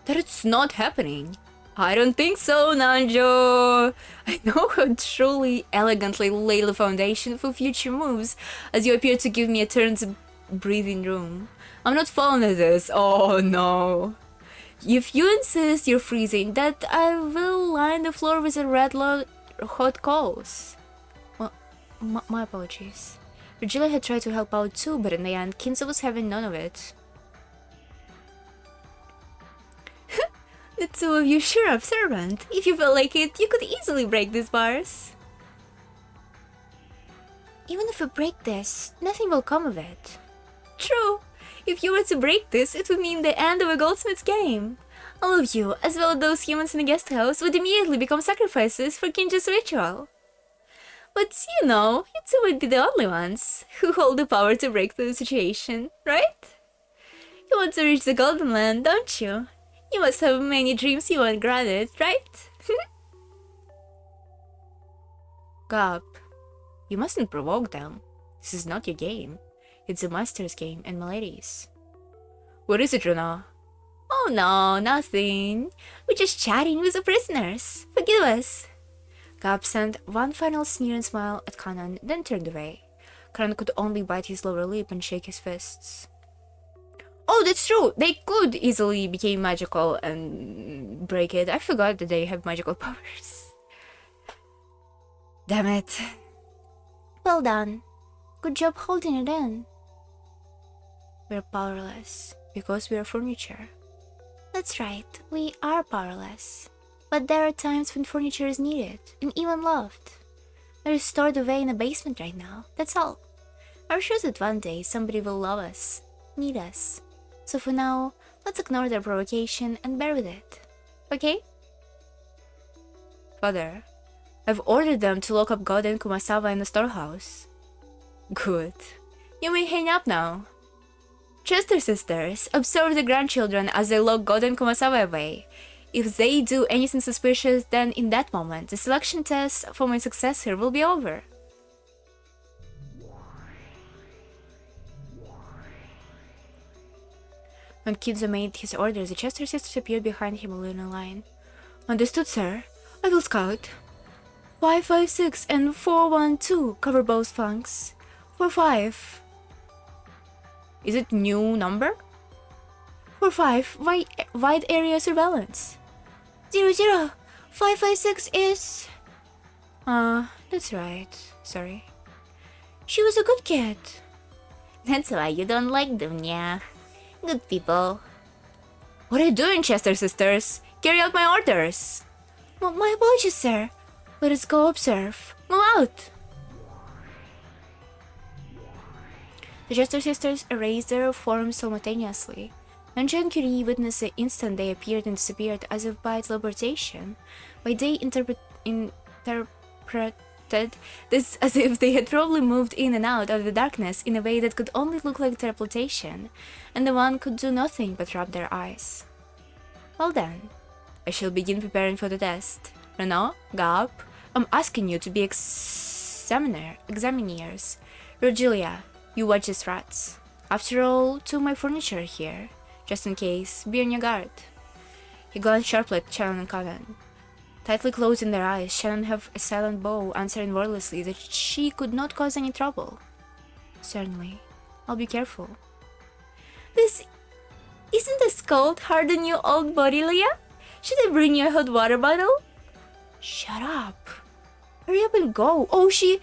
That's not happening. I don't think so, Nanjo. I know how truly elegantly lay the foundation for future moves, as you appear to give me a turn to breathing room. I'm not falling at this. Oh no. If you insist you're freezing, that I will line the floor with a red hot coals. Well, my apologies. Virgilia had tried to help out too, but in the end, Kinzo was having none of it. The two of you sure observant. If you felt like it, you could easily break these bars. Even if we break this, nothing will come of it. True. If you were to break this, it would mean the end of a goldsmith's game. All of you, as well as those humans in the guest house, would immediately become sacrifices for Kinjo's ritual. But you know, you two would be the only ones who hold the power to break the situation, right? You want to reach the Golden Land, don't you? You must have many dreams you want granted, right? Gop, you mustn't provoke them. This is not your game. It's the master's game and my lady's. What is it, Runa? Oh no, nothing. We're just chatting with the prisoners. Forgive us. Gab sent one final sneering smile at Kanan, then turned away. Kanan could only bite his lower lip and shake his fists. Oh, that's true! They could easily become magical and break it. I forgot that they have magical powers. Damn it. Well done. Good job holding it in. We're powerless because we are furniture. That's right, we are powerless. But there are times when furniture is needed, and even loved. They're stored away in a basement right now, that's all. I'm sure that one day somebody will love us, need us. So for now, let's ignore their provocation and bear with it. Okay? Father, I've ordered them to lock up God and Kumasawa in the storehouse. Good. You may hang up now. Chester sisters, observe the grandchildren as they lock God and Kumasawa away. If they do anything suspicious, then in that moment, the selection test for my successor will be over. When Kinzo made his orders, the Chester sisters appeared behind him in a line. Understood, sir. I will scout. 556 and 412 cover both flanks. 45. Is it new number? 45 wide area surveillance. 00 556 is. That's right. Sorry. She was a good kid. That's why you don't like them, yeah. Good people. What are you doing, Chester sisters? Carry out my orders. My apologies, sir. Let us go observe. Move out. The Chester sisters erased their forms simultaneously. Nanji and Curie witnessed the instant they appeared and disappeared as if by teleportation. But they interpreted this as if they had probably moved in and out of the darkness in a way that could only look like teleportation, and the one could do nothing but rub their eyes. Well then, I shall begin preparing for the test. Renaud, Gab, I'm asking you to be examiners. Virgilia, you watch these rats. After all, two of my furniture here. Just in case, be on your guard. He glanced sharply at Shannon and Kanan. Tightly closing their eyes, Shannon had a silent bow, answering wordlessly that she could not cause any trouble. Certainly. I'll be careful. This isn't this cold hard on your old body, Leah? Should I bring you a hot water bottle? Shut up. Hurry up and go. Oh, she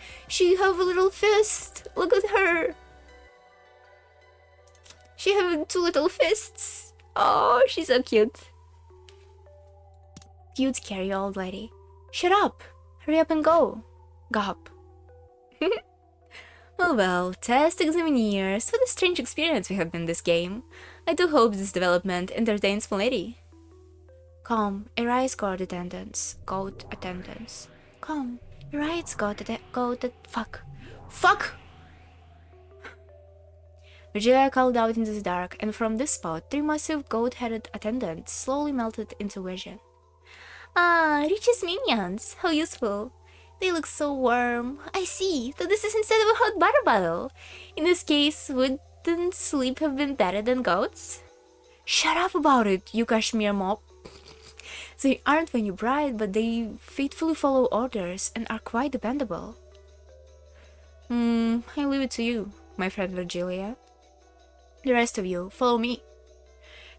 have a little fist. Look at her. She have two little fists. Oh, she's so cute. Cute, scary old lady. Shut up. Hurry up and go. Gop. Well, test examiners. What a strange experience we have in this game. I do hope this development entertains Milady. Come, arise, guard attendants. Goat attendants. Come, arise, fuck. Fuck! Virgilia called out into the dark, and from this spot, three massive goat-headed attendants slowly melted into vision. Ah, Rich's minions! How useful! They look so warm. I see, so this is instead of a hot butter bottle. In this case, wouldn't sleep have been better than goats? Shut up about it, you Kashmir mob. They aren't when you bride, but they faithfully follow orders and are quite dependable. I leave it to you, my friend Virgilia. The rest of you, follow me.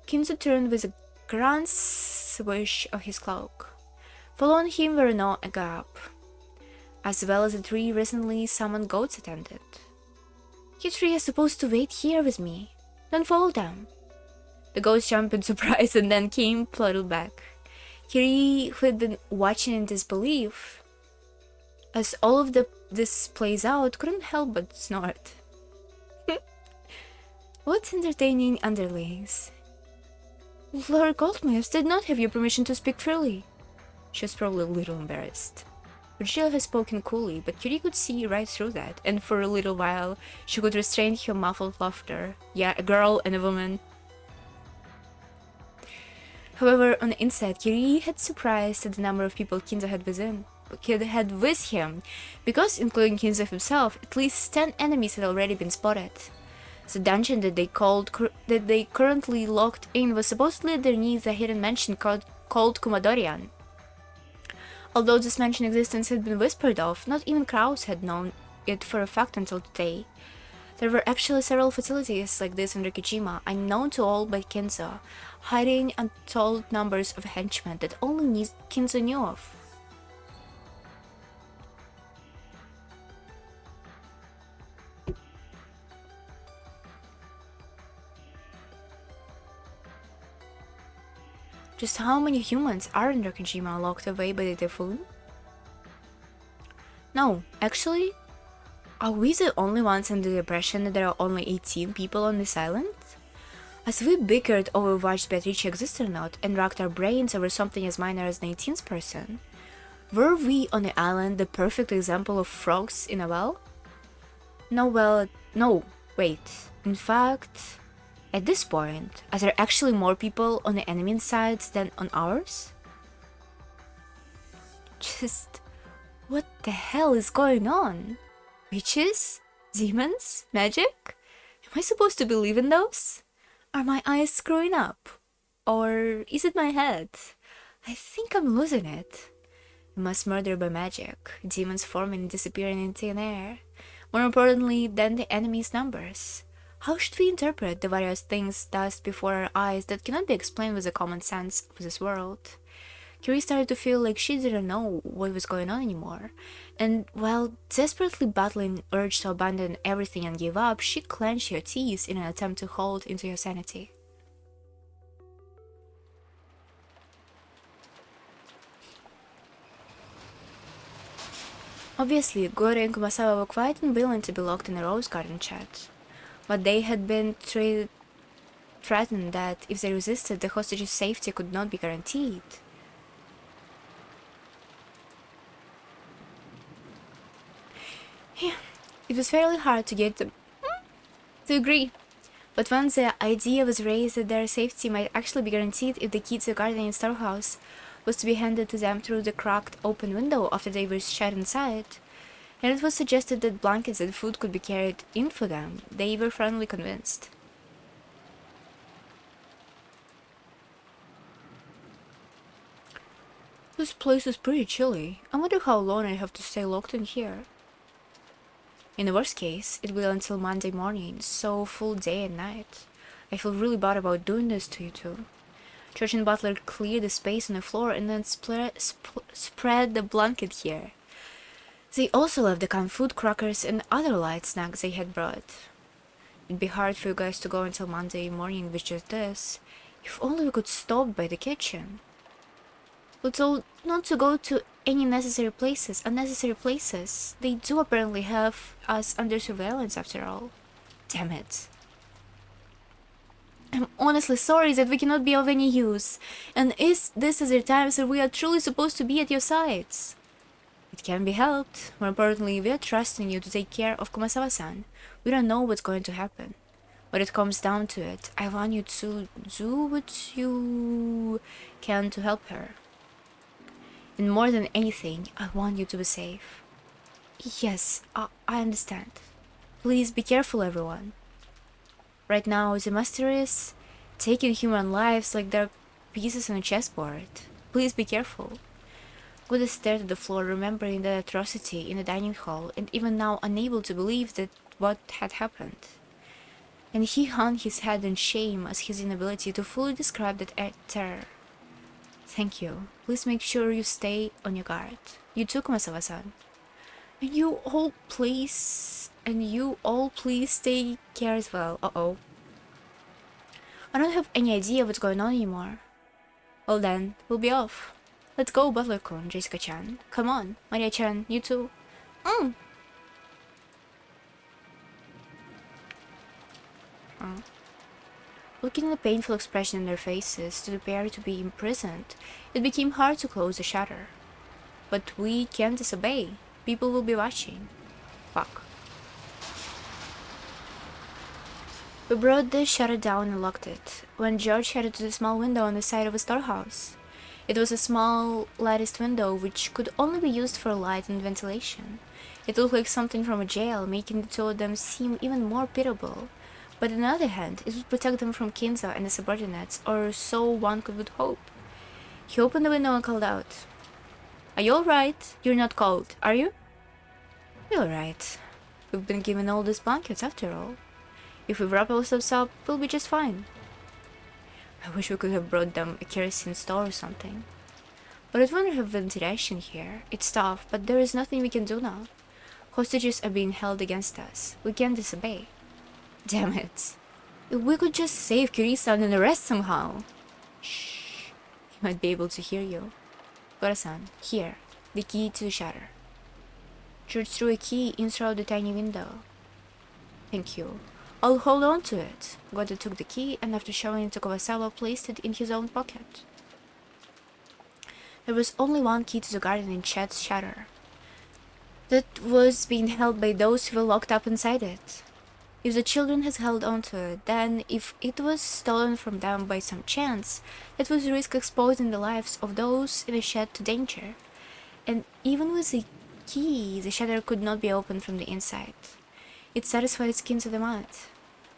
Kinzo turned with a grand swish of his cloak. Following him were Renaud and Gab, as well as the three recently summoned goats attendant. You three are supposed to wait here with me. Then follow them. The goats jumped in surprise and then came plodding back. Kiri, who had been watching in disbelief as all of this plays out, couldn't help but snort. What's entertaining underlings? Lord Goldmist did not have your permission to speak freely. She was probably a little embarrassed. Virgilia had spoken coolly, but Curie could see right through that, and for a little while she could restrain her muffled laughter. Yeah, a girl and a woman. However, on the inside, Curie had surprised at the number of people Kinzo had with him, because, including Kinzo himself, at least 10 enemies had already been spotted. The dungeon that they currently locked in was supposedly underneath a hidden mansion called Kumadorian. Although this mansion's existence had been whispered of, not even Kraus had known it for a fact until today. There were actually several facilities like this in Rikijima, unknown to all but Kinzo, hiding untold numbers of henchmen that only Kinzo knew of. Just how many humans are in Rikijima locked away by the typhoon? No, actually, are we the only ones under the impression that there are only 18 people on this island? As we bickered over which Beatrice exists or not, and racked our brains over something as minor as the 18th person, were we on the island the perfect example of frogs in a well? No, wait. In fact, at this point, are there actually more people on the enemy side than on ours? Just, what the hell is going on? Witches? Demons? Magic? Am I supposed to believe in those? Are my eyes screwing up? Or is it my head? I think I'm losing it. Mass murder by magic, demons forming and disappearing in thin air. More importantly than the enemy's numbers. How should we interpret the various things dust before our eyes that cannot be explained with the common sense of this world? Curie started to feel like she didn't know what was going on anymore, and while desperately battling urge to abandon everything and give up, she clenched her teeth in an attempt to hold into her sanity. Obviously, Gori and Kumasawa were quite unwilling to be locked in a rose garden chat, but they had been threatened that if they resisted, the hostage's safety could not be guaranteed. Yeah, it was fairly hard to get them to agree, but when the idea was raised that their safety might actually be guaranteed if the key to the garden storehouse was to be handed to them through the cracked open window after they were shut inside, and it was suggested that blankets and food could be carried in for them, they were firmly convinced. This place is pretty chilly. I wonder how long I have to stay locked in here. In the worst case, it will until Monday morning, so full day and night. I feel really bad about doing this to you two. Church and Butler cleared the space on the floor and then spread the blanket here. They also left the canned food, crackers, and other light snacks they had brought. It'd be hard for you guys to go until Monday morning with just this. If only we could stop by the kitchen. We're told not to go to any unnecessary places. They do apparently have us under surveillance after all. Damn it. I'm honestly sorry that we cannot be of any use, and this is the times that we are truly supposed to be at your sides. It can be helped. More importantly, we are trusting you to take care of Kumasawa-san. We don't know what's going to happen. When it comes down to it, I want you to do what you can to help her. And more than anything, I want you to be safe. Yes, I understand. Please be careful, everyone. Right now, the master is taking human lives like they're pieces on a chessboard. Please be careful. Goda stared at the floor, remembering the atrocity in the dining hall, and even now unable to believe that what had happened. And he hung his head in shame at his inability to fully describe that terror. Thank you. Please make sure you stay on your guard. You too, Kumasawa-san. And you all please take care as well. Uh-oh. I don't have any idea what's going on anymore. Well then, we'll be off. Let's go, Butler-kun, Jessica-chan. Come on, Maria-chan, you too. Looking at the painful expression in their faces to prepare to be imprisoned, it became hard to close the shutter. But we can't disobey. People will be watching. Fuck. We brought the shutter down and locked it, when George headed to the small window on the side of a storehouse. It was a small, latticed window which could only be used for light and ventilation. It looked like something from a jail, making the two of them seem even more pitiable. But on the other hand, it would protect them from Kinza and the subordinates, or so one could hope. He opened the window and called out. Are you alright? You're not cold, are you? We're alright. We've been given all these blankets after all. If we wrap ourselves up, we'll be just fine. I wish we could have brought them a kerosene stove or something. But it wouldn't have ventilation here. It's tough, but there is nothing we can do now. Hostages are being held against us. We can't disobey. Damn it. If we could just save Kurisa and the rest somehow. Shh. He might be able to hear you. Gora-san, here. The key to the shutter. George threw a key in through the tiny window. Thank you. I'll hold on to it. Goda took the key and after showing it to Kuwasawa, placed it in his own pocket. There was only one key to the garden in Chet's shutter. That was being held by those who were locked up inside it. If the children had held on to it, then if it was stolen from them by some chance, that would risk exposing the lives of those in the shed to danger. And even with the key, the shutter could not be opened from the inside. It satisfied Skin to the mud.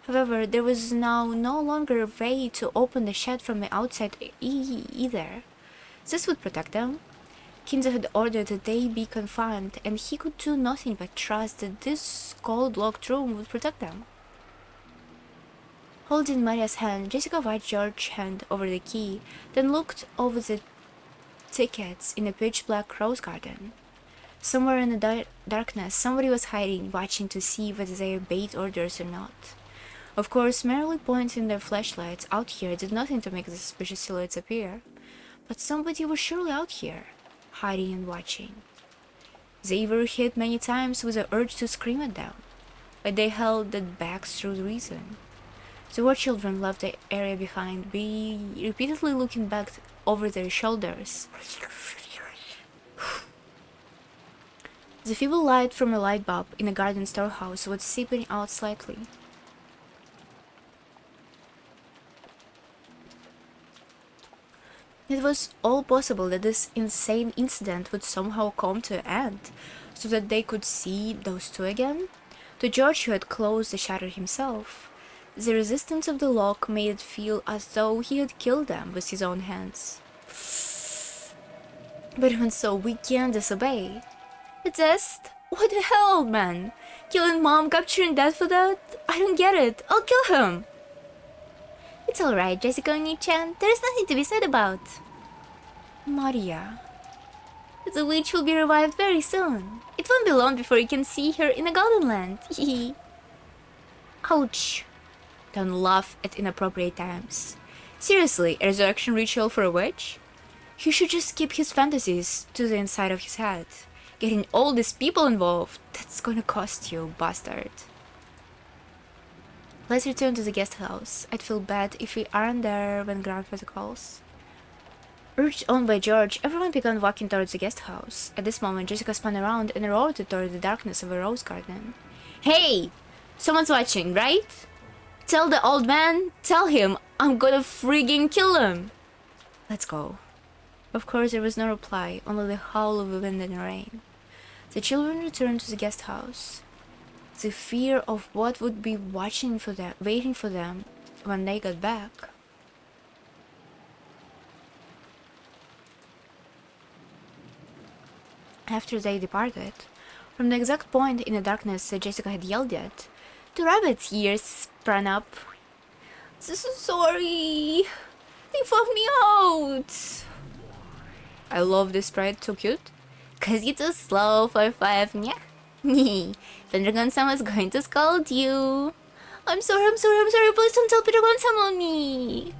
However, there was now no longer a way to open the shed from the outside either. This would protect them. Kinza had ordered that they be confined, and he could do nothing but trust that this cold locked room would protect them. Holding Maria's hand, Jessica watched George's hand over the key, then looked over the tickets in a pitch-black rose garden. Somewhere in the darkness, somebody was hiding, watching to see whether they obeyed orders or not. Of course, merely pointing their flashlights out here did nothing to make the suspicious silhouettes appear. But somebody was surely out here, hiding and watching. They were hit many times with the urge to scream at them, but they held that back through reason. The war children left the area behind, repeatedly looking back over their shoulders. The feeble light from a light bulb in a garden storehouse was seeping out slightly. It was all possible that this insane incident would somehow come to an end, so that they could see those two again. To George, who had closed the shutter himself, the resistance of the lock made it feel as though he had killed them with his own hands. But even so, we can't disobey. A test? What the hell, man? Killing Mom, capturing Dad for that? I don't get it. I'll kill him. It's alright, Jessica Oni-chan. There's nothing to be said about. Maria. The witch will be revived very soon. It won't be long before you can see her in the Golden Land. Hehe. Ouch. Don't laugh at inappropriate times. Seriously, a resurrection ritual for a witch? He should just keep his fantasies to the inside of his head. Getting all these people involved, that's gonna cost you, bastard. Let's return to the guest house. I'd feel bad if we aren't there when grandfather calls. Urged on by George, everyone began walking towards the guest house. At this moment, Jessica spun around and roared toward the darkness of a rose garden. Hey! Someone's watching, right? Tell the old man, tell him I'm gonna friggin' kill him! Let's go. Of course, there was no reply, only the howl of the wind and rain. The children returned to the guest house. The fear of what would be waiting for them when they got back. After they departed, from the exact point in the darkness that Jessica had yelled at, the rabbit's ears sprang up. So sorry! They fucked me out! I love this sprite, so cute. Cause you're too slow for 5, yeah? Pendragon-sama is going to scold you. I'm sorry, please don't tell Pendragon-sama on me.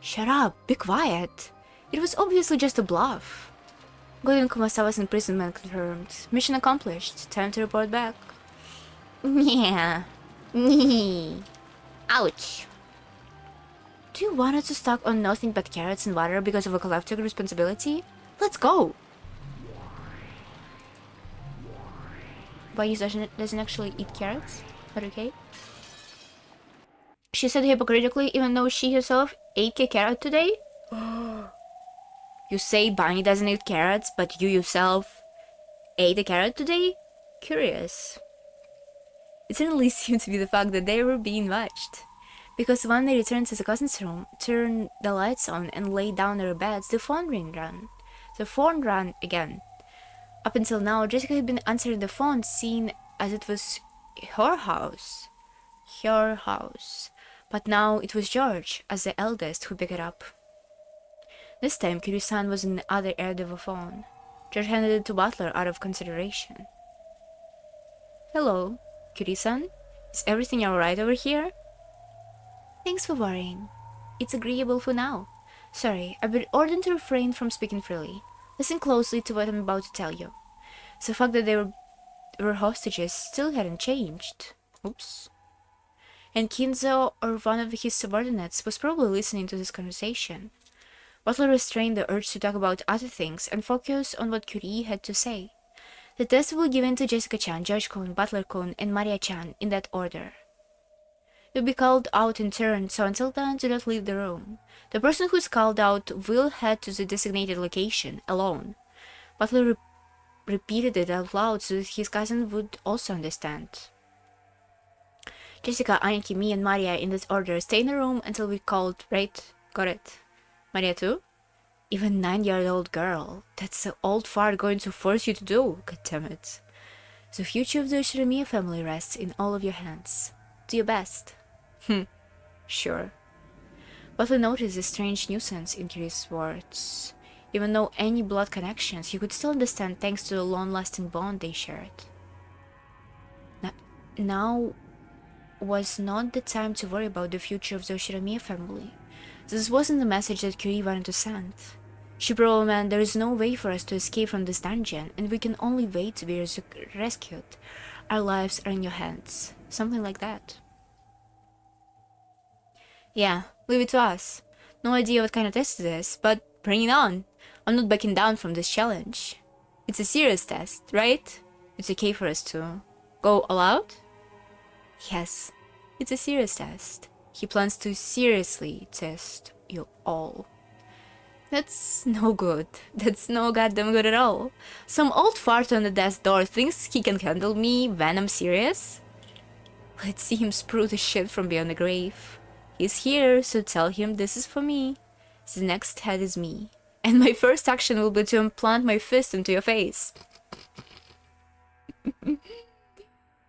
Shut up, be quiet. It was obviously just a bluff. Golden Kumasawa's imprisonment confirmed. Mission accomplished. Time to report back. Yeah. Ouch. Do you want us to stock on nothing but carrots and water because of a collective responsibility? Let's go! Bayus doesn't actually eat carrots, but okay. She said hypocritically, even though she herself ate a carrot today? You say Bunny doesn't eat carrots, but you yourself ate a carrot today? Curious. It certainly seemed to be the fact that they were being watched. Because when they returned to the cousin's room, turned the lights on, and lay down their beds, the phone rang. The phone rang again. Up until now, Jessica had been answering the phone, seeing as it was her house. Her house. But now it was George, as the eldest, who picked it up. This time, Kiri-san was on the other end of the phone. George handed it to Butler out of consideration. Hello, Kiri-san? Is everything alright over here? Thanks for worrying. It's agreeable for now. Sorry, I've been ordered to refrain from speaking freely. Listen closely to what I'm about to tell you. The fact that they were hostages still hadn't changed. Oops. And Kinzo, or one of his subordinates, was probably listening to this conversation. Butler restrained the urge to talk about other things and focus on what Curie had to say. The test will be given to Jessica-chan, George-kun, Butler-kun, and Maria-chan in that order. You'll be called out in turn, so until then, do not leave the room. The person who's called out will head to the designated location, alone. Butler repeated it out loud so that his cousin would also understand. Jessica, Aniki, me, and Maria in this order. Stay in the room until we called, right? Got it. Maria too? Even 9-year-old girl. That's the old fart going to force you to do. God damn it. The future of the Shiramiya family rests in all of your hands. Do your best. Sure. Butler noticed a strange nuisance in Kiri's words. Even though any blood connections, he could still understand thanks to the long-lasting bond they shared. Now was not the time to worry about the future of the Shiramiya family. This wasn't the message that Kiri wanted to send. She probably meant there is no way for us to escape from this dungeon, and we can only wait to be rescued. Our lives are in your hands. Something like that. Yeah, leave it to us. No idea what kind of test it is, but bring it on. I'm not backing down from this challenge. It's a serious test, right? It's okay for us to go all out? Yes, it's a serious test. He plans to seriously test you all. That's no good. That's no goddamn good at all. Some old fart on the desk door thinks he can handle me when I'm serious? Let's see him sprue the shit from beyond the grave. He's here, so tell him this is for me. His next head is me. And my first action will be to implant my fist into your face.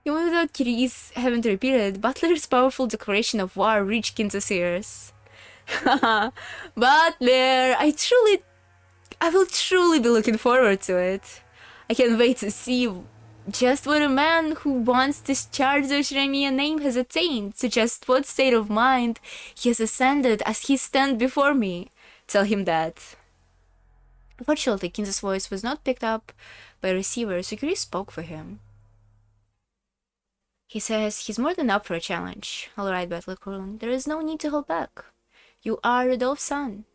Even without Kiri's having to repeat it, Butler's powerful declaration of war reached Kinzo's ears. Haha, Butler, I will truly be looking forward to it. I can't wait to see just what a man who once discharged the Shiramiya name has attained, to just what state of mind he has ascended as he stands before me. Tell him that. Unfortunately, Kinzo's voice was not picked up by a receiver, so Kiri spoke for him. He says he's more than up for a challenge. Alright, Butler-kun, there is no need to hold back. You are Rodolphe's son.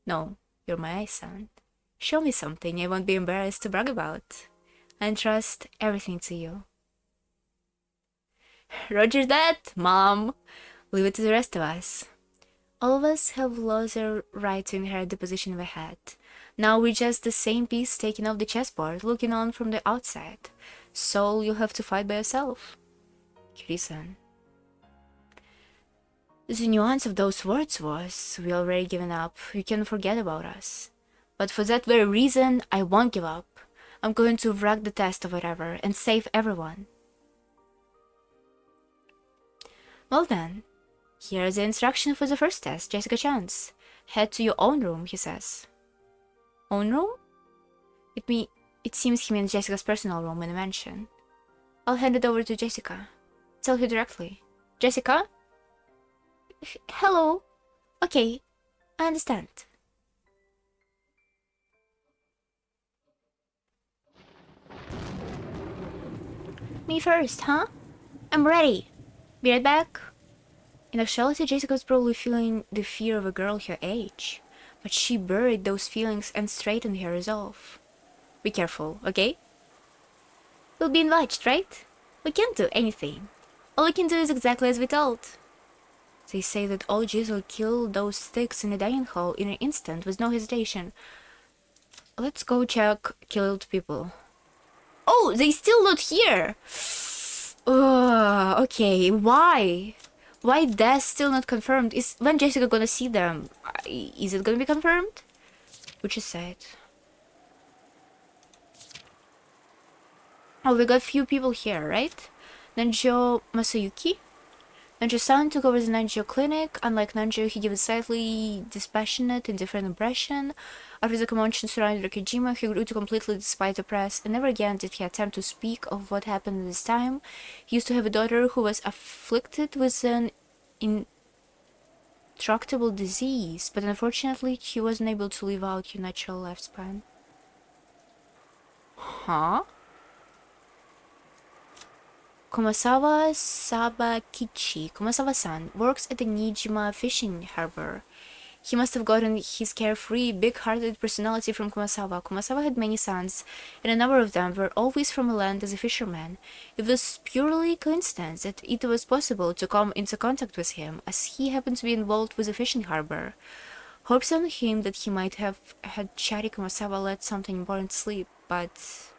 No, you're my son. Show me something I won't be embarrassed to brag about. I entrust everything to you. Roger that, Mom. Leave it to the rest of us. All of us have lost our right to inherit the position we had. Now we're just the same piece taken off the chessboard, looking on from the outside. So you'll have to fight by yourself. Kiri-san. The nuance of those words was, we already given up, you can forget about us. But for that very reason, I won't give up. I'm going to wreck the test or whatever, and save everyone. Well then, here's the instruction for the first test, Jessica-chan's. Head to your own room, he says. Own room? It seems he means Jessica's personal room in the mansion. I'll hand it over to Jessica. Tell her directly. Jessica? Hello. Okay, I understand. Me first, huh? I'm ready. Be right back. In actuality, Jessica was probably feeling the fear of a girl her age, but she buried those feelings and straightened her resolve. Be careful, okay? We'll be watched, right? We can't do anything. All we can do is exactly as we told. They say that all Jews will kill those sticks in the dining hall in an instant with no hesitation. Let's go check killed people. Oh, they still not here! Okay, why? Why that's still not confirmed? Is when Jessica gonna see them? Is it gonna be confirmed? Which is sad. Oh, we got few people here, right? Nanjo Masayuki. Nanjo-san took over the Nanjo clinic. Unlike Nanjo, he gave a slightly dispassionate, indifferent impression. After the commotion surrounding Rokujima, he grew to completely despise the press, and never again did he attempt to speak of what happened at this time. He used to have a daughter who was afflicted with an intractable disease, but unfortunately, he wasn't able to live out her natural lifespan. Huh? Komasawa Sabakichi, Komasawa-san, works at the Nijima fishing harbor. He must have gotten his carefree, big-hearted personality from Kumasawa. Kumasawa had many sons, and a number of them were always from a land as a fisherman. It was purely coincidence that it was possible to come into contact with him, as he happened to be involved with a fishing harbor. Hopes on him that he might have had chatty Kumasawa let something important slip, but...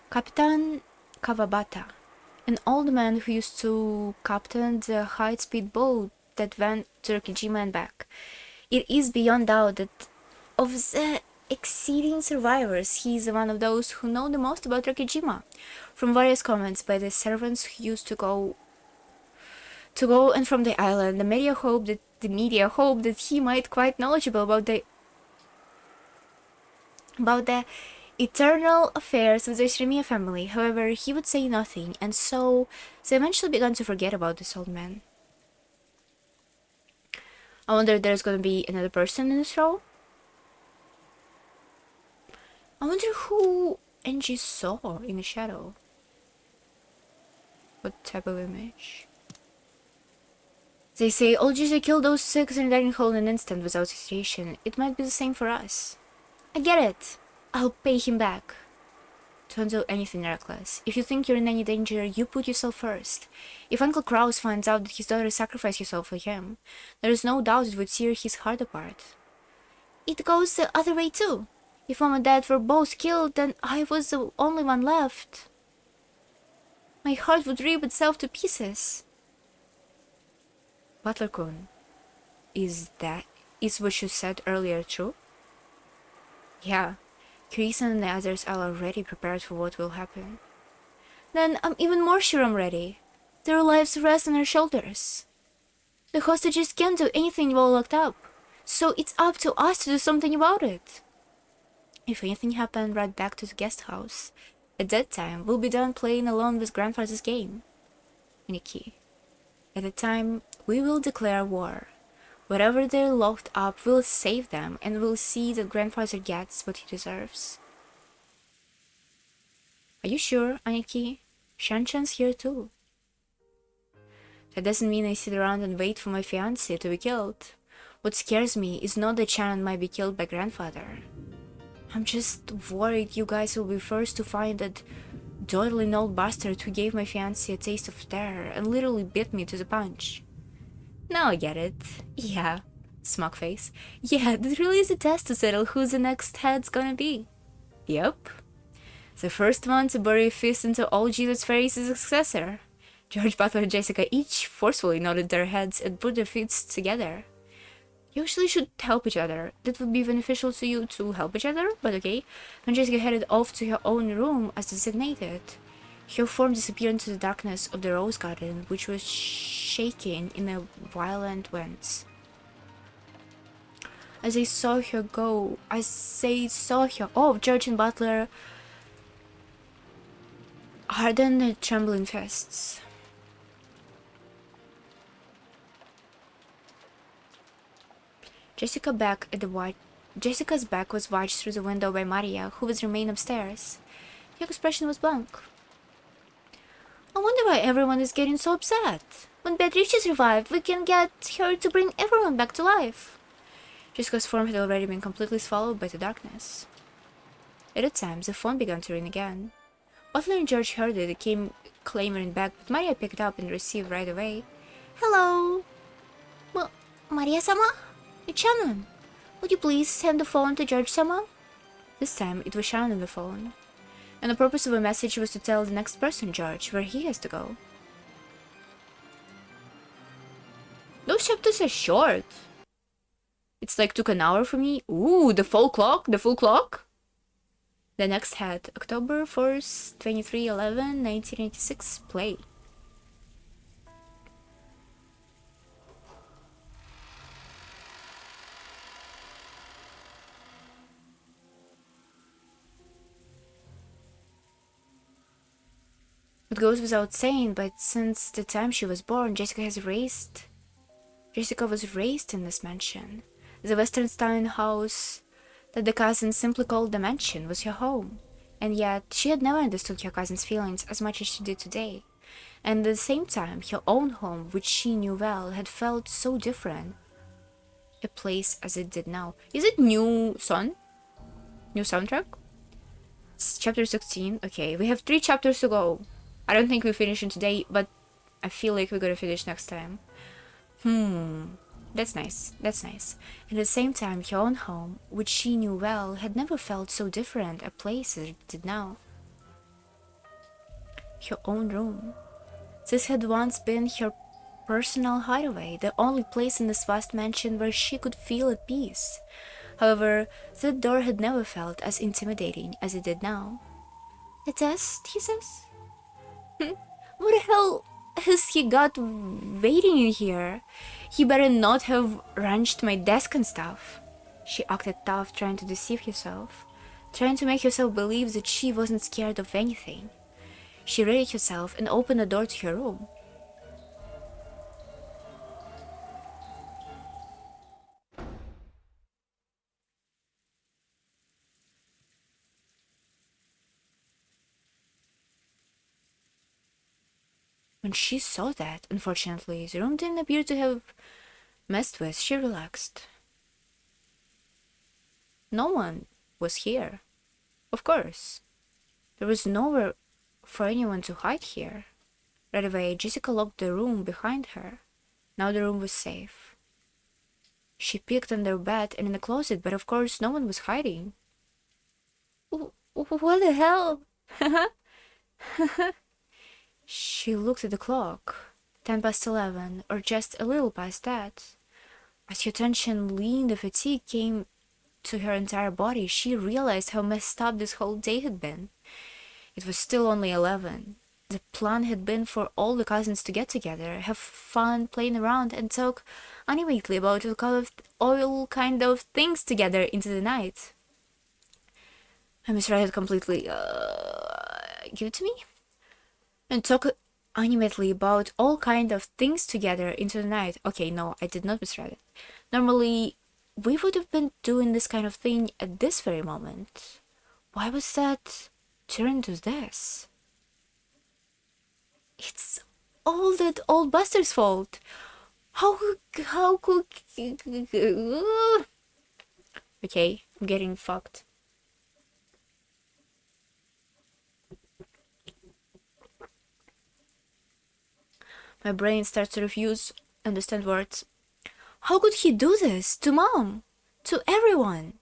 Captain Kawabata, an old man who used to captain the high-speed boat that went to Rokujima and back. It is beyond doubt that of the exceeding survivors, he is one of those who know the most about Rokujima. From various comments by the servants who used to go and from the island, the media hoped that he might quite knowledgeable about the eternal affairs of the Shirimiya family. However, he would say nothing, and so they eventually began to forget about this old man. I wonder if there's gonna be another person in this role. I wonder who Angie saw in the shadow. What type of image? They say Olgiza killed those six and died in hole in an instant without hesitation. It might be the same for us. I get it. I'll pay him back. Don't do anything reckless. If you think you're in any danger, you put yourself first. If Uncle Kraus finds out that his daughter sacrificed herself for him, there is no doubt it would tear his heart apart. It goes the other way too. If Mom and Dad were both killed, then I was the only one left. My heart would rip itself to pieces. Butler-kun, is what you said earlier true? Yeah. Chris and the others are already prepared for what will happen. Then I'm even more sure I'm ready. Their lives rest on our shoulders. The hostages can't do anything while locked up, so it's up to us to do something about it. If anything happened right back to the guest house, at that time we'll be done playing alone with grandfather's game. Nikki. At the time, we will declare war. Whatever they're locked up, we'll save them, and we'll see that grandfather gets what he deserves. Are you sure, Aniki? Shanchan's here too. That doesn't mean I sit around and wait for my fiancé to be killed. What scares me is not that Shannon might be killed by grandfather. I'm just worried you guys will be first to find that dawdling old bastard who gave my fiancé a taste of terror and literally beat me to the punch. Now I get it. Yeah. Smug face. Yeah, that really is a test to settle who the next head's gonna be. Yep. The first one to bury a fist into old Jesus Ferry's successor. George Butler and Jessica each forcefully nodded their heads and put their fists together. You actually should help each other. That would be beneficial to you to help each other, but okay. When Jessica headed off to her own room as designated, her form disappeared into the darkness of the rose garden, which was shaking in a violent winds. As they saw her, George and Butler hardened their trembling fists. Jessica's back was watched through the window by Maria, who was remained upstairs. Her expression was blank. I wonder why everyone is getting so upset. When Beatrice survived, we can get her to bring everyone back to life. Jessica's form had already been completely swallowed by the darkness. At that time, the phone began to ring again. Butler and George heard it. It came clamoring back, but Maria picked up and received right away. Hello? Maria-sama? It's Shannon. Would you please send the phone to George-sama? This time, it was Shannon on the phone. And the purpose of a message was to tell the next person, George, where he has to go. Those chapters are short. It's like took an hour for me. Ooh, the full clock? The full clock? The next hat, October 1st, 2311, 1986, play. It goes without saying, but since the time she was born, Jessica was raised in this mansion. The Western Stein house that the cousins simply called the mansion was her home, and yet she had never understood her cousin's feelings as much as she did today. And at the same time, her own home, which she knew well, had felt so different a place as it did now. Is it new song? New soundtrack? It's chapter 16. Okay, we have 3 chapters to go. I don't think we're finishing today, but I feel like we're gonna finish next time. That's nice. That's nice. And at the same time, her own home, which she knew well, had never felt so different a place as it did now. Her own room. This had once been her personal hideaway, the only place in this vast mansion where she could feel at peace. However, that door had never felt as intimidating as it did now. A test, he says? What the hell has he got waiting in here? He better not have wrenched my desk and stuff. She acted tough, trying to deceive herself, trying to make herself believe that she wasn't scared of anything. She readied herself and opened the door to her room. When she saw that, unfortunately, the room didn't appear to have messed with. She relaxed. No one was here. Of course. There was nowhere for anyone to hide here. Right away, Jessica locked the room behind her. Now the room was safe. She peeked under the bed and in the closet, but of course no one was hiding. What the hell? She looked at the clock. 11, or just a little past that. As her tension leaned, the fatigue came to her entire body. She realized how messed up this whole day had been. It was still only 11. The plan had been for all the cousins to get together, have fun playing around, and talk animatedly about all kind of things together into the night. I misread it completely. Give it to me? And talk animatedly about all kind of things together into the night. Okay, no, I did not misread it. Normally, we would have been doing this kind of thing at this very moment. Why was that turned to this? It's all that old Buster's fault. How could... Okay, I'm getting fucked. My brain starts to refuse understand words. How could he do this? To Mom? To everyone?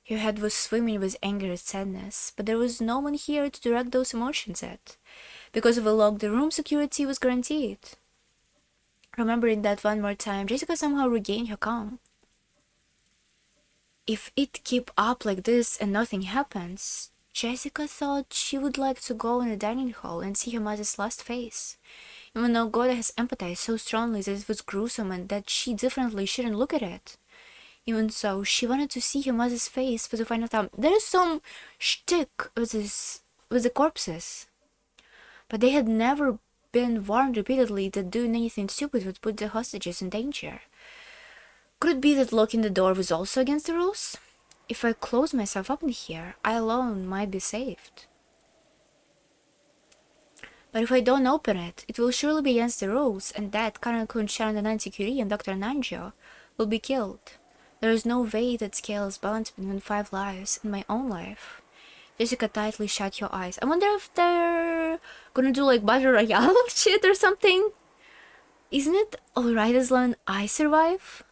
Her head was swimming with anger and sadness, but there was no one here to direct those emotions at. Because of the lock, the room security was guaranteed. Remembering that one more time, Jessica somehow regained her calm. If it keep up like this and nothing happens, Jessica thought she would like to go in the dining hall and see her mother's last face. Even though God has empathized so strongly that it was gruesome and that she definitely shouldn't look at it. Even so, she wanted to see her mother's face for the final time. There is some shtick with the corpses. But they had never been warned repeatedly that doing anything stupid would put the hostages in danger. Could it be that locking the door was also against the rules? If I close myself up in here, I alone might be saved. But if I don't open it, it will surely be against the rules, and that Colonel Kunshan and Nancy Curie and Dr. Nanjo will be killed. There is no way that scales balance between 5 lives and my own life. Jessica tightly shut her eyes. I wonder if they're gonna do like Battle Royale shit or something? Isn't it alright as long as I survive?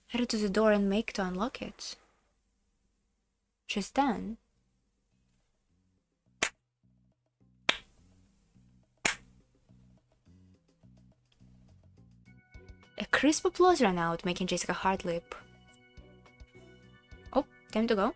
Head to the door and make to unlock it. Just then, crisp applause ran out, making Jessica hard lip. Oh, time to go.